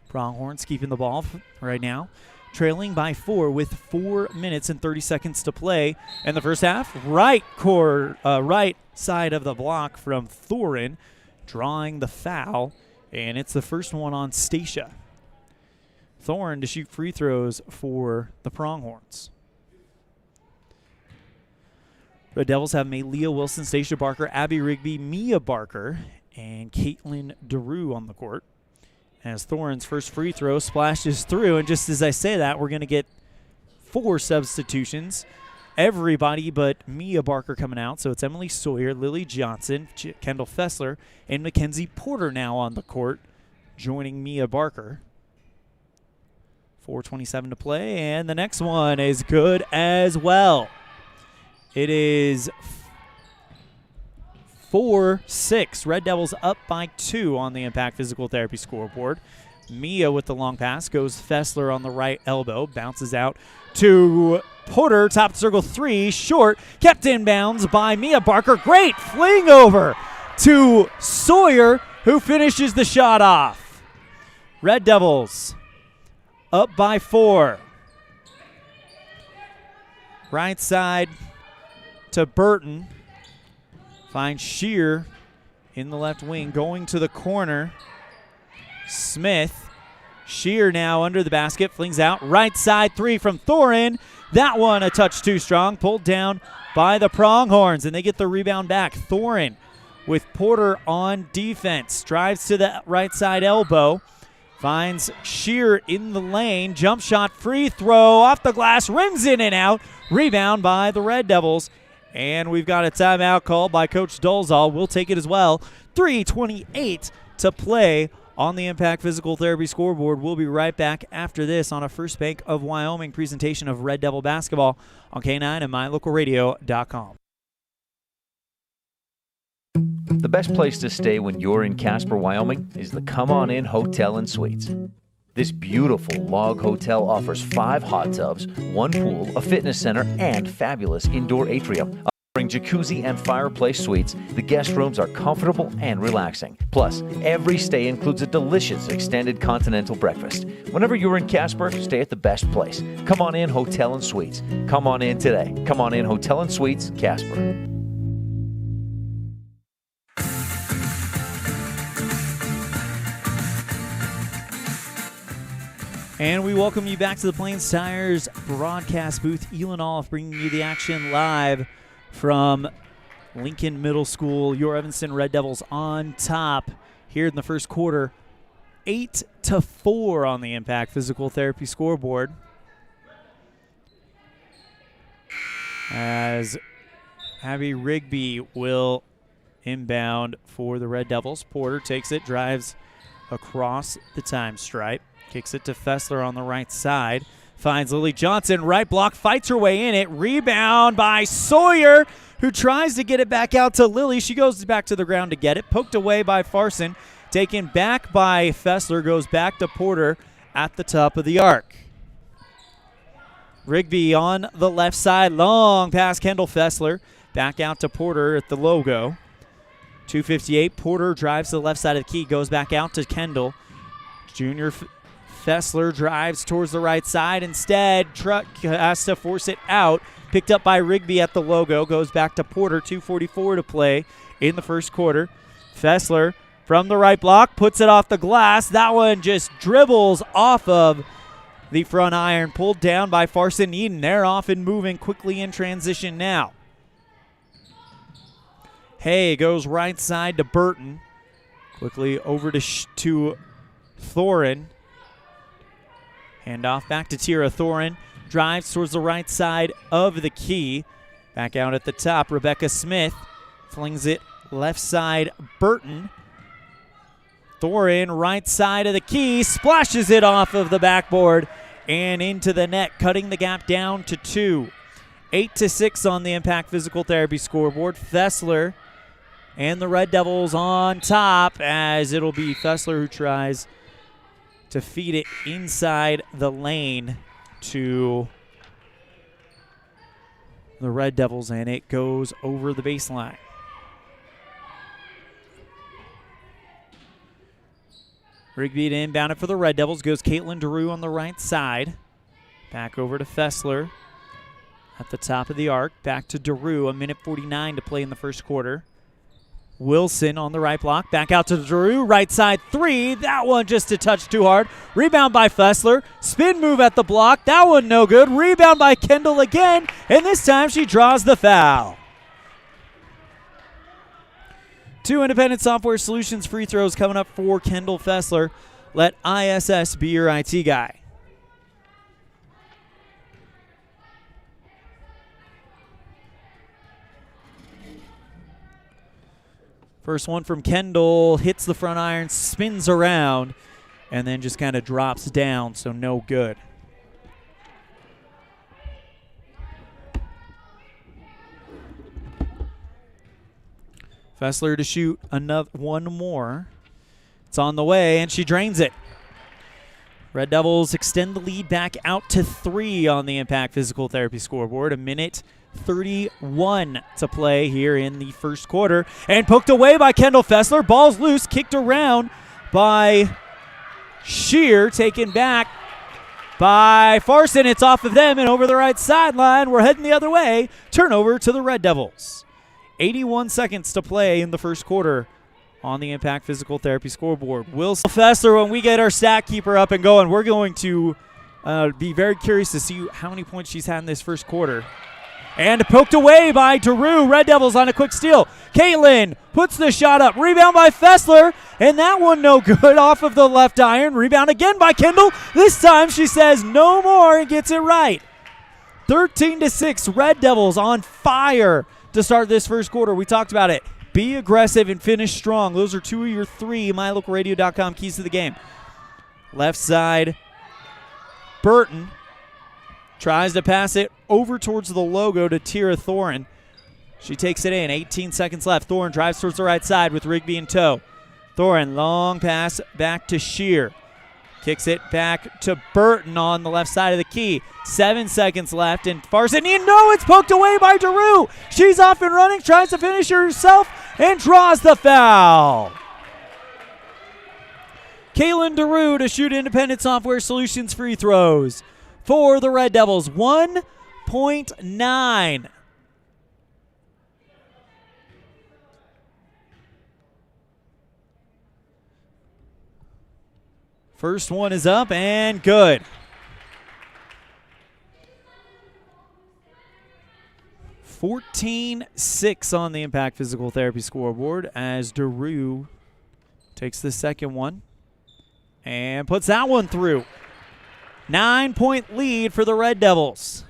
Pronghorns keeping the ball right now. Trailing by 4 with 4 minutes and 30 seconds to play in the first half. Right side of the block from Thorin, drawing the foul, and it's the first one on Stacia. Thorin to shoot free throws for the Pronghorns. The Devils have Melia Wilson, Stacia Barker, Abby Rigby, Mia Barker, and Caitlin Daru on the court. As Thorin's first free throw splashes through, and just as I say that, we're going to get 4 substitutions. Everybody but Mia Barker coming out, so it's Emily Sawyer, Lily Johnson, Kendall Fessler, and Mackenzie Porter now on the court, joining Mia Barker. 4:27 to play, and the next one is good as well. It is 4-6. Red Devils up by 2 on the Impact Physical Therapy scoreboard. Mia with the long pass goes Fessler on the right elbow. Bounces out to Porter. Top of the circle 3. Short. Kept in bounds by Mia Barker. Great fling over to Sawyer, who finishes the shot off. Red Devils up by 4. Right side to Burton. Finds Shear in the left wing, going to the corner. Smith. Shear now under the basket, flings out. Right side 3 from Thorin. That one a touch too strong, pulled down by the Pronghorns, and they get the rebound back. Thorin with Porter on defense. Drives to the right side elbow. Finds Shear in the lane. Jump shot, free throw, off the glass, rims in and out. Rebound by the Red Devils. And we've got a timeout called by Coach Dolezal. We'll take it as well. 3:28 to play on the Impact Physical Therapy scoreboard. We'll be right back after this on a First Bank of Wyoming presentation of Red Devil basketball on K9 and MyLocalRadio.com. The best place to stay when you're in Casper, Wyoming is the Come On In Hotel and Suites. This beautiful log hotel offers 5 hot tubs, 1 pool, a fitness center, and fabulous indoor atrium. Offering jacuzzi and fireplace suites, the guest rooms are comfortable and relaxing. Plus, every stay includes a delicious extended continental breakfast. Whenever you're in Casper, stay at the best place. Come On In Hotel and Suites. Come on in today. Come On In Hotel and Suites, Casper. And we welcome you back to the Plains Tires broadcast booth. ELAN OLLIFF bringing you the action live from Lincoln Middle School. Your Evanston Red Devils on top here in the first quarter. 8-4 on the Impact Physical Therapy scoreboard. As Abby Rigby will inbound for the Red Devils. Porter takes it, drives across the time stripe. Kicks it to Fessler on the right side. Finds Lily Johnson, right block, fights her way in it. Rebound by Sawyer, who tries to get it back out to Lily. She goes back to the ground to get it. Poked away by Farson. Taken back by Fessler, goes back to Porter at the top of the arc. Rigby on the left side, long pass Kendall Fessler. Back out to Porter at the logo. 2:58, Porter drives to the left side of the key, goes back out to Kendall. Junior Fessler drives towards the right side. Instead, Truck has to force it out. Picked up by Rigby at the logo. Goes back to Porter. 2:44 to play in the first quarter. Fessler from the right block puts it off the glass. That one just dribbles off of the front iron. Pulled down by Farson Eden. They're off and moving quickly in transition now. Hay goes right side to Burton. Quickly over to Thorin. Hand off back to Tira. Thorin drives towards the right side of the key. Back out at the top, Rebecca Smith flings it left side, Burton. Thorin, right side of the key, splashes it off of the backboard and into the net, cutting the gap down to 2. 8-6 on the Impact Physical Therapy scoreboard. Fessler and the Red Devils on top, as it'll be Fessler who tries to feed it inside the lane to the Red Devils, and it goes over the baseline. Rigby to inbound it for the Red Devils. Goes Caitlin DeRue on the right side. Back over to Fessler at the top of the arc. Back to DeRue. 1:49 to play in the first quarter. Wilson on the right block. Back out to DeRue. Right side 3. That one just a touch too hard. Rebound by Fessler. Spin move at the block. That one no good. Rebound by Kendall again. And this time she draws the foul. 2 Independent Software Solutions free throws coming up for Kendall Fessler. Let ISS be your IT guy. First one from Kendall, hits the front iron, spins around, and then just kind of drops down, so no good. Fessler to shoot one more. It's on the way, and she drains it. Red Devils extend the lead back out to 3 on the Impact Physical Therapy scoreboard. 1:31 to play here in the first quarter. And poked away by Kendall Fessler. Ball's loose, kicked around by Shear, taken back by Farson. It's off of them and over the right sideline. We're heading the other way. Turnover to the Red Devils. 81 seconds to play in the first quarter on the Impact Physical Therapy scoreboard. Wilson Fessler, when we get our stat keeper up and going, we're going to be very curious to see how many points she's had in this first quarter. And poked away by DeRue. Red Devils on a quick steal. Caitlin puts the shot up. Rebound by Fessler. And that one no good off of the left iron. Rebound again by Kendall. This time she says no more and gets it right. 13-6. Red Devils on fire to start this first quarter. We talked about it. Be aggressive and finish strong. Those are 2 of your 3 MyLocalRadio.com keys to the game. Left side, Burton tries to pass it over towards the logo to Tira Thorin. She takes it in. 18 seconds left. Thorin drives towards the right side with Rigby in tow. Thorin, long pass back to Shear. Kicks it back to Burton on the left side of the key. 7 seconds left, and Farson, it's poked away by DeRue. She's off and running, tries to finish herself, and draws the foul. Caitlin DeRue to shoot Independent Software Solutions free throws for the Red Devils. 1.9. First one is up and good. (14-6) on the Impact Physical Therapy scoreboard as DeRue takes the second one and puts that one through. 9-point lead for the Red Devils.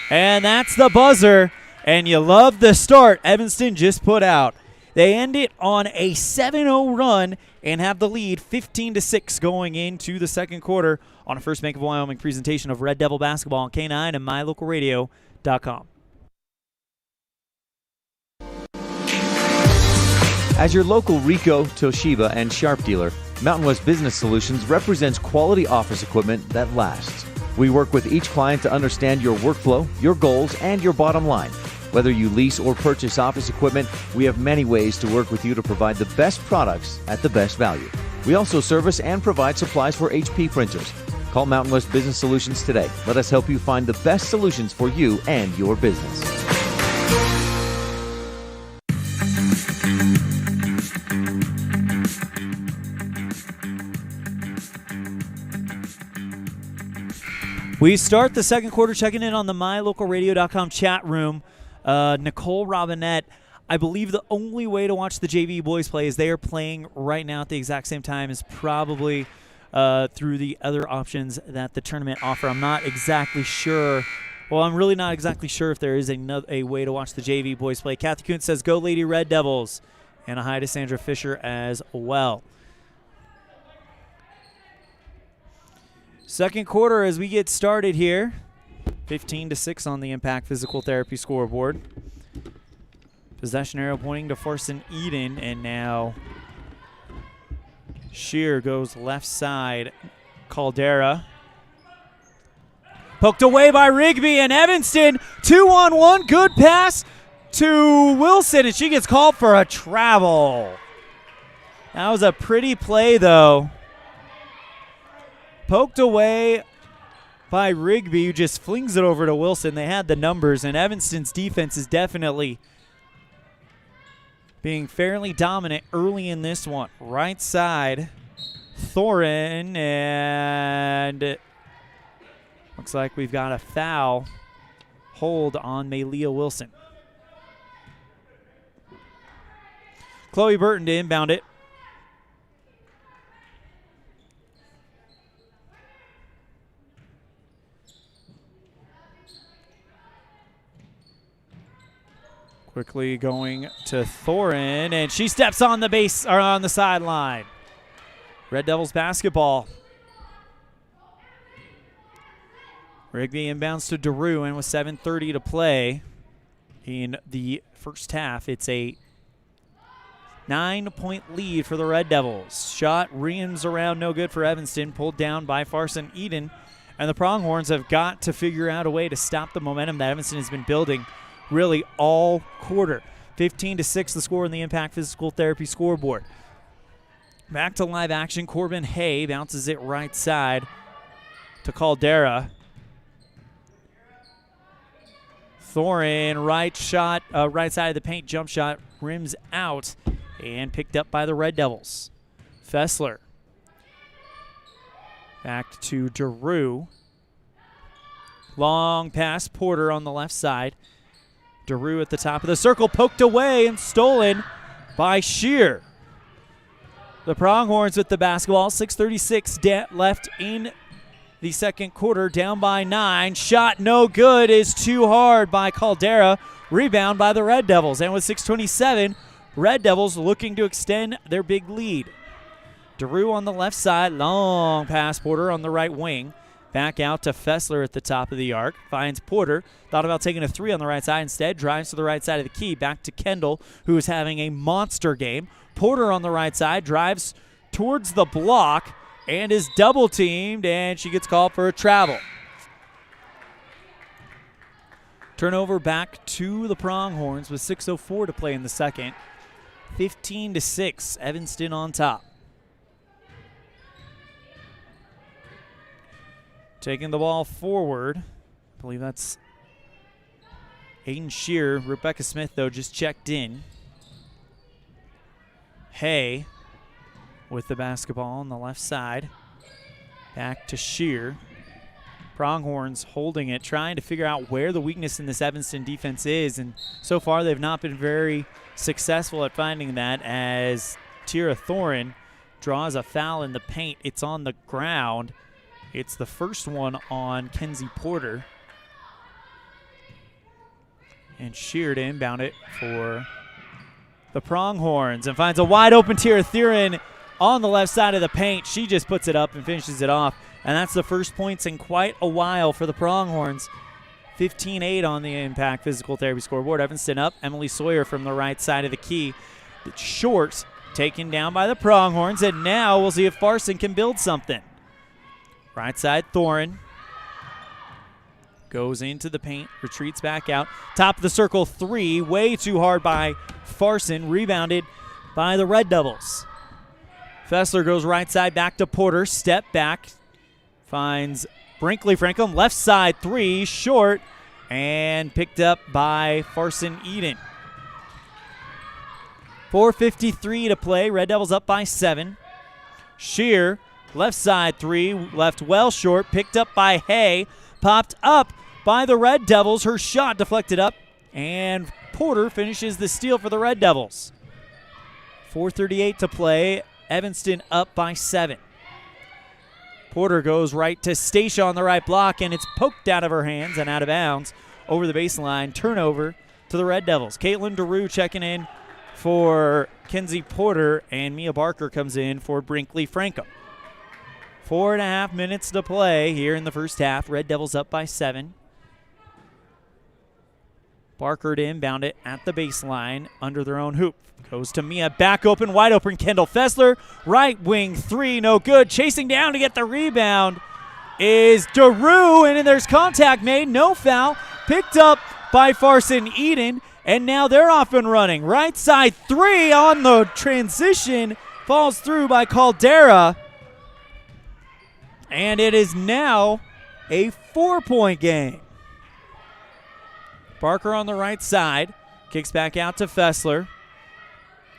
And that's the buzzer, and you love the start Evanston just put out. They end it on a 7-0 run and have the lead 15-6 going into the second quarter on a First Bank of Wyoming presentation of Red Devil basketball on K9 and mylocalradio.com. As your local Ricoh, Toshiba, and Sharp dealer, Mountain West Business Solutions represents quality office equipment that lasts. We work with each client to understand your workflow, your goals, and your bottom line. Whether you lease or purchase office equipment, we have many ways to work with you to provide the best products at the best value. We also service and provide supplies for HP printers. Call Mountain West Business Solutions today. Let us help you find the best solutions for you and your business. We start the second quarter checking in on the mylocalradio.com chat room. Nicole Robinette, I believe the only way to watch the JV boys play is they are playing right now at the exact same time is probably through the other options that the tournament offer. I'm not exactly sure. Well, I'm really not exactly sure if there is a way to watch the JV boys play. Kathy Kuntz says, go Lady Red Devils. And a hi to Sandra Fisher as well. Second quarter as we get started here. 15-6 on the Impact Physical Therapy scoreboard. Possession arrow pointing to Farson Eden, and now Shear goes left side. Caldera. Poked away by Rigby, and Evanston 2-on-1. Good pass to Wilson, and she gets called for a travel. That was a pretty play, though. Poked away by Rigby, who just flings it over to Wilson. They had the numbers, and Evanston's defense is definitely being fairly dominant early in this one. Right side, Thorin, and looks like we've got a foul hold on Malia Wilson. Chloe Burton to inbound it. Quickly going to Thorin, and she steps on the base or on the sideline. Red Devils basketball. Rigby inbounds to DeRue, and with 7:30 to play in the first half, it's a 9-point lead for the Red Devils. Shot rims around, no good for Evanston, pulled down by Farson Eden, and the Pronghorns have got to figure out a way to stop the momentum that Evanston has been building really all quarter. 15-6 the score in the Impact Physical Therapy scoreboard. Back to live action. Corbin Hay bounces it right side to Caldera. Thorin, right shot, right side of the paint, jump shot, rims out, and picked up by the Red Devils. Fessler. Back to DeRue. Long pass, Porter on the left side. DeRue at the top of the circle, poked away and stolen by Shear. The Pronghorns with the basketball, 6:36 left in the second quarter, down by 9. Shot no good, is too hard by Caldera. Rebound by the Red Devils. And with 6:27, Red Devils looking to extend their big lead. DeRue on the left side, long pass, Porter on the right wing. Back out to Fessler at the top of the arc. Finds Porter. Thought about taking a three on the right side. Instead, drives to the right side of the key. Back to Kendall, who is having a monster game. Porter on the right side. Drives towards the block and is double teamed, and she gets called for a travel. Turnover back to the Pronghorns with 6:04 to play in the second. 15-6. Evanston on top. Taking the ball forward. I believe that's Aiden Shear. Rebecca Smith, though, just checked in. Hay with the basketball on the left side. Back to Shear. Pronghorns holding it, trying to figure out where the weakness in this Evanston defense is, and so far they've not been very successful at finding that as Tira Thorin draws a foul in the paint. It's on the ground. It's the first one on Kenzie Porter. And Shear to inbound it for the Pronghorns and finds a wide open Tira Thorin on the left side of the paint. She just puts it up and finishes it off. And that's the first points in quite a while for the Pronghorns. 15-8 on the Impact Physical Therapy scoreboard. Evanston up. Emily Sawyer from the right side of the key. It's short, taken down by the Pronghorns. And now we'll see if Farson can build something. Right side, Thorin. Goes into the paint, retreats back out. Top of the circle, 3. Way too hard by Farson. Rebounded by the Red Devils. Fessler goes right side back to Porter. Step back. Finds Brinkley Franklin. Left side, 3. Short. And picked up by Farson Eden. 4:53 to play. Red Devils up by 7. Shear. Left side, 3. Left well short. Picked up by Hay. Popped up by the Red Devils. Her shot deflected up. And Porter finishes the steal for the Red Devils. 4:38 to play. Evanston up by 7. Porter goes right to Stacia on the right block, and it's poked out of her hands and out of bounds over the baseline. Turnover to the Red Devils. Caitlin DeRue checking in for Kenzie Porter, and Mia Barker comes in for Brinkley Franco. 4.5 minutes to play here in the first half. Red Devils up by 7. Barker to inbound it at the baseline under their own hoop. Goes to Mia, back open, wide open, Kendall Fessler. Right wing 3, no good. Chasing down to get the rebound is DeRue, and there's contact made, no foul. Picked up by Farson Eden, and now they're off and running. Right side 3 on the transition, falls through by Caldera. And it is now a 4-point game. Barker on the right side, kicks back out to Fessler.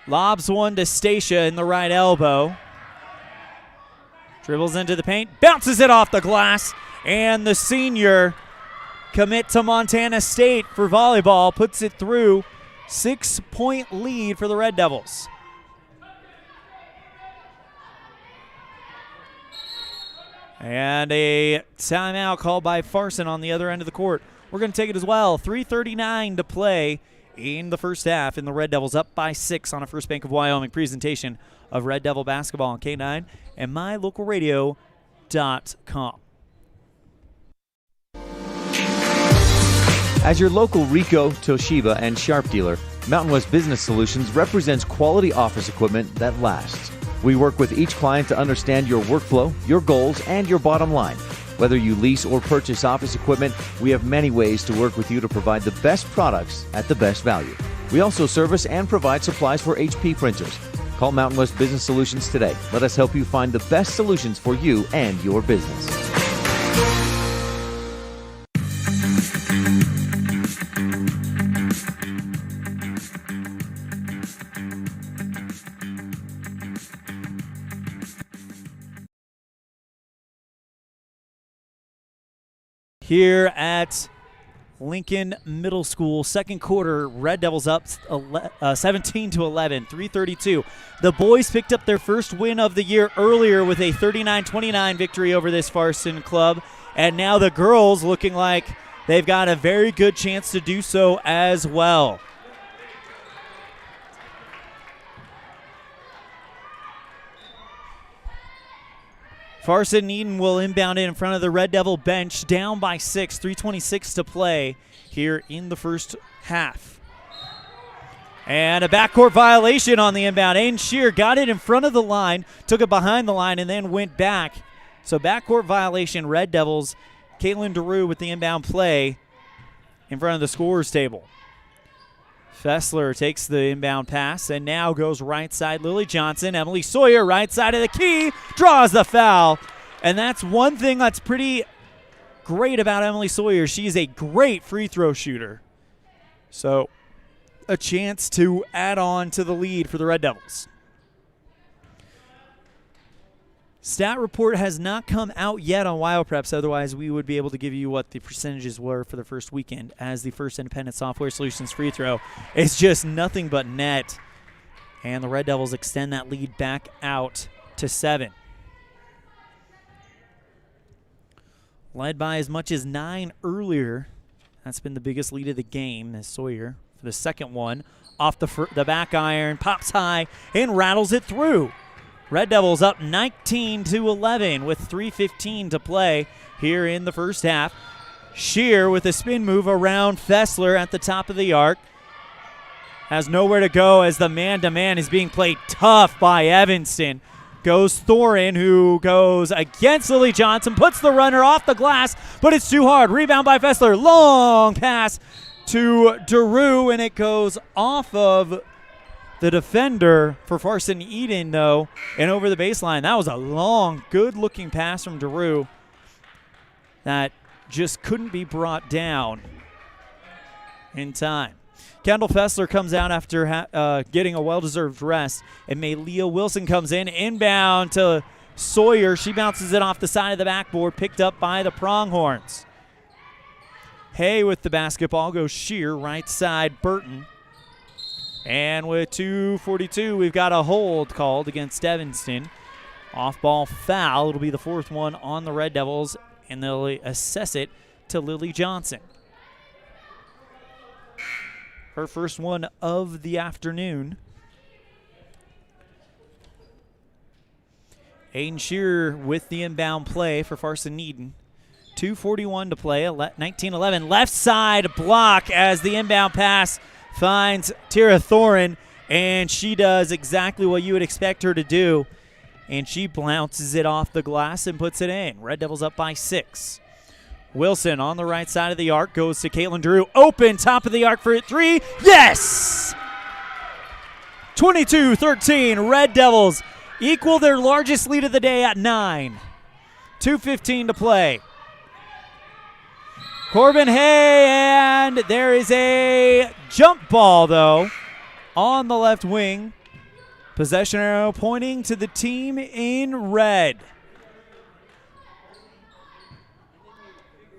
Lobs one to Stacia in the right elbow. Dribbles into the paint, bounces it off the glass, and the senior commit to Montana State for volleyball puts it through. 6-point lead for the Red Devils. And a timeout called by Farson on the other end of the court. We're going to take it as well. 3:39 to play in the first half, and the Red Devils up by 6 on a First Bank of Wyoming presentation of Red Devil basketball on K9 and mylocalradio.com. As your local Ricoh, Toshiba, and Sharp dealer, Mountain West Business Solutions represents quality office equipment that lasts. We work with each client to understand your workflow, your goals, and your bottom line. Whether you lease or purchase office equipment, we have many ways to work with you to provide the best products at the best value. We also service and provide supplies for HP printers. Call Mountain West Business Solutions today. Let us help you find the best solutions for you and your business. Here at Lincoln Middle School, second quarter, Red Devils up 17-11, 3:32. The boys picked up their first win of the year earlier with a 39-29 victory over this Farson club, and now the girls looking like they've got a very good chance to do so as well. Farson Eden will inbound it in front of the Red Devil bench, down by 6, 3:26 to play here in the first half. And a backcourt violation on the inbound. Aiden Shear got it in front of the line, took it behind the line, and then went back. So backcourt violation, Red Devils. Caitlin DeRue with the inbound play in front of the scorer's table. Fessler takes the inbound pass and now goes right side. Lily Johnson, Emily Sawyer, right side of the key, draws the foul. And that's one thing that's pretty great about Emily Sawyer. She's a great free throw shooter. So a chance to add on to the lead for the Red Devils. Stat report has not come out yet on WyoPreps, otherwise we would be able to give you what the percentages were for the first weekend, as the first independent software solutions free throw is just nothing but net. And the Red Devils extend that lead back out to 7. Led by as much as 9 earlier. That's been the biggest lead of the game as Sawyer for the second one. Off the back iron, pops high, and rattles it through. Red Devils up 19-11 with 3:15 to play here in the first half. Shear with a spin move around Fessler at the top of the arc. Has nowhere to go as the man-to-man is being played tough by Evanston. Goes Thorin, who goes against Lily Johnson, puts the runner off the glass, but it's too hard. Rebound by Fessler. Long pass to Daru, and it goes off of the defender for Farson Eden, though, and over the baseline. That was a long, good-looking pass from Daru that just couldn't be brought down in time. Kendall Fessler comes out after getting a well-deserved rest, and Malia Wilson comes in, inbound to Sawyer. She bounces it off the side of the backboard, picked up by the Pronghorns. Hay with the basketball goes Shear, right side Burton. And with 2:42, we've got a hold called against Evanston. Off-ball foul. It'll be the fourth one on the Red Devils, and they'll assess it to Lily Johnson. Her first one of the afternoon. Aiden Shearer with the inbound play for Farson Eden. 2:41 to play, 19-11. Left side block as the inbound pass finds Tira Thorin, and she does exactly what you would expect her to do, and she bounces it off the glass and puts it in. Red Devils up by 6. Wilson on the right side of the arc goes to Caitlin Drew. Open, top of the arc for a three. Yes! 22-13. Red Devils equal their largest lead of the day at 9. 2:15 to play. Corbin Hay, and there is a jump ball, though, on the left wing. Possession arrow pointing to the team in red.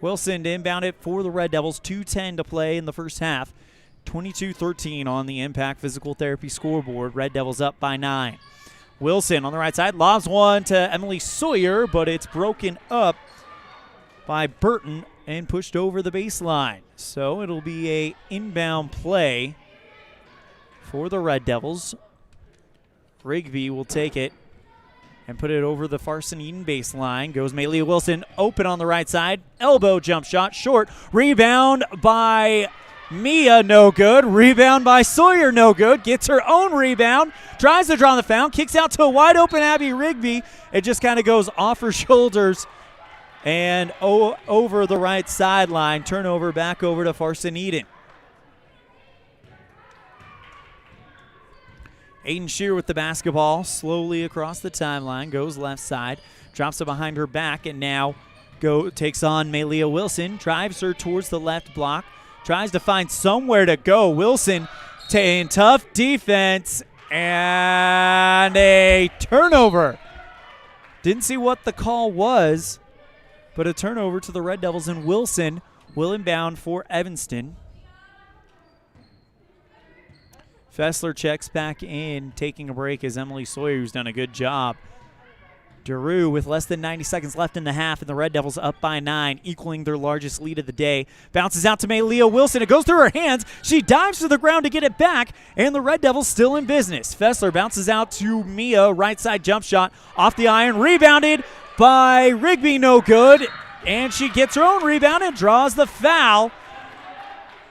Wilson to inbound it for the Red Devils. 2:10 to play in the first half. 22-13 on the Impact Physical Therapy scoreboard. Red Devils up by 9. Wilson on the right side lobs one to Emily Sawyer, but it's broken up by Burton and pushed over the baseline. So it'll be a inbound play for the Red Devils. Rigby will take it and put it over the Farson Eden baseline. Goes Malia Wilson open on the right side. Elbow jump shot short. Rebound by Mia, no good. Rebound by Sawyer, no good. Gets her own rebound. Tries to draw the foul. Kicks out to a wide open Abby Rigby. It just kind of goes off her shoulders and over the right sideline. Turnover back over to Farson Eden. Aiden Shear with the basketball, slowly across the timeline, goes left side, drops it behind her back, and now takes on Malia Wilson, drives her towards the left block, tries to find somewhere to go. Wilson in tough defense, and a turnover. Didn't see what the call was, but a turnover to the Red Devils, and Wilson will inbound for Evanston. Fessler checks back in, taking a break as Emily Sawyer, who's done a good job. Daru with less than 90 seconds left in the half, and the Red Devils up by 9, equaling their largest lead of the day. Bounces out to Malia Wilson. It goes through her hands. She dives to the ground to get it back, and the Red Devils still in business. Fessler bounces out to Mia, right side jump shot off the iron, rebounded by Rigby, no good, and she gets her own rebound and draws the foul.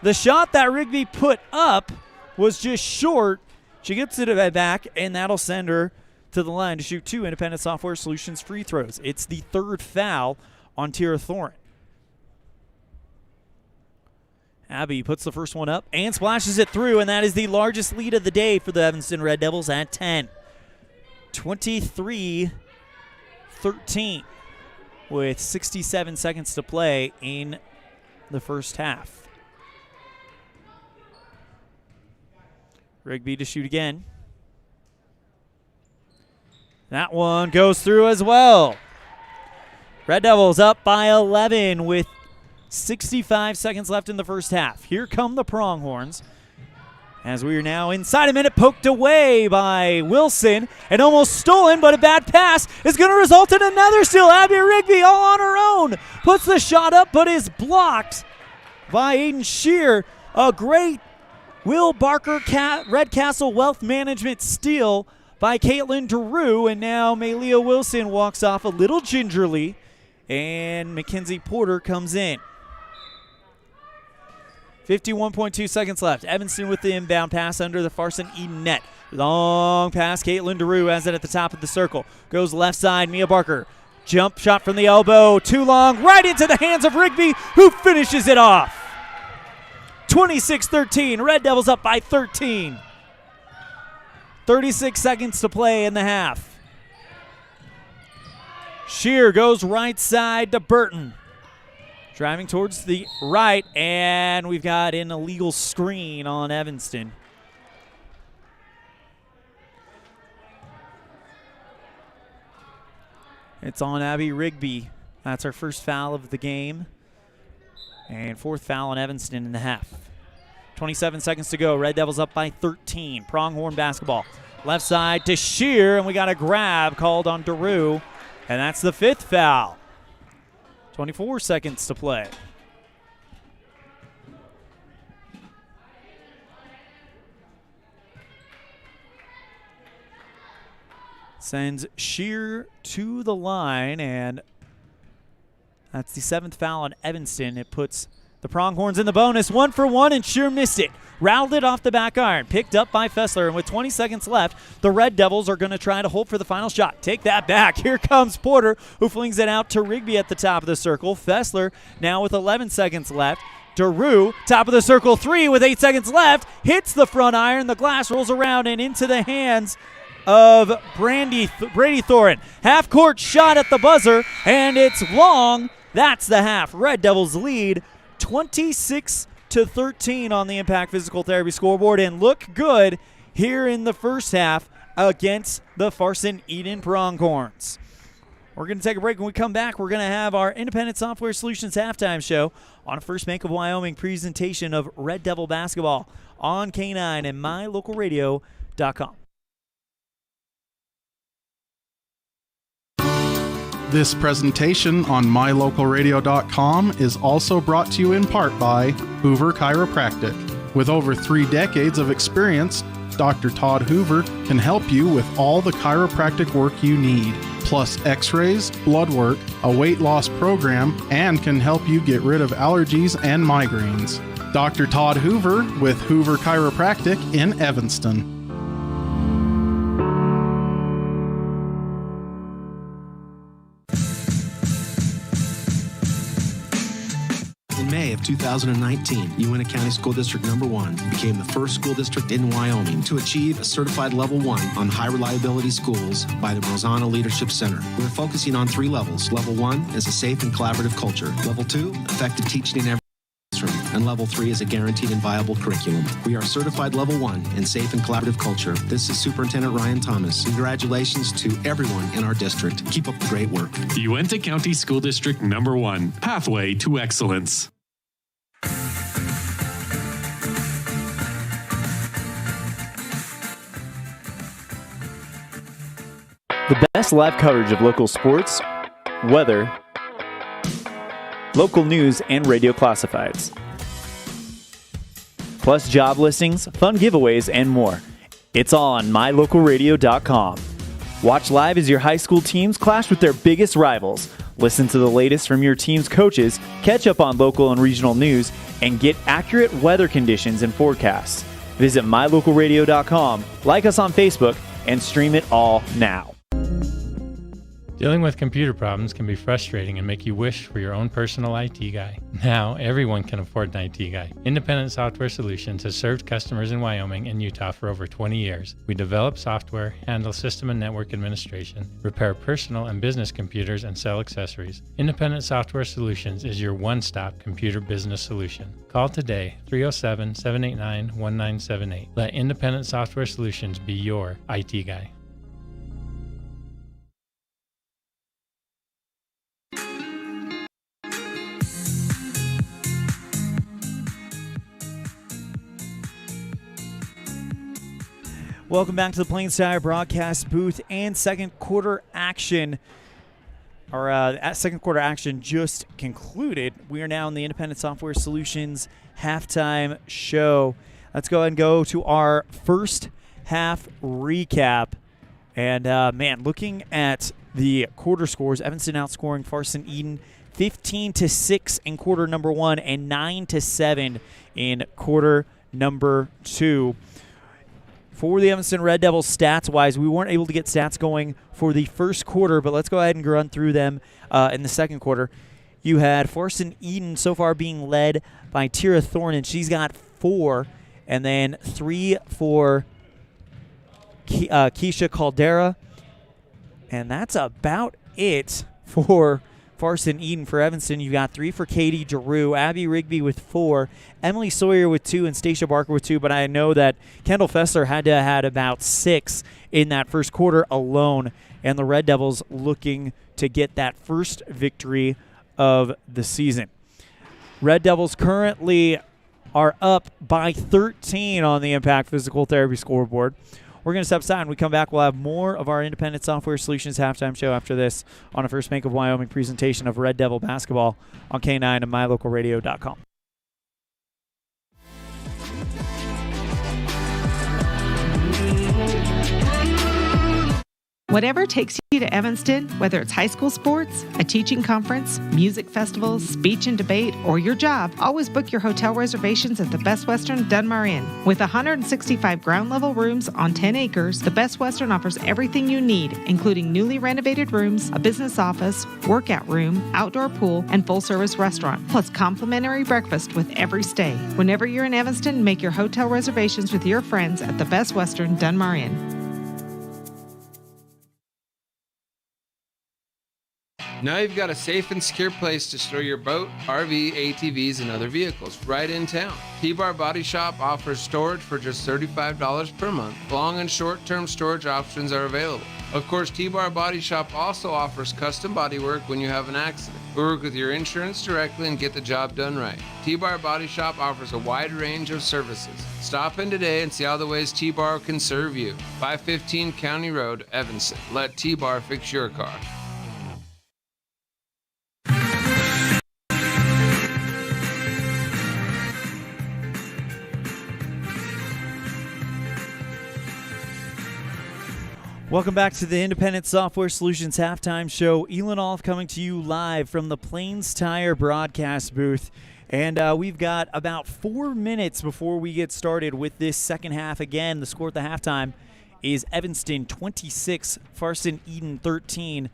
The shot that Rigby put up was just short. She gets it back, and that'll send her to the line to shoot 2 Independent Software Solutions free throws. It's the third foul on Tira Thorin. Abby puts the first one up and splashes it through, and that is the largest lead of the day for the Evanston Red Devils at 10. 23-13 with 67 seconds to play in the first half. Rigby to shoot again. That one goes through as well. Red Devils up by 11 with 65 seconds left in the first half. Here come the Pronghorns as we are now inside a minute, poked away by Wilson and almost stolen, but a bad pass is going to result in another steal. Abby Rigby all on her own. Puts the shot up, but is blocked by Aiden Shear. A great Will Barker Red Castle Wealth Management steal by Caitlin Drew, and now Malia Wilson walks off a little gingerly, and Mackenzie Porter comes in. 51.2 seconds left. Evanston with the inbound pass under the Farson Eden net. Long pass. Caitlin Drew has it at the top of the circle. Goes left side. Mia Barker. Jump shot from the elbow. Too long. Right into the hands of Rigby, who finishes it off. 26-13. Red Devils up by 13. 36 seconds to play in the half. Shear goes right side to Burton. Driving towards the right, and we've got an illegal screen on Evanston. It's on Abby Rigby. That's her first foul of the game. And fourth foul on Evanston in the half. 27 seconds to go. Red Devils up by 13. Pronghorn basketball. Left side to Shear, and we got a grab called on Daru. And that's the fifth foul. 24 seconds to play. Sends Shear to the line, and that's the seventh foul on Evanston. It puts the Pronghorns in the bonus. 1 for 1, and Shear missed it. Rattled it off the back iron. Picked up by Fessler, and with 20 seconds left, the Red Devils are going to try to hold for the final shot. Take that back. Here comes Porter, who flings it out to Rigby at the top of the circle. Fessler now with 11 seconds left. Daru, top of the circle 3 with 8 seconds left, hits the front iron. The glass rolls around and into the hands of Brady Thorin. Half-court shot at the buzzer, and it's long. That's the half. Red Devils lead 26-13 on the Impact Physical Therapy scoreboard, and look good here in the first half against the Farson Eden Pronghorns. We're going to take a break. When we come back, we're going to have our Independent Software Solutions halftime show on a First Bank of Wyoming presentation of Red Devil basketball on K9 and mylocalradio.com. This presentation on mylocalradio.com is also brought to you in part by Hoover Chiropractic. With over 3 decades of experience, Dr. Todd Hoover can help you with all the chiropractic work you need, plus x-rays, blood work, a weight loss program, and can help you get rid of allergies and migraines. Dr. Todd Hoover with Hoover Chiropractic in Evanston. In May of 2019, Uintah County School District Number 1 became the first school district in Wyoming to achieve a certified level 1 on high reliability schools by the Rosana Leadership Center. We're focusing on 3 levels. Level 1 is a safe and collaborative culture. Level 2, effective teaching in every classroom. And Level 3 is a guaranteed and viable curriculum. We are certified Level 1 in safe and collaborative culture. This is Superintendent Ryan Thomas. Congratulations to everyone in our district. Keep up the great work. Uintah County School District Number 1, Pathway to Excellence. The best live coverage of local sports, weather, local news, and radio classifieds. Plus job listings, fun giveaways, and more. It's all on mylocalradio.com. Watch live as your high school teams clash with their biggest rivals. Listen to the latest from your team's coaches, catch up on local and regional news, and get accurate weather conditions and forecasts. Visit mylocalradio.com, like us on Facebook, and stream it all now. Dealing with computer problems can be frustrating and make you wish for your own personal IT guy. Now, everyone can afford an IT guy. Independent Software Solutions has served customers in Wyoming and Utah for over 20 years. We develop software, handle system and network administration, repair personal and business computers, and sell accessories. Independent Software Solutions is your one-stop computer business solution. Call today, 307-789-1978. Let Independent Software Solutions be your IT guy. Welcome back to the Plains Tire broadcast booth and second quarter action. Our second quarter action just concluded. We are now in the Independent Software Solutions halftime show. Let's go ahead and go to our first half recap. And, man, looking at the quarter scores, Evanston outscoring Farson Eden 15-6 in quarter number 1 and 9-7 in quarter number 2. For the Evanston Red Devils stats-wise, we weren't able to get stats going for the first quarter, but let's go ahead and run through them in the second quarter. You had Farson Eden so far being led by Tira Thorne, and she's got 4, and then 3 for Keisha Caldera, and that's about it for Farson Eden. For Evanston, you've got 3 for Katie Giroux, Abby Rigby with 4, Emily Sawyer with 2, and Stacia Barker with 2, but I know that Kendall Fessler had to have had about 6 in that first quarter alone, and the Red Devils looking to get that first victory of the season. Red Devils currently are up by 13 on the Impact Physical Therapy scoreboard. We're going to step aside. When we come back, we'll have more of our Independent Software Solutions halftime show after this on a First Bank of Wyoming presentation of Red Devil basketball on K9 and mylocalradio.com. Whatever takes you to Evanston, whether it's high school sports, a teaching conference, music festivals, speech and debate, or your job, always book your hotel reservations at the Best Western Dunmar Inn. With 165 ground-level rooms on 10 acres, the Best Western offers everything you need, including newly renovated rooms, a business office, workout room, outdoor pool, and full-service restaurant, plus complimentary breakfast with every stay. Whenever you're in Evanston, make your hotel reservations with your friends at the Best Western Dunmar Inn. Now you've got a safe and secure place to store your boat, RV, ATVs, and other vehicles right in town. T-Bar Body Shop offers storage for just $35 per month. Long and short-term storage options are available. Of course, T-Bar Body Shop also offers custom body work when you have an accident. We work with your insurance directly and get the job done right. T-Bar Body Shop offers a wide range of services. Stop in today and see how the ways T-Bar can serve you. 515 County Road, Evanston. Let T-Bar fix your car. Welcome back to the Independent Software Solutions halftime show. ELAN OLLIFF coming to you live from the Plains Tire broadcast booth. And we've got about 4 minutes before we get started with this second half. Again, the score at the halftime is Evanston 26, Farson Eden 13.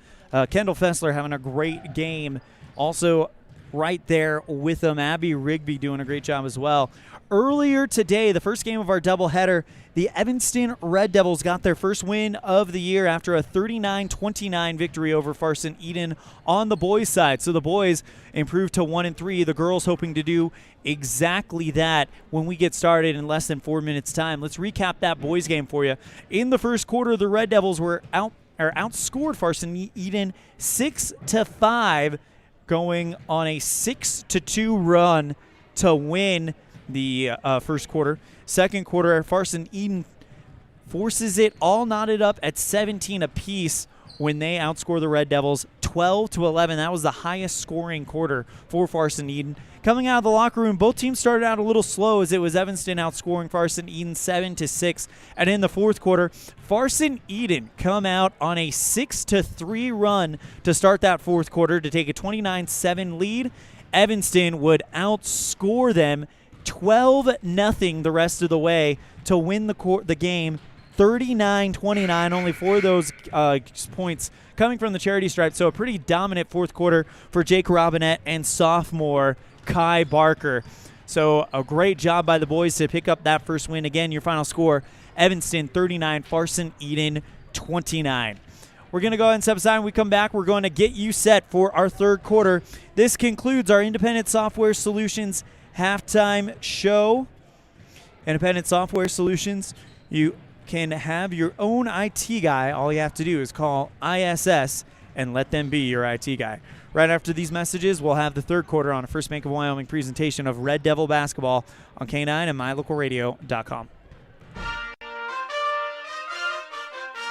Kendall Fessler having a great game. Also right there with them, Abby Rigby doing a great job as well. Earlier today, the first game of our doubleheader, the Evanston Red Devils got their first win of the year after a 39-29 victory over Farson Eden on the boys' side. So the boys improved to 1-3. The girls hoping to do exactly that when we get started in less than 4 minutes' time. Let's recap that boys' game for you. In the first quarter, the Red Devils were outscored Farson Eden 6-5, going on a 6-2 run to win the first quarter. Second quarter, Farson Eden forces it all knotted up at 17 apiece when they outscore the Red Devils 12-11. That was the highest scoring quarter for Farson Eden. Coming out of the locker room, both teams started out a little slow as it was Evanston outscoring Farson Eden 7-6. And in the fourth quarter, Farson Eden come out on a 6-3 run to start that fourth quarter to take a 29-7 lead. Evanston would outscore them 12-0 the rest of the way to win the game 39-29. Only 4 of those points coming from the charity stripe. So a pretty dominant fourth quarter for Jake Robinette and sophomore Kai Barker. So a great job by the boys to pick up that first win. Again, your final score, Evanston 39, Farson Eden 29. We're going to go ahead and step aside. When we come back, we're going to get you set for our third quarter. This concludes our Independent Software Solutions halftime show. Independent Software Solutions, you can have your own IT guy. All you have to do is call ISS and let them be your IT guy. Right after these messages, we'll have the third quarter on a First Bank of Wyoming presentation of Red Devil basketball on K9 and mylocalradio.com.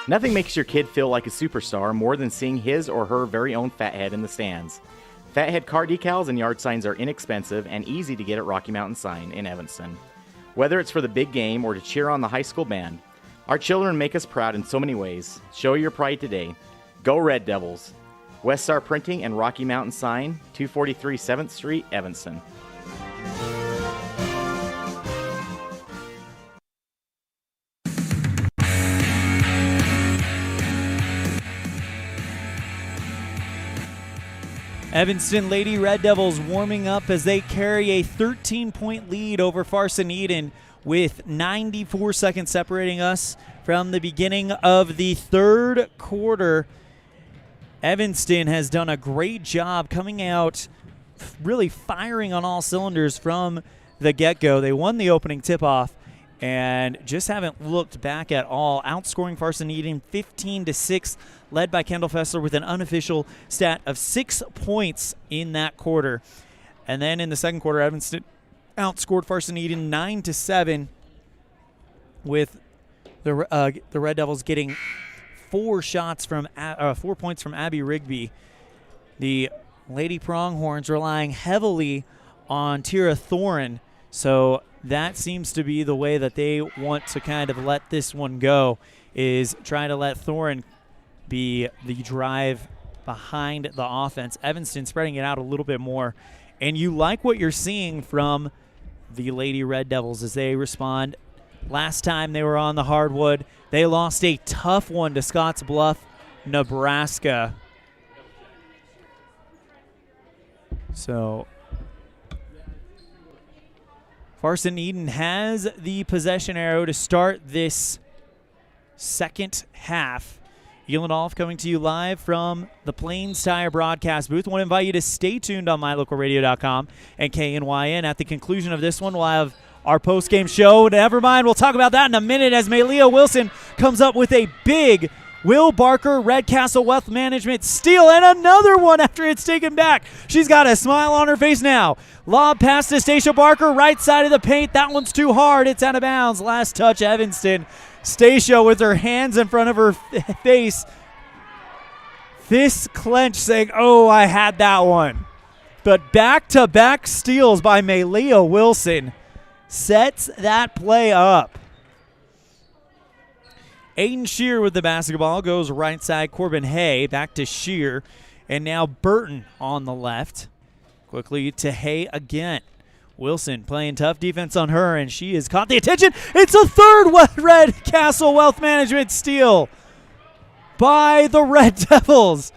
Nothing makes your kid feel like a superstar more than seeing his or her very own Fathead in the stands. Fathead car decals and yard signs are inexpensive and easy to get at Rocky Mountain Sign in Evanston. Whether it's for the big game or to cheer on the high school band, Our children make us proud in so many ways. Show your pride today. Go Red Devils. West Star Printing and Rocky Mountain Sign, 243 7th Street, Evanston. Evanston Lady Red Devils warming up as they carry a 13-point lead over Farson Eden with 94 seconds separating us from the beginning of the third quarter. Evanston has done a great job coming out, really firing on all cylinders from the get-go. They won the opening tip-off and just haven't looked back at all, outscoring Farson Eden 15-6, led by Kendall Fessler with an unofficial stat of 6 points in that quarter. And then in the second quarter, Evanston outscored Farson Eden 9-7, with the Red Devils getting 4 points from Abby Rigby. The Lady Pronghorns relying heavily on Tira Thorin, so that seems to be the way that they want to kind of let this one go, is try to let Thorin be the drive behind the offense. Evanston spreading it out a little bit more, and you like what you're seeing from the Lady Red Devils as they respond. Last time they were on the hardwood, they lost a tough one to Scotts Bluff, Nebraska. So Farson Eden has the possession arrow to start this second half. ELAN OLLIFF coming to you live from the Plains Tire broadcast booth. I want to invite you to stay tuned on mylocalradio.com and KNYN. At the conclusion of this one, we'll have our post-game show. Never mind, we'll talk about that in a minute as Malia Wilson comes up with a big Will Barker Redcastle Wealth Management steal, and another one after it's taken back. She's got a smile on her face now. Lob pass to Stacia Barker, right side of the paint. That one's too hard. It's out of bounds. Last touch, Evanston. Stacia with her hands in front of her face. Fist clenched, saying, oh, I had that one. But back-to-back steals by Malia Wilson sets that play up. Aiden Shear with the basketball goes right side. Corbin Hay back to Shear. And now Burton on the left. Quickly to Hay again. Wilson playing tough defense on her, and she has caught the attention. It's a third Redcastle Wealth Management steal by the Red Devils.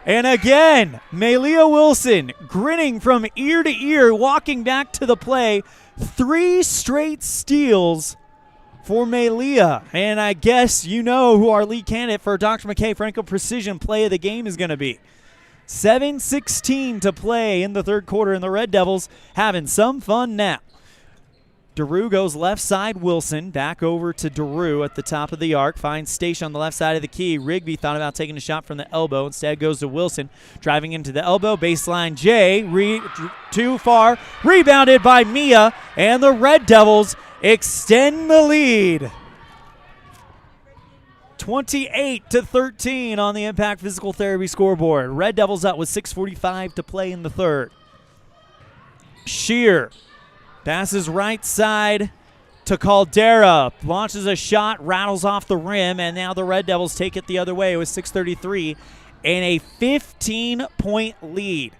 And again, Malia Wilson grinning from ear to ear, walking back to the play. 3 straight steals for Malia. And I guess you know who our lead candidate for Dr. McKay Franco Precision Play of the Game is going to be. 7:16 to play in the third quarter, and the Red Devils having some fun now. DeRue goes left side. Wilson back over to DeRue at the top of the arc. Finds Stacia on the left side of the key. Rigby thought about taking a shot from the elbow. Instead goes to Wilson. Driving into the elbow. Baseline J. Too far. Rebounded by Mia. And the Red Devils extend the lead. 28-13 on the Impact Physical Therapy scoreboard. Red Devils out with 6:45 to play in the third. Shear passes right side to Caldera. Launches a shot, rattles off the rim, and now the Red Devils take it the other way with 6:33 and a 15-point lead.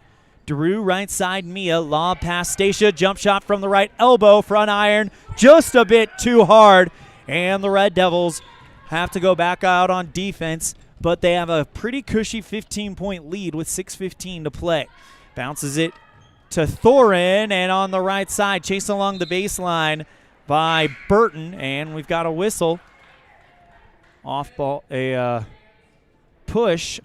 DeRue right side, Mia. Lob past Stacia. Jump shot from the right elbow. Front iron just a bit too hard. And the Red Devils have to go back out on defense, but they have a pretty cushy 15-point lead with 6:15 to play. Bounces it to Thorin, and on the right side, chased along the baseline by Burton, and we've got a whistle. Off ball, a push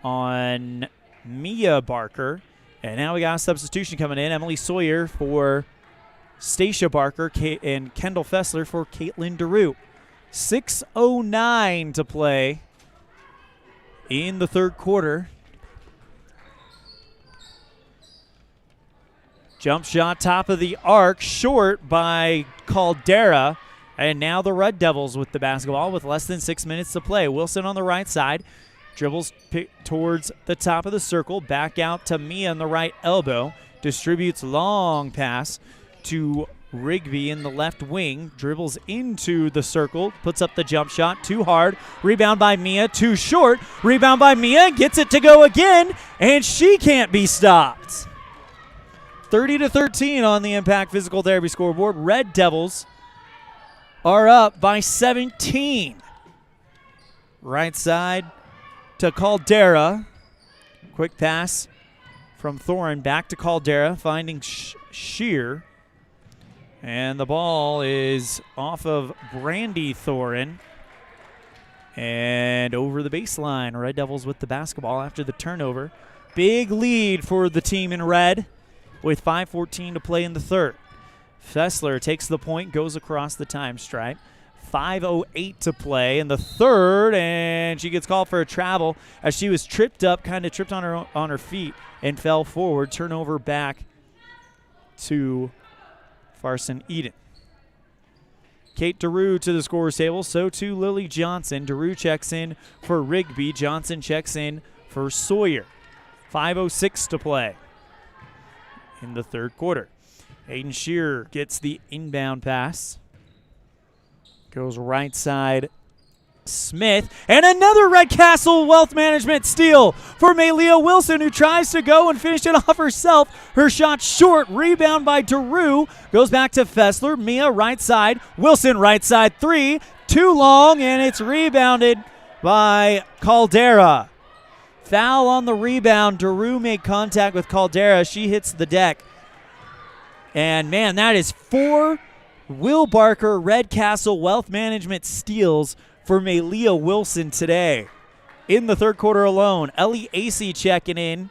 on Mia Barker, and now we got a substitution coming in. Emily Sawyer for Stacia Barker and Kendall Fessler for Caitlin DeRue. 6:09 to play in the third quarter. Jump shot top of the arc, short by Caldera. And now the Red Devils with the basketball with less than 6 minutes to play. Wilson on the right side. Dribbles towards the top of the circle. Back out to Mia on the right elbow. Distributes long pass to Rigby in the left wing, dribbles into the circle, puts up the jump shot, too hard. Rebound by Mia, too short. Rebound by Mia, gets it to go again, and she can't be stopped. 30-13 on the Impact Physical Therapy scoreboard. Red Devils are up by 17. Right side to Caldera. Quick pass from Thorin back to Caldera, finding Shear. And the ball is off of Brandy Thorin and over the baseline. Red Devils with the basketball after the turnover. Big lead for the team in red with 5:14 to play in the third. Fessler takes the point, goes across the time stripe. 5:08 to play in the third, and she gets called for a travel as she was tripped up, kind of tripped on her feet and fell forward. Turnover back to Farson Eden. Kate DeRue to the scorer's table, so too Lily Johnson. DeRue checks in for Rigby. Johnson checks in for Sawyer. 5:06 to play in the third quarter. Aiden Shearer gets the inbound pass. Goes right side. Smith, and another Red Castle Wealth Management steal for Malia Wilson, who tries to go and finish it off herself. Her shot short, rebound by DeRue, goes back to Fessler. Mia right side, Wilson right side three, too long, and it's rebounded by Caldera. Foul on the rebound. DeRue made contact with Caldera. She hits the deck. And man, that is 4 Will Barker Red Castle Wealth Management steals for Malia Wilson today. In the third quarter alone, Ellie Acey checking in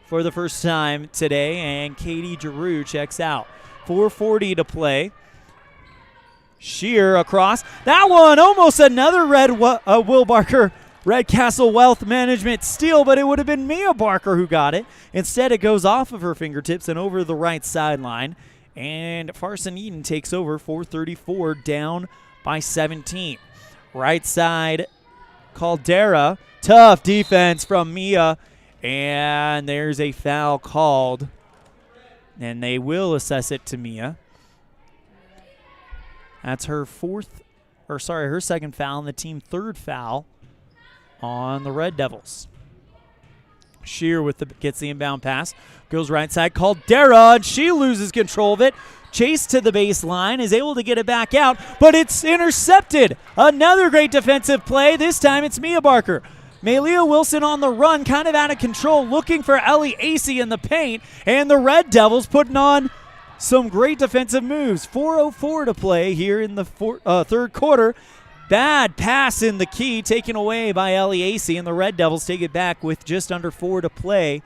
for the first time today, and Katie DeRue checks out. 4:40 to play. Shear across. That one, almost another Will Barker Red Castle Wealth Management steal, but it would have been Mia Barker who got it. Instead, it goes off of her fingertips and over the right sideline, and Farson Eden takes over. 4:34 down by 17. Right side, Caldera. Tough defense from Mia. And there's a foul called. And they will assess it to Mia. That's her her second foul and the team third foul on the Red Devils. Shear gets the inbound pass. Goes right side, Caldera, and she loses control of it. Chase to the baseline, is able to get it back out, but it's intercepted. Another great defensive play. This time it's Mia Barker. Malia Wilson on the run, kind of out of control, looking for Ellie Acey in the paint, and the Red Devils putting on some great defensive moves. 4:04 to play here in the third quarter. Bad pass in the key, taken away by Ellie Acey, and the Red Devils take it back with just under 4 to play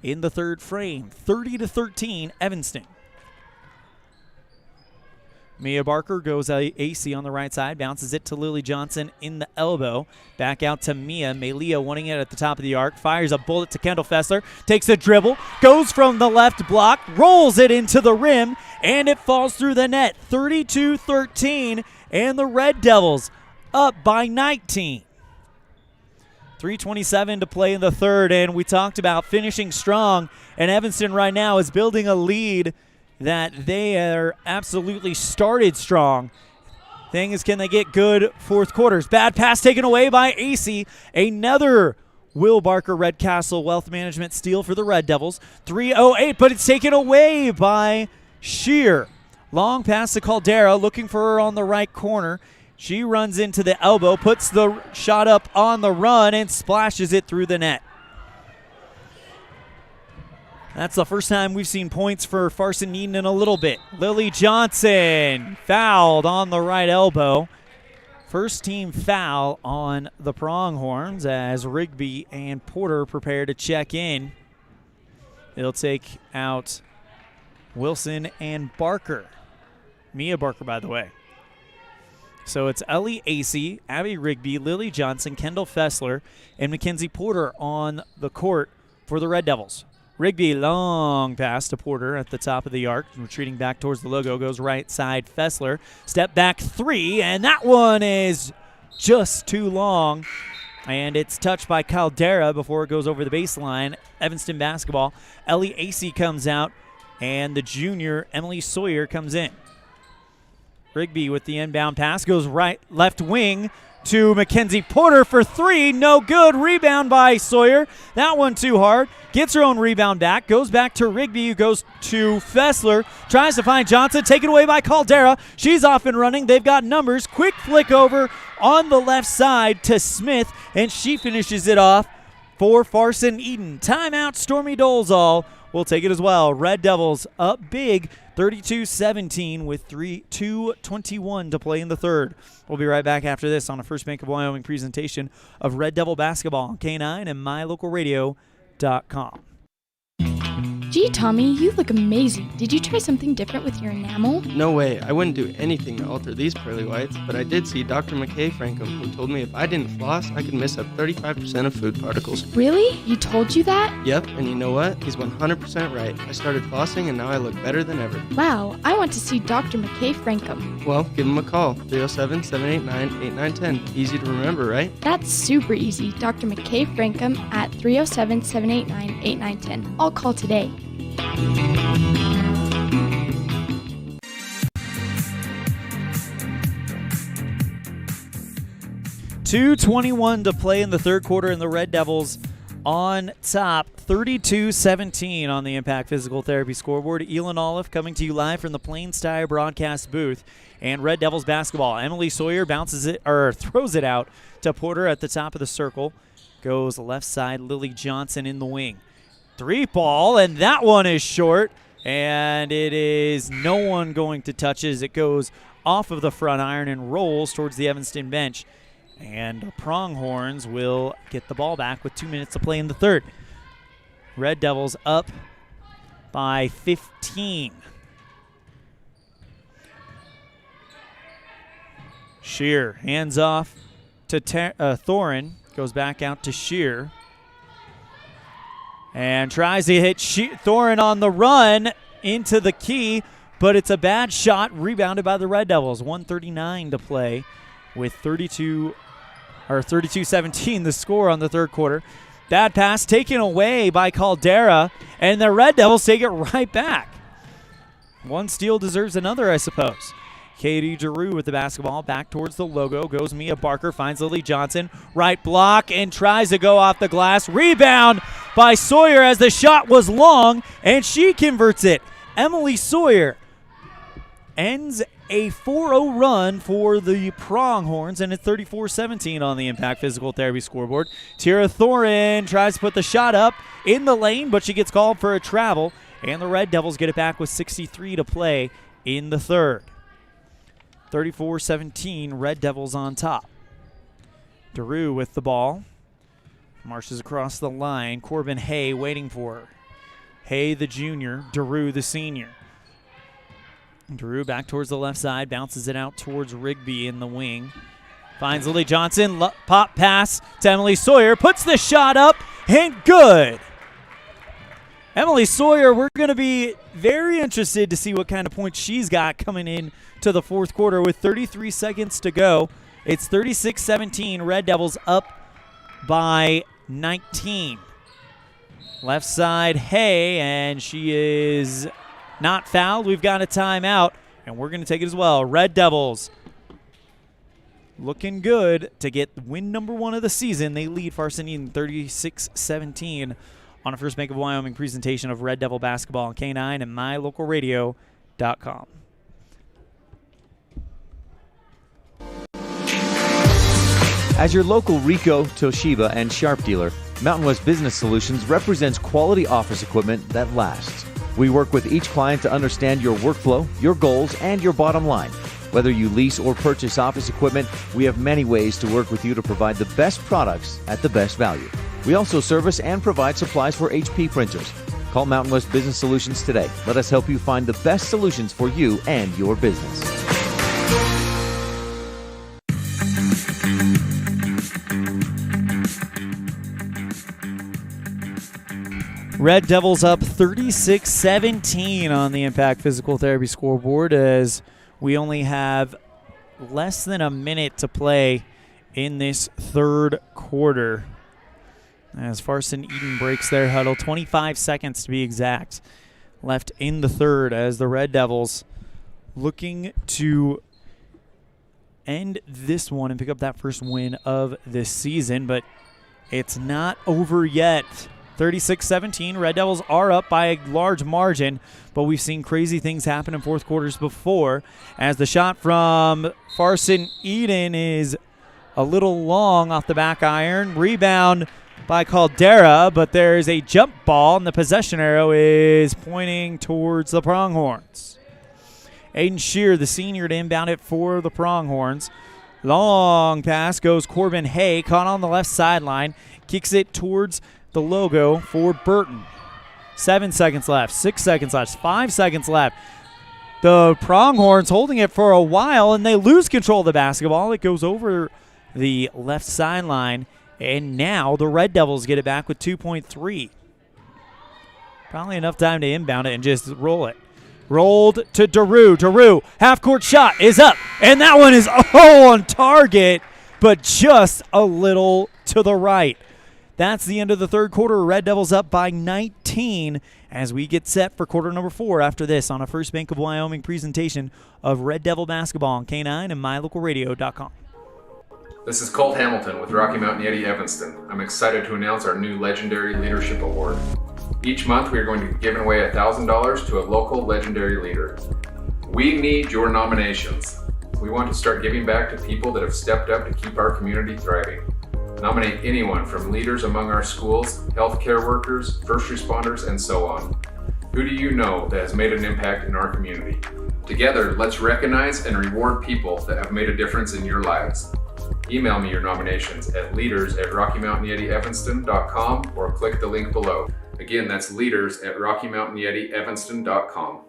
in the third frame. 30-13, Evanston. Mia Barker goes AC on the right side, bounces it to Lily Johnson in the elbow. Back out to Mia. Malia wanting it at the top of the arc. Fires a bullet to Kendall Fessler. Takes a dribble. Goes from the left block. Rolls it into the rim. And it falls through the net. 32-13. And the Red Devils up by 19. 3:27 to play in the third. And we talked about finishing strong. And Evanston right now is building a lead that they are absolutely started strong. Thing is, can they get good fourth quarters? Bad pass taken away by AC. Another Will Barker Red Castle Wealth Management steal for the Red Devils. 3:08, but it's taken away by Shear. Long pass to Caldera, looking for her on the right corner. She runs into the elbow, puts the shot up on the run, and splashes it through the net. That's the first time we've seen points for Farson Eden in a little bit. Lily Johnson fouled on the right elbow. First team foul on the Pronghorns as Rigby and Porter prepare to check in. They'll take out Wilson and Barker. Mia Barker, by the way. So it's Ellie Acey, Abby Rigby, Lily Johnson, Kendall Fessler, and Mackenzie Porter on the court for the Red Devils. Rigby, long pass to Porter at the top of the arc, retreating back towards the logo, goes right side, Fessler. Step back three, and that one is just too long. And it's touched by Caldera before it goes over the baseline. Evanston basketball. Ellie Acey comes out and the junior Emily Sawyer comes in. Rigby with the inbound pass goes left wing to Mackenzie Porter for three. No good. Rebound by Sawyer. That one too hard. Gets her own rebound back. Goes back to Rigby, who goes to Fessler. Tries to find Johnson. Taken away by Caldera. She's off and running. They've got numbers. Quick flick over on the left side to Smith, and she finishes it off for Farson Eden. Timeout, Stormy Dolezal will take it as well. Red Devils up big, 32-17 with 2:21 to play in the third. We'll be right back after this on a First Bank of Wyoming presentation of Red Devil basketball on K9 and mylocalradio.com. Gee, Tommy, you look amazing. Did you try something different with your enamel? No way. I wouldn't do anything to alter these pearly whites, but I did see Dr. McKay Frankum, who told me if I didn't floss, I could miss up 35% of food particles. Really? He told you that? Yep, and you know what? He's 100% right. I started flossing, and now I look better than ever. Wow, I want to see Dr. McKay Frankum. Well, give him a call, 307-789-8910. Easy to remember, right? That's super easy. Dr. McKay Frankum at 307-789-8910. I'll call today. 2:21 to play in the third quarter, and the Red Devils on top, 32-17 on the Impact Physical Therapy scoreboard. ELAN OLLIFF coming to you live from the Plains Tire broadcast booth, and Red Devils basketball. Emily Sawyer throws it out to Porter at the top of the circle. Goes left side, Lily Johnson in the wing. Three ball, and that one is short, and it is no one going to touch it as it goes off of the front iron and rolls towards the Evanston bench. And Pronghorns will get the ball back with 2 minutes to play in the third. Red Devils up by 15. Shear hands off to Thorin, goes back out to Shear. And tries to hit Thorin on the run into the key, but it's a bad shot, rebounded by the Red Devils. 1:39 to play with 32-17 the score on the third quarter. Bad pass taken away by Caldera, and the Red Devils take it right back. One steal deserves another, I suppose. Katie Giroux with the basketball, back towards the logo. Goes Mia Barker, finds Lily Johnson. Right block and tries to go off the glass. Rebound by Sawyer as the shot was long, and she converts it. Emily Sawyer ends a 4-0 run for the Pronghorns, and it's 34-17 on the Impact Physical Therapy scoreboard. Tierra Thorin tries to put the shot up in the lane, but she gets called for a travel, and the Red Devils get it back with 63 to play in the third. 34-17, Red Devils on top. Daru with the ball. Marches across the line. Corbin Hay waiting for her. Hay, the junior. Daru, the senior. Daru back towards the left side. Bounces it out towards Rigby in the wing. Finds Lily Johnson. Pop pass to Emily Sawyer. Puts the shot up. And good. Emily Sawyer, we're going to be very interested to see what kind of points she's got coming in to the fourth quarter with 33 seconds to go. It's 36-17. Red Devils up by 19. Left side, Hay, and she is not fouled. We've got a timeout, and we're going to take it as well. Red Devils looking good to get win number 1 of the season. They lead Farson Eden 36-17 on a First Bank of Wyoming presentation of Red Devil basketball on K9 and mylocalradio.com. As your local Ricoh, Toshiba, and Sharp dealer, Mountain West Business Solutions represents quality office equipment that lasts. We work with each client to understand your workflow, your goals, and your bottom line. Whether you lease or purchase office equipment, we have many ways to work with you to provide the best products at the best value. We also service and provide supplies for HP printers. Call Mountain West Business Solutions today. Let us help you find the best solutions for you and your business. Red Devils up 36-17 on the Impact Physical Therapy scoreboard as we only have less than a minute to play in this third quarter. As Farson Eden breaks their huddle, 25 seconds to be exact. left in the third as the Red Devils looking to end this one and pick up that first win of this season, but it's not over yet. 36-17, Red Devils are up by a large margin, but we've seen crazy things happen in fourth quarters before, as the shot from Farson Eden is a little long off the back iron. Rebound by Caldera, but there's a jump ball, and the possession arrow is pointing towards the Pronghorns. Aiden Shear, the senior, to inbound it for the Pronghorns. Long pass goes Corbin Hay, caught on the left sideline, kicks it towards the logo for Burton. 7 seconds left, 6 seconds left, 5 seconds left. The Pronghorns holding it for a while, and they lose control of the basketball. It goes over the left sideline, and now the Red Devils get it back with 2.3. Probably enough time to inbound it and just roll it. Rolled to Daru. Daru, half-court shot is up, and that one is on target, but just a little to the right. That's the end of the third quarter. Red Devils up by 19 as we get set for quarter number 4 after this on a First Bank of Wyoming presentation of Red Devil basketball on K9 and MyLocalRadio.com. This is Colt Hamilton with Rocky Mountain Yeti Evanston. I'm excited to announce our new Legendary Leadership Award. Each month we are going to be giving away $1,000 to a local legendary leader. We need your nominations. We want to start giving back to people that have stepped up to keep our community thriving. Nominate anyone from leaders among our schools, healthcare workers, first responders, and so on. Who do you know that has made an impact in our community? Together, let's recognize and reward people that have made a difference in your lives. Email me your nominations at leaders@RockyMountainYetiEvanston.com or click the link below. Again, that's leaders@RockyMountainYetiEvanston.com.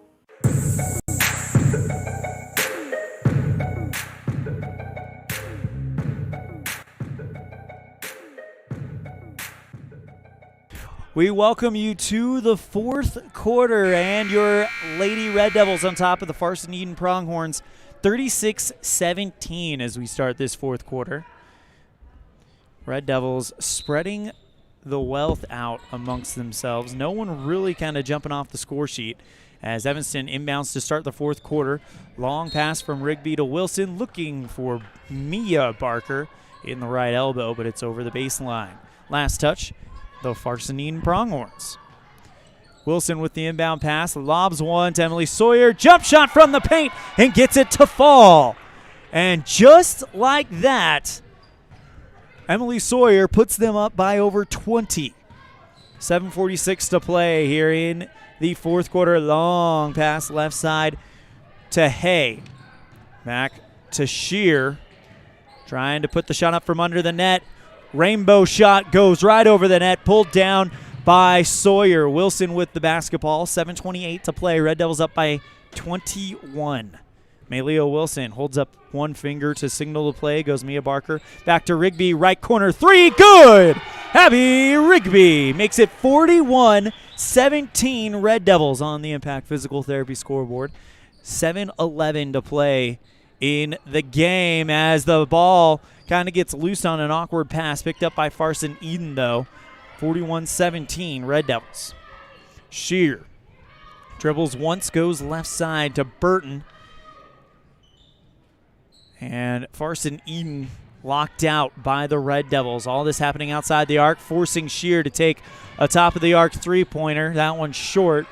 We welcome you to the fourth quarter, and your Lady Red Devils on top of the Farson Eden Pronghorns, 36-17 as we start this fourth quarter. Red Devils spreading the wealth out amongst themselves. No one really kind of jumping off the score sheet as Evanston inbounds to start the fourth quarter. Long pass from Rigby to Wilson, looking for Mia Barker in the right elbow, but it's over the baseline. Last touch, the Farson Eden Pronghorns. Wilson with the inbound pass, lobs one to Emily Sawyer, jump shot from the paint, and gets it to fall. And just like that, Emily Sawyer puts them up by over 20. 7:46 to play here in the fourth quarter. Long pass left side to Hay. Back to Shear, trying to put the shot up from under the net. Rainbow shot goes right over the net, pulled down by Sawyer. Wilson with the basketball. 7:28 to play. Red Devils up by 21. Mayleo Wilson holds up one finger to signal the play. Goes Mia Barker. Back to Rigby. Right corner. Three. Good. Abby Rigby makes it 41-17. Red Devils on the Impact Physical Therapy scoreboard. 7:11 to play in the game as the ball kind of gets loose on an awkward pass. Picked up by Farson Eden, though. 41-17, Red Devils. Shear dribbles once, goes left side to Burton. And Farson Eden locked out by the Red Devils. All this happening outside the arc, forcing Shear to take a top-of-the-arc three-pointer. That one short.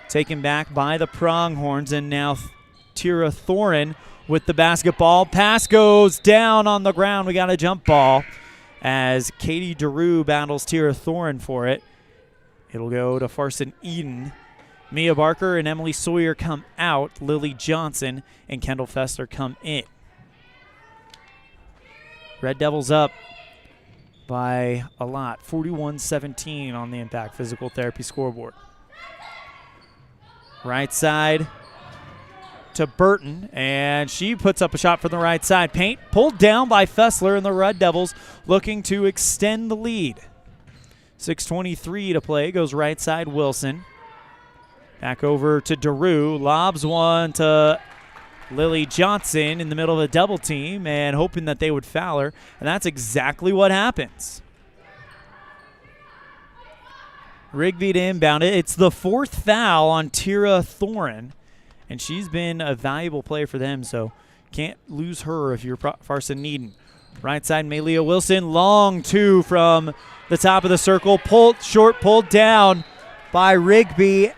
Taken back by the Pronghorns, and now Tira Thorin with the basketball. Pass goes down on the ground. We got a jump ball as Katie Daru battles Tira Thorin for it. It'll go to Farson Eden. Mia Barker and Emily Sawyer come out. Lily Johnson and Kendall Fester come in. Red Devils up by a lot. 41-17 on the Impact Physical Therapy scoreboard. Right side to Burton, and she puts up a shot from the right side. Paint pulled down by Fessler, and the Red Devils looking to extend the lead. 6:23 to play. Goes right side Wilson. Back over to Daru. Lobs one to Lily Johnson in the middle of a double team and hoping that they would foul her, and that's exactly what happens. Rigby to inbound it. It's the 4th foul on Tira Thorin, and she's been a valuable player for them, so can't lose her if you're Farson Needon. Right side, Malia Wilson, long 2 from the top of the circle. Pulled down by Rigby.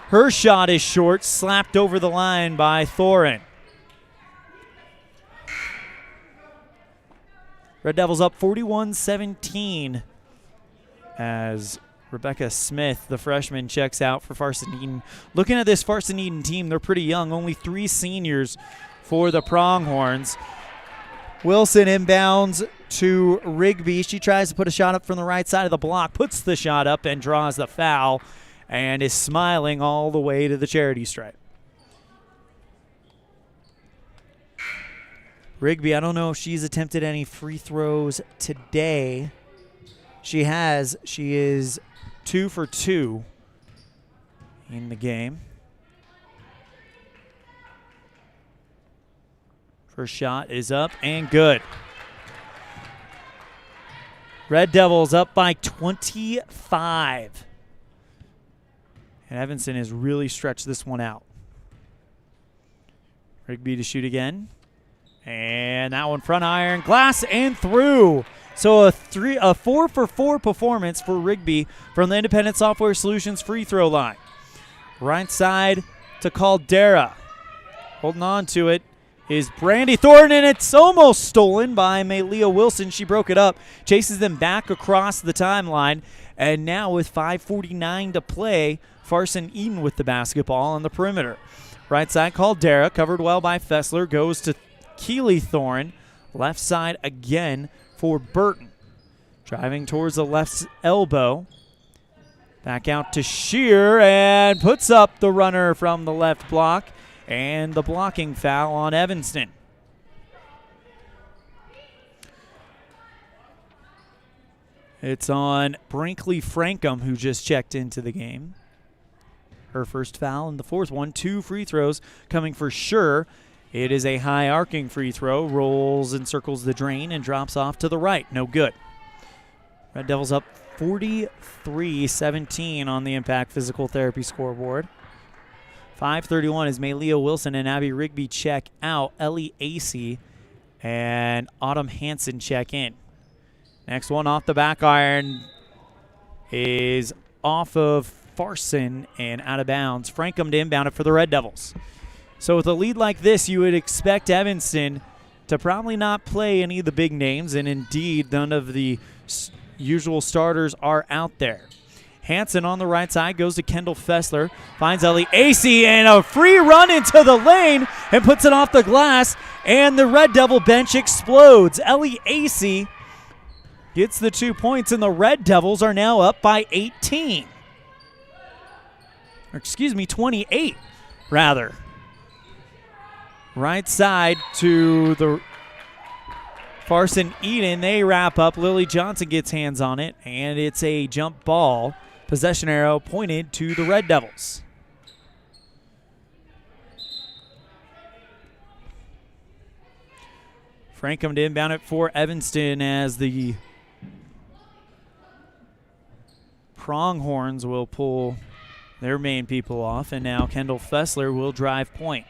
Her shot is short, slapped over the line by Thorin. Red Devils up 41-17 as Rebecca Smith, the freshman, checks out for Farson Needon. Looking at this Farson Needon team, they're pretty young. Only 3 seniors for the Pronghorns. Wilson inbounds to Rigby. She tries to put a shot up from the right side of the block, puts the shot up and draws the foul, and is smiling all the way to the charity stripe. Rigby, I don't know if she's attempted any free throws today. She has. She is 2 for 2 in the game. First shot is up and good. Red Devils up by 25. And Evanston has really stretched this one out. Rigby to shoot again. And that one front iron, glass and through. So a 4 for 4 performance for Rigby from the Independent Software Solutions free throw line. Right side to Caldera. Holding on to it is Brandy Thornton, and it's almost stolen by Malia Wilson. She broke it up, chases them back across the timeline, and now with 5:49 to play, Farson Eden with the basketball on the perimeter. Right side Caldera, covered well by Fessler, goes to Keely Thorne. Left side again for Burton. Driving towards the left elbow. Back out to Shear and puts up the runner from the left block. And the blocking foul on Evanston. It's on Brinkley Frankham, who just checked into the game. Her first foul in the 4th one. 2 free throws coming for sure. It is a high arcing free throw. Rolls and circles the drain and drops off to the right. No good. Red Devils up 43-17 on the Impact Physical Therapy scoreboard. 5:31 as Malia Wilson and Abby Rigby check out. Ellie Acey and Autumn Hansen check in. Next one off the back iron is off of Farson and out of bounds. Frankham to inbound it for the Red Devils. So with a lead like this, you would expect Evanston to probably not play any of the big names, and indeed none of the usual starters are out there. Hansen on the right side goes to Kendall Fessler, finds Ellie Acey, and a free run into the lane and puts it off the glass, and the Red Devil bench explodes. Ellie Acey gets the 2 points, and the Red Devils are now up by 18. Or excuse me, 28, rather. Right side to the Farson Eden. They wrap up. Lily Johnson gets hands on it, and it's a jump ball. Possession arrow pointed to the Red Devils. Frankham to inbound it for Evanston as the Pronghorns will pull their main people off, and now Kendall Fessler will drive point.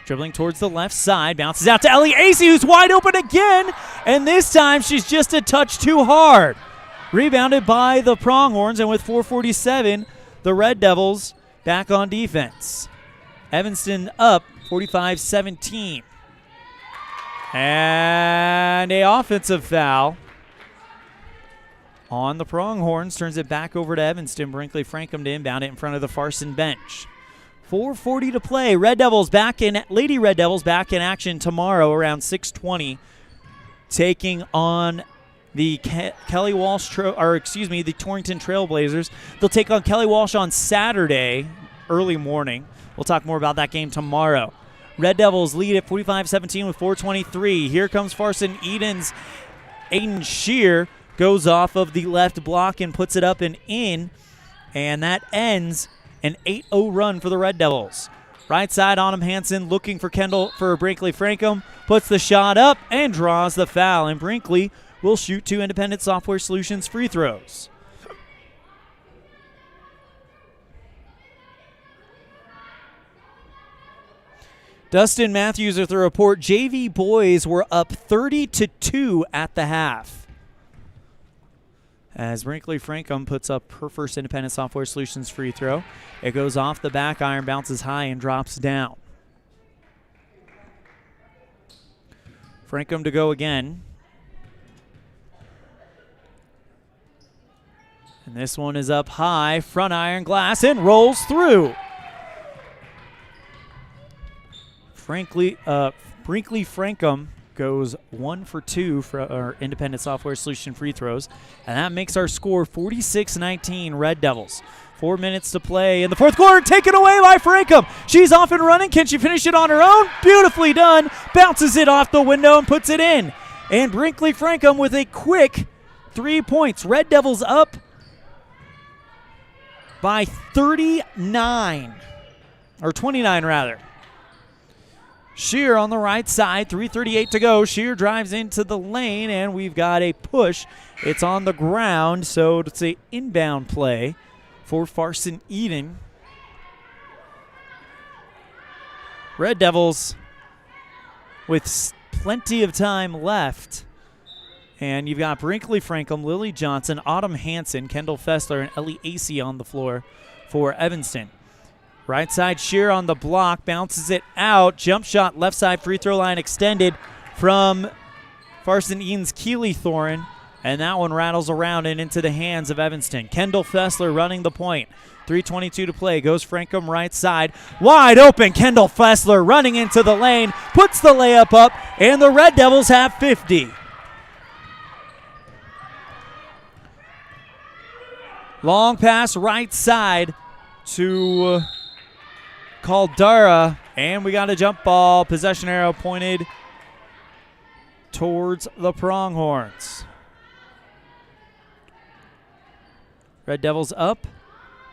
Dribbling towards the left side, bounces out to Ellie Acey, who's wide open again, and this time she's just a touch too hard. Rebounded by the Pronghorns, and with 4:47, the Red Devils back on defense. Evanston up 45-17. And a offensive foul on the Pronghorns. Turns it back over to Evanston. Brinkley Frankham to inbound it in front of the Farson bench. 4:40 to play. Lady Red Devils back in action tomorrow around 6:20, taking on the Kelly Walsh, the Torrington Trailblazers. They'll take on Kelly Walsh on Saturday, early morning. We'll talk more about that game tomorrow. Red Devils lead at 45-17 with 4:23. Here comes Farson Eden's Aiden Shear, goes off of the left block and puts it up and in, and that ends an 8-0 run for the Red Devils. Right side, Autumn Hansen looking for Brinkley Frankham, puts the shot up and draws the foul, and Brinkley will shoot 2 Independent Software Solutions free throws. Dustin Matthews with the report. JV boys were up 30-2 at the half. As Brinkley Frankham puts up her first Independent Software Solutions free throw. It goes off the back iron, bounces high, and drops down. Frankham to go again. And this one is up high, front iron glass, and rolls through. Brinkley Frankham goes 1 for 2 for our Independent Software Solution free throws. And that makes our score 46-19 Red Devils. 4 minutes to play in the fourth quarter. Taken away by Frankham. She's off and running. Can she finish it on her own? Beautifully done. Bounces it off the window and puts it in. And Brinkley Frankham with a quick 3 points. Red Devils up by 39. Or 29, rather. Shear on the right side, 3:38 to go. Shear drives into the lane, and we've got a push. It's on the ground, so it's an inbound play for Farson Eden. Red Devils with plenty of time left. And you've got Brinkley Frankham, Lily Johnson, Autumn Hansen, Kendall Fessler, and Ellie Acey on the floor for Evanston. Right side Shear on the block, bounces it out. Jump shot, left side free throw line extended from Farson Eden's Keely Thorin. And that one rattles around and into the hands of Evanston. Kendall Fessler running the point. 3:22 to play. Goes Frankham right side. Wide open. Kendall Fessler running into the lane. Puts the layup up. And the Red Devils have 50. Long pass right side to Caldara. And we got a jump ball. Possession arrow pointed towards the Pronghorns. Red Devils up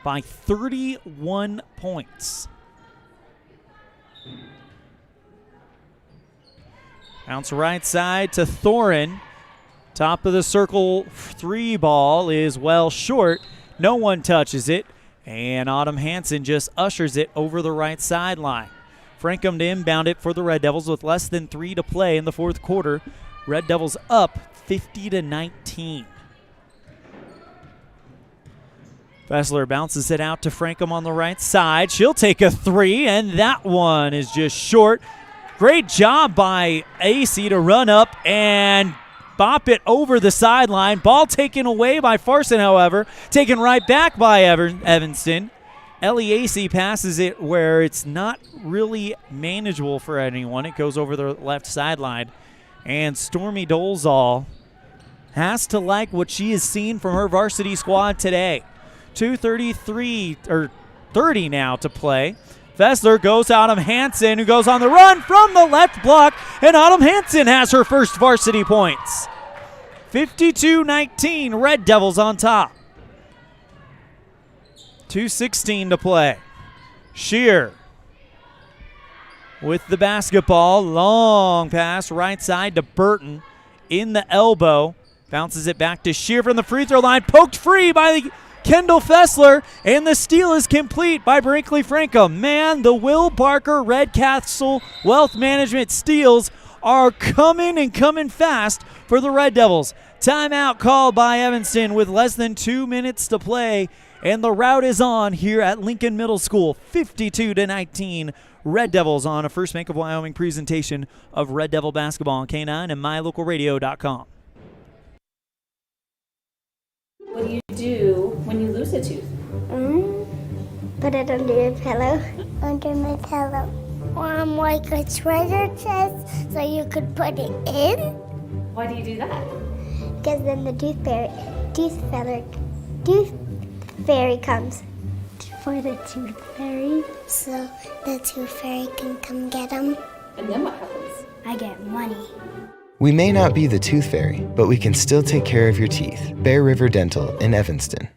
by 31 points. Bounce right side to Thorin. Top of the circle three ball is well short. No one touches it. And Autumn Hansen just ushers it over the right sideline. Frankham to inbound it for the Red Devils with less than 3 to play in the fourth quarter. Red Devils up 50-19. Fessler bounces it out to Frankham on the right side. She'll take a three, and that one is just short. Great job by Acey to run up and bop it over the sideline. Ball taken away by Farson, however. Taken right back by Evanston. Ellie Acey passes it where it's not really manageable for anyone. It goes over the left sideline. And Stormy Dolezal has to like what she has seen from her varsity squad today. 2:30 now to play. Fessler goes to Autumn Hansen, who goes on the run from the left block, and Autumn Hansen has her first varsity points. 52-19, Red Devils on top. 2:16 to play. Shear with the basketball. Long pass right side to Burton in the elbow. Bounces it back to Shear from the free throw line. Poked free by the Kendall Fessler, and the steal is complete by Brinkley Frankham. Man, the Will Barker Red Castle Wealth Management steals are coming and coming fast for the Red Devils. Timeout called by Evanston with less than 2 minutes to play, and the route is on here at Lincoln Middle School. 52-19, Red Devils on a First Bank of Wyoming presentation of Red Devil basketball on K9 and mylocalradio.com. What do you do when you lose a tooth? Put it under your pillow. Under my pillow. Like a treasure chest so you could put it in. Why do you do that? Because then the tooth fairy comes. For the tooth fairy. So the tooth fairy can come get them. And then what happens? I get money. We may not be the tooth fairy, but we can still take care of your teeth. Bear River Dental in Evanston.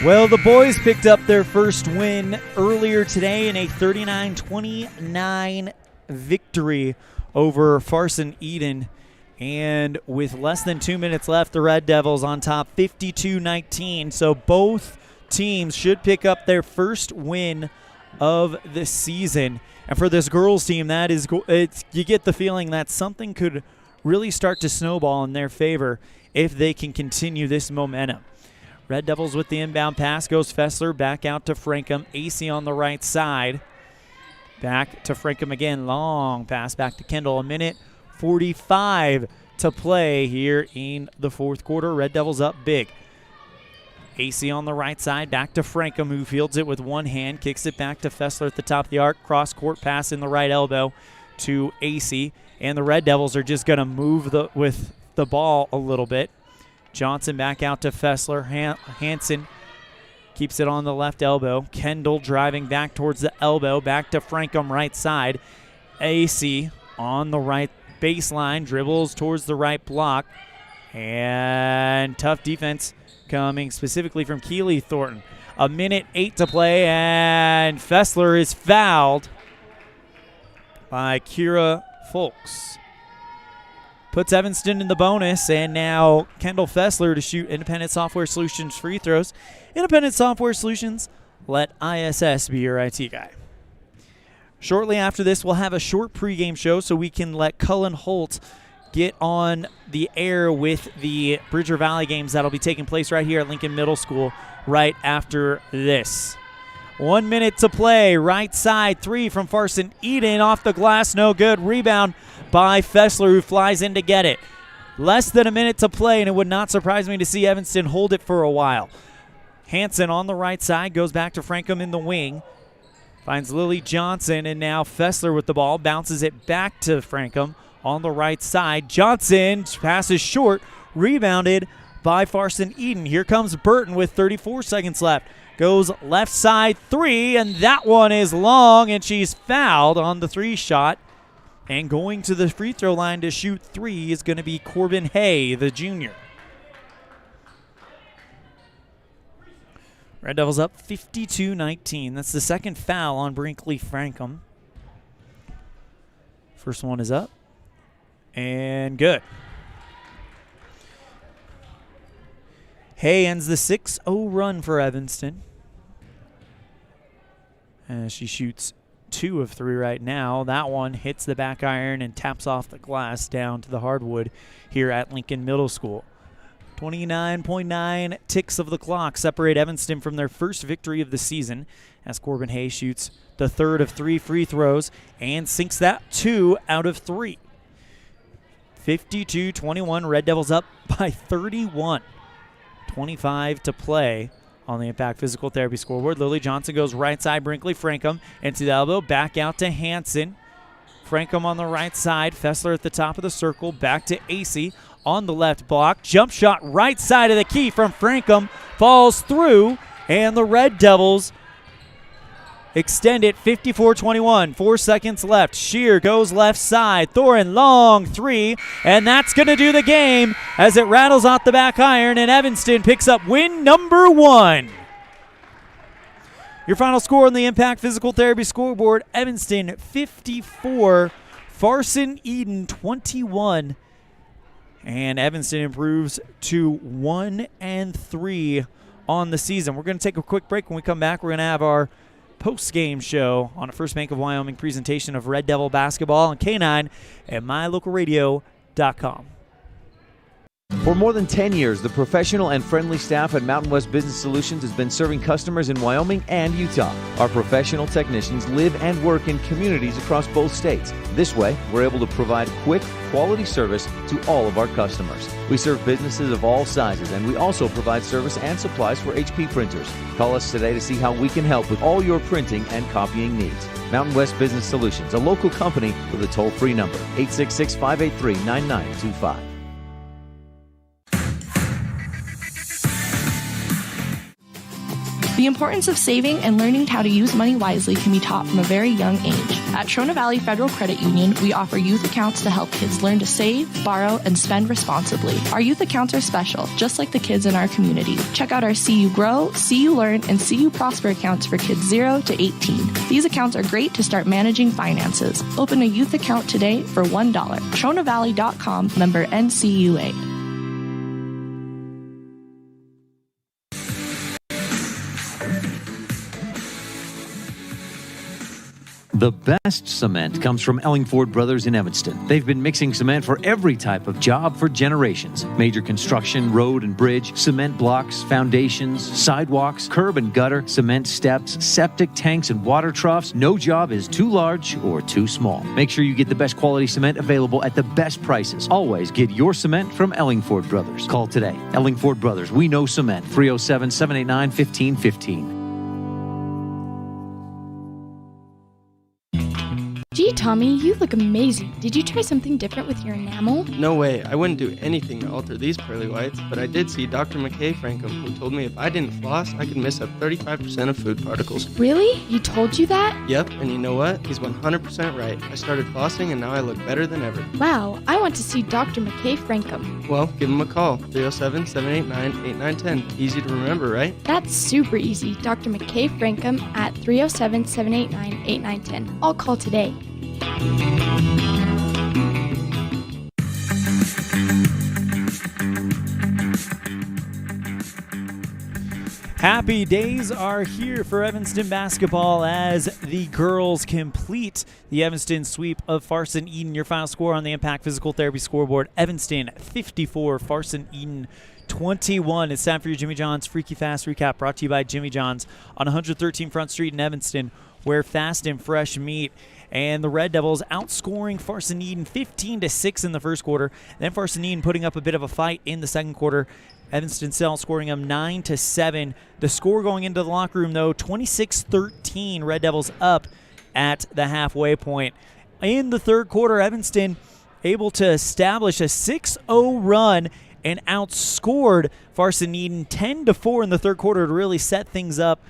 Well, the boys picked up their first win earlier today in a 39-29 victory over Farson Eden. And with less than 2 minutes left, the Red Devils on top 52-19. So both teams should pick up their first win of the season. And for this girls team, you get the feeling that something could really start to snowball in their favor if they can continue this momentum. Red Devils with the inbound pass, goes Fessler back out to Frankham. AC on the right side. Back to Frankham again. Long pass back to Kendall. 1:45 to play here in the fourth quarter. Red Devils up big. AC on the right side. Back to Frankham, who fields it with one hand. Kicks it back to Fessler at the top of the arc. Cross-court pass in the right elbow to AC. And the Red Devils are just going to move with the ball a little bit. Johnson back out to Fessler. Hansen keeps it on the left elbow. Kendall driving back towards the elbow. Back to Frankham right side. AC on the right baseline. Dribbles towards the right block. And tough defense coming specifically from Keeley Thornton. 1:08 to play, and Fessler is fouled by Kira Folks. Puts Evanston in the bonus, and now Kendall Fessler to shoot Independent Software Solutions free throws. Independent Software Solutions, let ISS be your IT guy. Shortly after this, we'll have a short pregame show so we can let Cullen Holt get on the air with the Bridger Valley games that'll be taking place right here at Lincoln Middle School right after this. 1 minute to play. Right side three from Farson. Eden off the glass. No good. Rebound by Fessler, who flies in to get it. Less than a minute to play, and it would not surprise me to see Evanston hold it for a while. Hansen on the right side goes back to Frankham in the wing. Finds Lily Johnson, and now Fessler with the ball. Bounces it back to Frankham on the right side. Johnson passes short. Rebounded by Farson Eden. Here comes Burton with 34 seconds left. Goes left side three, and that one is long, and she's fouled on the three shot. And going to the free throw line to shoot three is going to be Corbin Hay, the junior. Red Devils up 52-19. That's the second foul on Brinkley Frankham. First one is up. And good. Hay ends the 6-0 run for Evanston. As she shoots 2 of 3 right now. That one hits the back iron and taps off the glass down to the hardwood here at Lincoln Middle School. 29.9 ticks of the clock separate Evanston from their first victory of the season as Corbin Hay shoots the third of 3 free throws and sinks that 2 out of 3. 52-21, Red Devils up by 31. 25 to play on the Impact Physical Therapy scoreboard. Lily Johnson goes right side, Brinkley Frankham into the elbow, back out to Hansen. Frankham on the right side, Fessler at the top of the circle, back to AC on the left block. Jump shot right side of the key from Frankham, falls through, and the Red Devils extend it 54-21. 4 seconds left. Shear goes left side. Thorin long three, and that's going to do the game as it rattles off the back iron, and Evanston picks up win number 1. Your final score on the Impact Physical Therapy scoreboard, Evanston 54, Farson Eden 21, and Evanston improves to 1-3 on the season. We're going to take a quick break. When we come back, we're going to have our post-game show on a First Bank of Wyoming presentation of Red Devil basketball and K9 at mylocalradio.com. For more than 10 years, the professional and friendly staff at Mountain West Business Solutions has been serving customers in Wyoming and Utah. Our professional technicians live and work in communities across both states. This way, we're able to provide quick, quality service to all of our customers. We serve businesses of all sizes, and we also provide service and supplies for HP printers. Call us today to see how we can help with all your printing and copying needs. Mountain West Business Solutions, a local company with a toll-free number, 866-583-9925. The importance of saving and learning how to use money wisely can be taught from a very young age. At Trona Valley Federal Credit Union, we offer youth accounts to help kids learn to save, borrow, and spend responsibly. Our youth accounts are special, just like the kids in our community. Check out our See You Grow, See You Learn, and See You Prosper accounts for kids 0 to 18. These accounts are great to start managing finances. Open a youth account today for $1. TronaValley.com, member NCUA. The best cement comes from Ellingford Brothers in Evanston. They've been mixing cement for every type of job for generations. Major construction, road and bridge, cement blocks, foundations, sidewalks, curb and gutter, cement steps, septic tanks, and water troughs. No job is too large or too small. Make sure you get the best quality cement available at the best prices. Always get your cement from Ellingford Brothers. Call today. Ellingford Brothers. We know cement. 307-789-1515. Gee, Tommy, you look amazing. Did you try something different with your enamel? No way, I wouldn't do anything to alter these pearly whites, but I did see Dr. McKay Frankum, who told me if I didn't floss, I could miss up 35% of food particles. Really? He told you that? Yep, and you know what? He's 100% right. I started flossing and now I look better than ever. Wow, I want to see Dr. McKay Frankum. Well, give him a call, 307-789-8910. Easy to remember, right? That's super easy. Dr. McKay Frankum at 307-789-8910. I'll call today. Happy days are here for Evanston basketball as the girls complete the Evanston sweep of Farson Eden. Your final score on the Impact Physical Therapy scoreboard: Evanston 54, Farson Eden 21. It's time for your Jimmy John's Freaky Fast Recap, brought to you by Jimmy John's on 113 Front Street in Evanston, where fast and fresh meat. And the Red Devils outscoring Farson Eden 15-6 in the first quarter. Then Farson Eden putting up a bit of a fight in the second quarter. Evanston still scoring them 9-7. The score going into the locker room, though, 26-13. Red Devils up at the halfway point. In the third quarter, Evanston able to establish a 6-0 run and outscored Farson Eden 10-4 in the third quarter to really set things up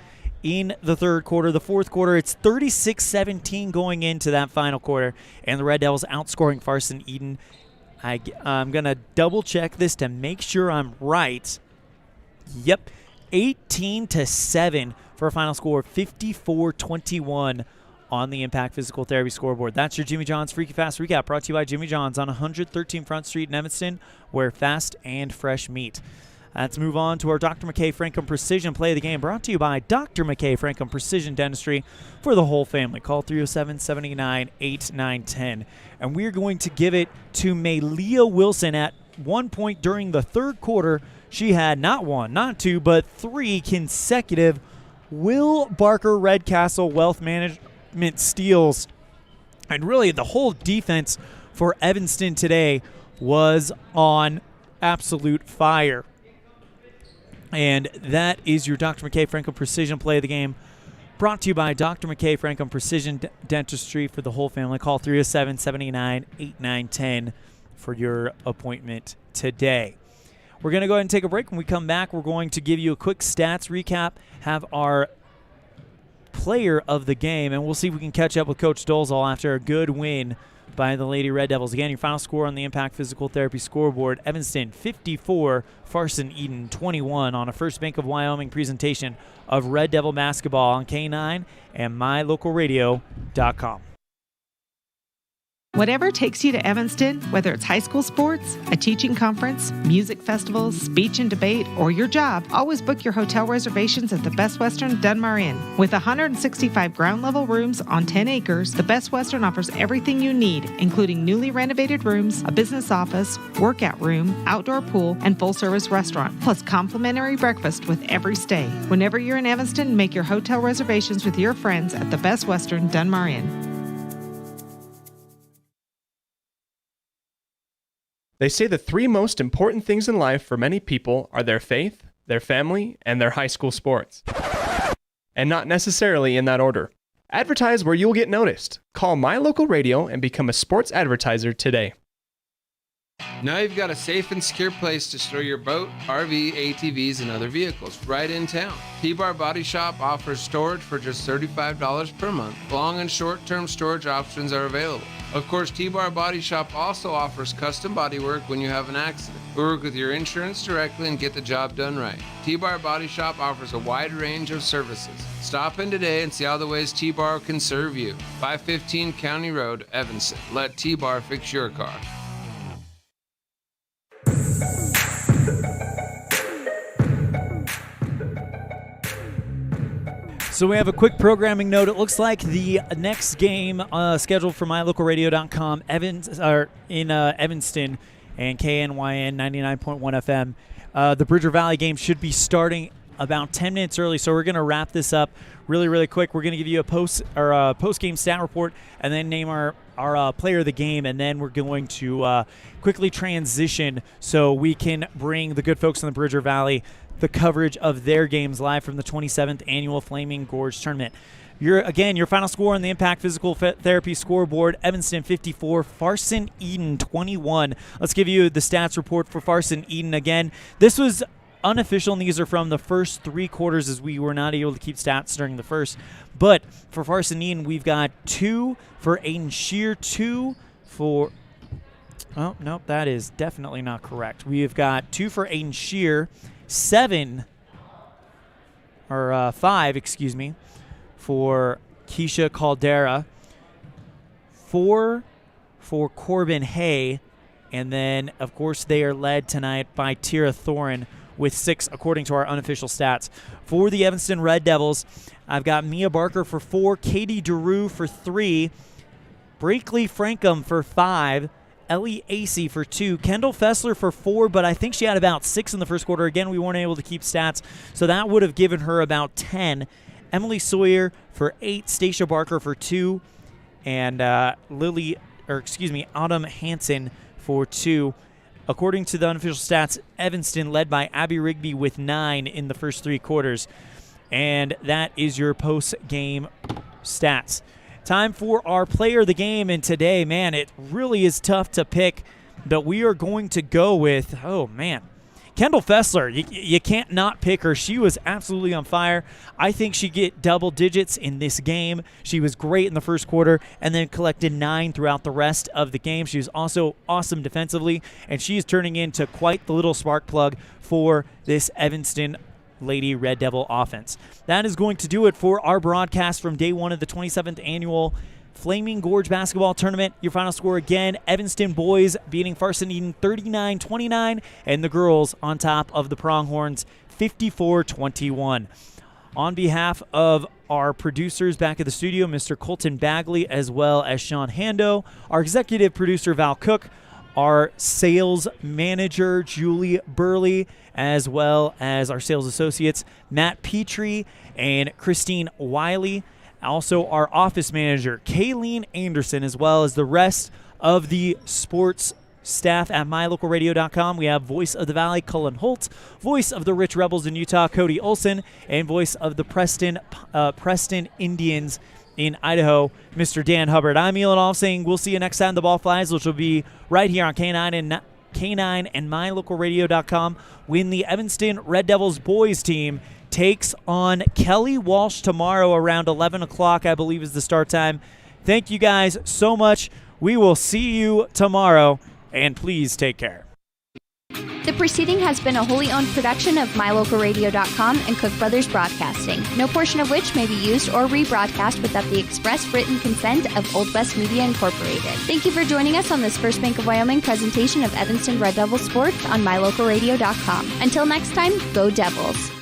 in the third quarter. The fourth quarter, it's 36-17 going into that final quarter, and the Red Devils outscoring Farson Eden. I'm going to double-check this to make sure I'm right. Yep, 18-7 for a final score, 54-21 on the Impact Physical Therapy scoreboard. That's your Jimmy John's Freaky Fast Recap, brought to you by Jimmy John's on 113 Front Street in Evanston, where fast and fresh meat. Let's move on to our Dr. McKay Frankum Precision Play of the Game, brought to you by Dr. McKay Frankum Precision Dentistry for the whole family. Call 307-789-8910. And we're going to give it to Maylia Wilson. At one point during the third quarter, she had not one, not two, but three consecutive Will Barker Redcastle Wealth Management steals. And really, the whole defense for Evanston today was on absolute fire. And that is your Dr. McKay Frankum Precision Play of the Game, brought to you by Dr. McKay Frankum Precision Dentistry for the whole family. Call 307-789-8910 for your appointment today. We're going to go ahead and take a break. When we come back, we're going to give you a quick stats recap, have our player of the game, and we'll see if we can catch up with Coach Dolezal after a good win by the Lady Red Devils. Again, your final score on the Impact Physical Therapy scoreboard: Evanston 54, Farson Eden 21, on a First Bank of Wyoming presentation of Red Devil basketball on K9 and mylocalradio.com. Whatever takes you to Evanston, whether it's high school sports, a teaching conference, music festivals, speech and debate, or your job, always book your hotel reservations at the Best Western Dunmar Inn. With 165 ground-level rooms on 10 acres, the Best Western offers everything you need, including newly renovated rooms, a business office, workout room, outdoor pool, and full-service restaurant, plus complimentary breakfast with every stay. Whenever you're in Evanston, make your hotel reservations with your friends at the Best Western Dunmar Inn. They say the three most important things in life for many people are their faith, their family, and their high school sports. And not necessarily in that order. Advertise where you'll get noticed. Call My Local Radio and become a sports advertiser today. Now you've got a safe and secure place to store your boat, RV, ATVs, and other vehicles right in town. T-Bar Body Shop offers storage for just $35 per month. Long and short-term storage options are available. Of course, T-Bar Body Shop also offers custom body work when you have an accident. We work with your insurance directly and get the job done right. T-Bar Body Shop offers a wide range of services. Stop in today and see all the ways T-Bar can serve you. 515 County Road, Evanston. Let T-Bar fix your car. So we have a quick programming note. It looks like the next game scheduled for mylocalradio.com in Evanston and KNYN 99.1 FM. The Bridger Valley game should be starting about 10 minutes early, so we're going to wrap this up really, really quick. We're going to give you a post-game stat report and then name our player of the game, and then we're going to quickly transition so we can bring the good folks in the Bridger Valley the coverage of their games live from the 27th Annual Flaming Gorge Tournament. Your final score on the Impact Physical Therapy scoreboard: Evanston 54, Farson Eden 21. Let's give you the stats report for Farson Eden again. This was unofficial, and these are from the first 3 quarters as we were not able to keep stats during the first. But for Farson Eden, we've got 2 for Aiden Shear, 2 for... Oh, nope, that is definitely not correct. We've got 2 for Aiden Shear, 5, for Keisha Caldera, 4 for Corbin Hay, and then, of course, they are led tonight by Tira Thorin with 6, according to our unofficial stats. For the Evanston Red Devils, I've got Mia Barker for 4, Katie DeRue for 3, Brinkley Frankham for 5, Ellie Acey for 2, Kendall Fessler for 4, but I think she had about 6 in the first quarter. Again, we weren't able to keep stats, so that would have given her about 10. Emily Sawyer for 8, Stacia Barker for 2, and Autumn Hansen for 2. According to the unofficial stats, Evanston led by Abby Rigby with 9 in the first 3 quarters. And that is your post-game stats. Time for our player of the game, and today, man, it really is tough to pick, but we are going to go with, Kendall Fessler. You can't not pick her. She was absolutely on fire. I think she get double digits in this game. She was great in the first quarter and then collected 9 throughout the rest of the game. She was also awesome defensively, and she is turning into quite the little spark plug for this Evanston Lady Red Devil offense. That is going to do it for our broadcast from day 1 of the 27th Annual Flaming Gorge Basketball Tournament. Your final score again, Evanston boys beating Farson Eden 39-29, and the girls on top of the Pronghorns 54-21. On behalf of our producers back at the studio, Mr. Colton Bagley, as well as Sean Hando, our executive producer, Val Cook, our sales manager, Julie Burley, as well as our sales associates, Matt Petrie and Christine Wiley. Also, our office manager, Kayleen Anderson, as well as the rest of the sports staff at mylocalradio.com. We have Voice of the Valley, Cullen Holt, Voice of the Rich Rebels in Utah, Cody Olson, and Voice of the Preston Indians in Idaho, Mr. Dan Hubbard. I'm Elan All saying we'll see you next time the ball flies, which will be right here on K9 and mylocalradio.com when the Evanston Red Devils boys team takes on Kelly Walsh tomorrow around 11 o'clock, I believe is the start time. Thank you guys so much. We will see you tomorrow, and please take care. The preceding has been a wholly owned production of mylocalradio.com and Cook Brothers Broadcasting, no portion of which may be used or rebroadcast without the express written consent of Old West Media Incorporated. Thank you for joining us on this First Bank of Wyoming presentation of Evanston Red Devil Sports on mylocalradio.com. Until next time, go Devils.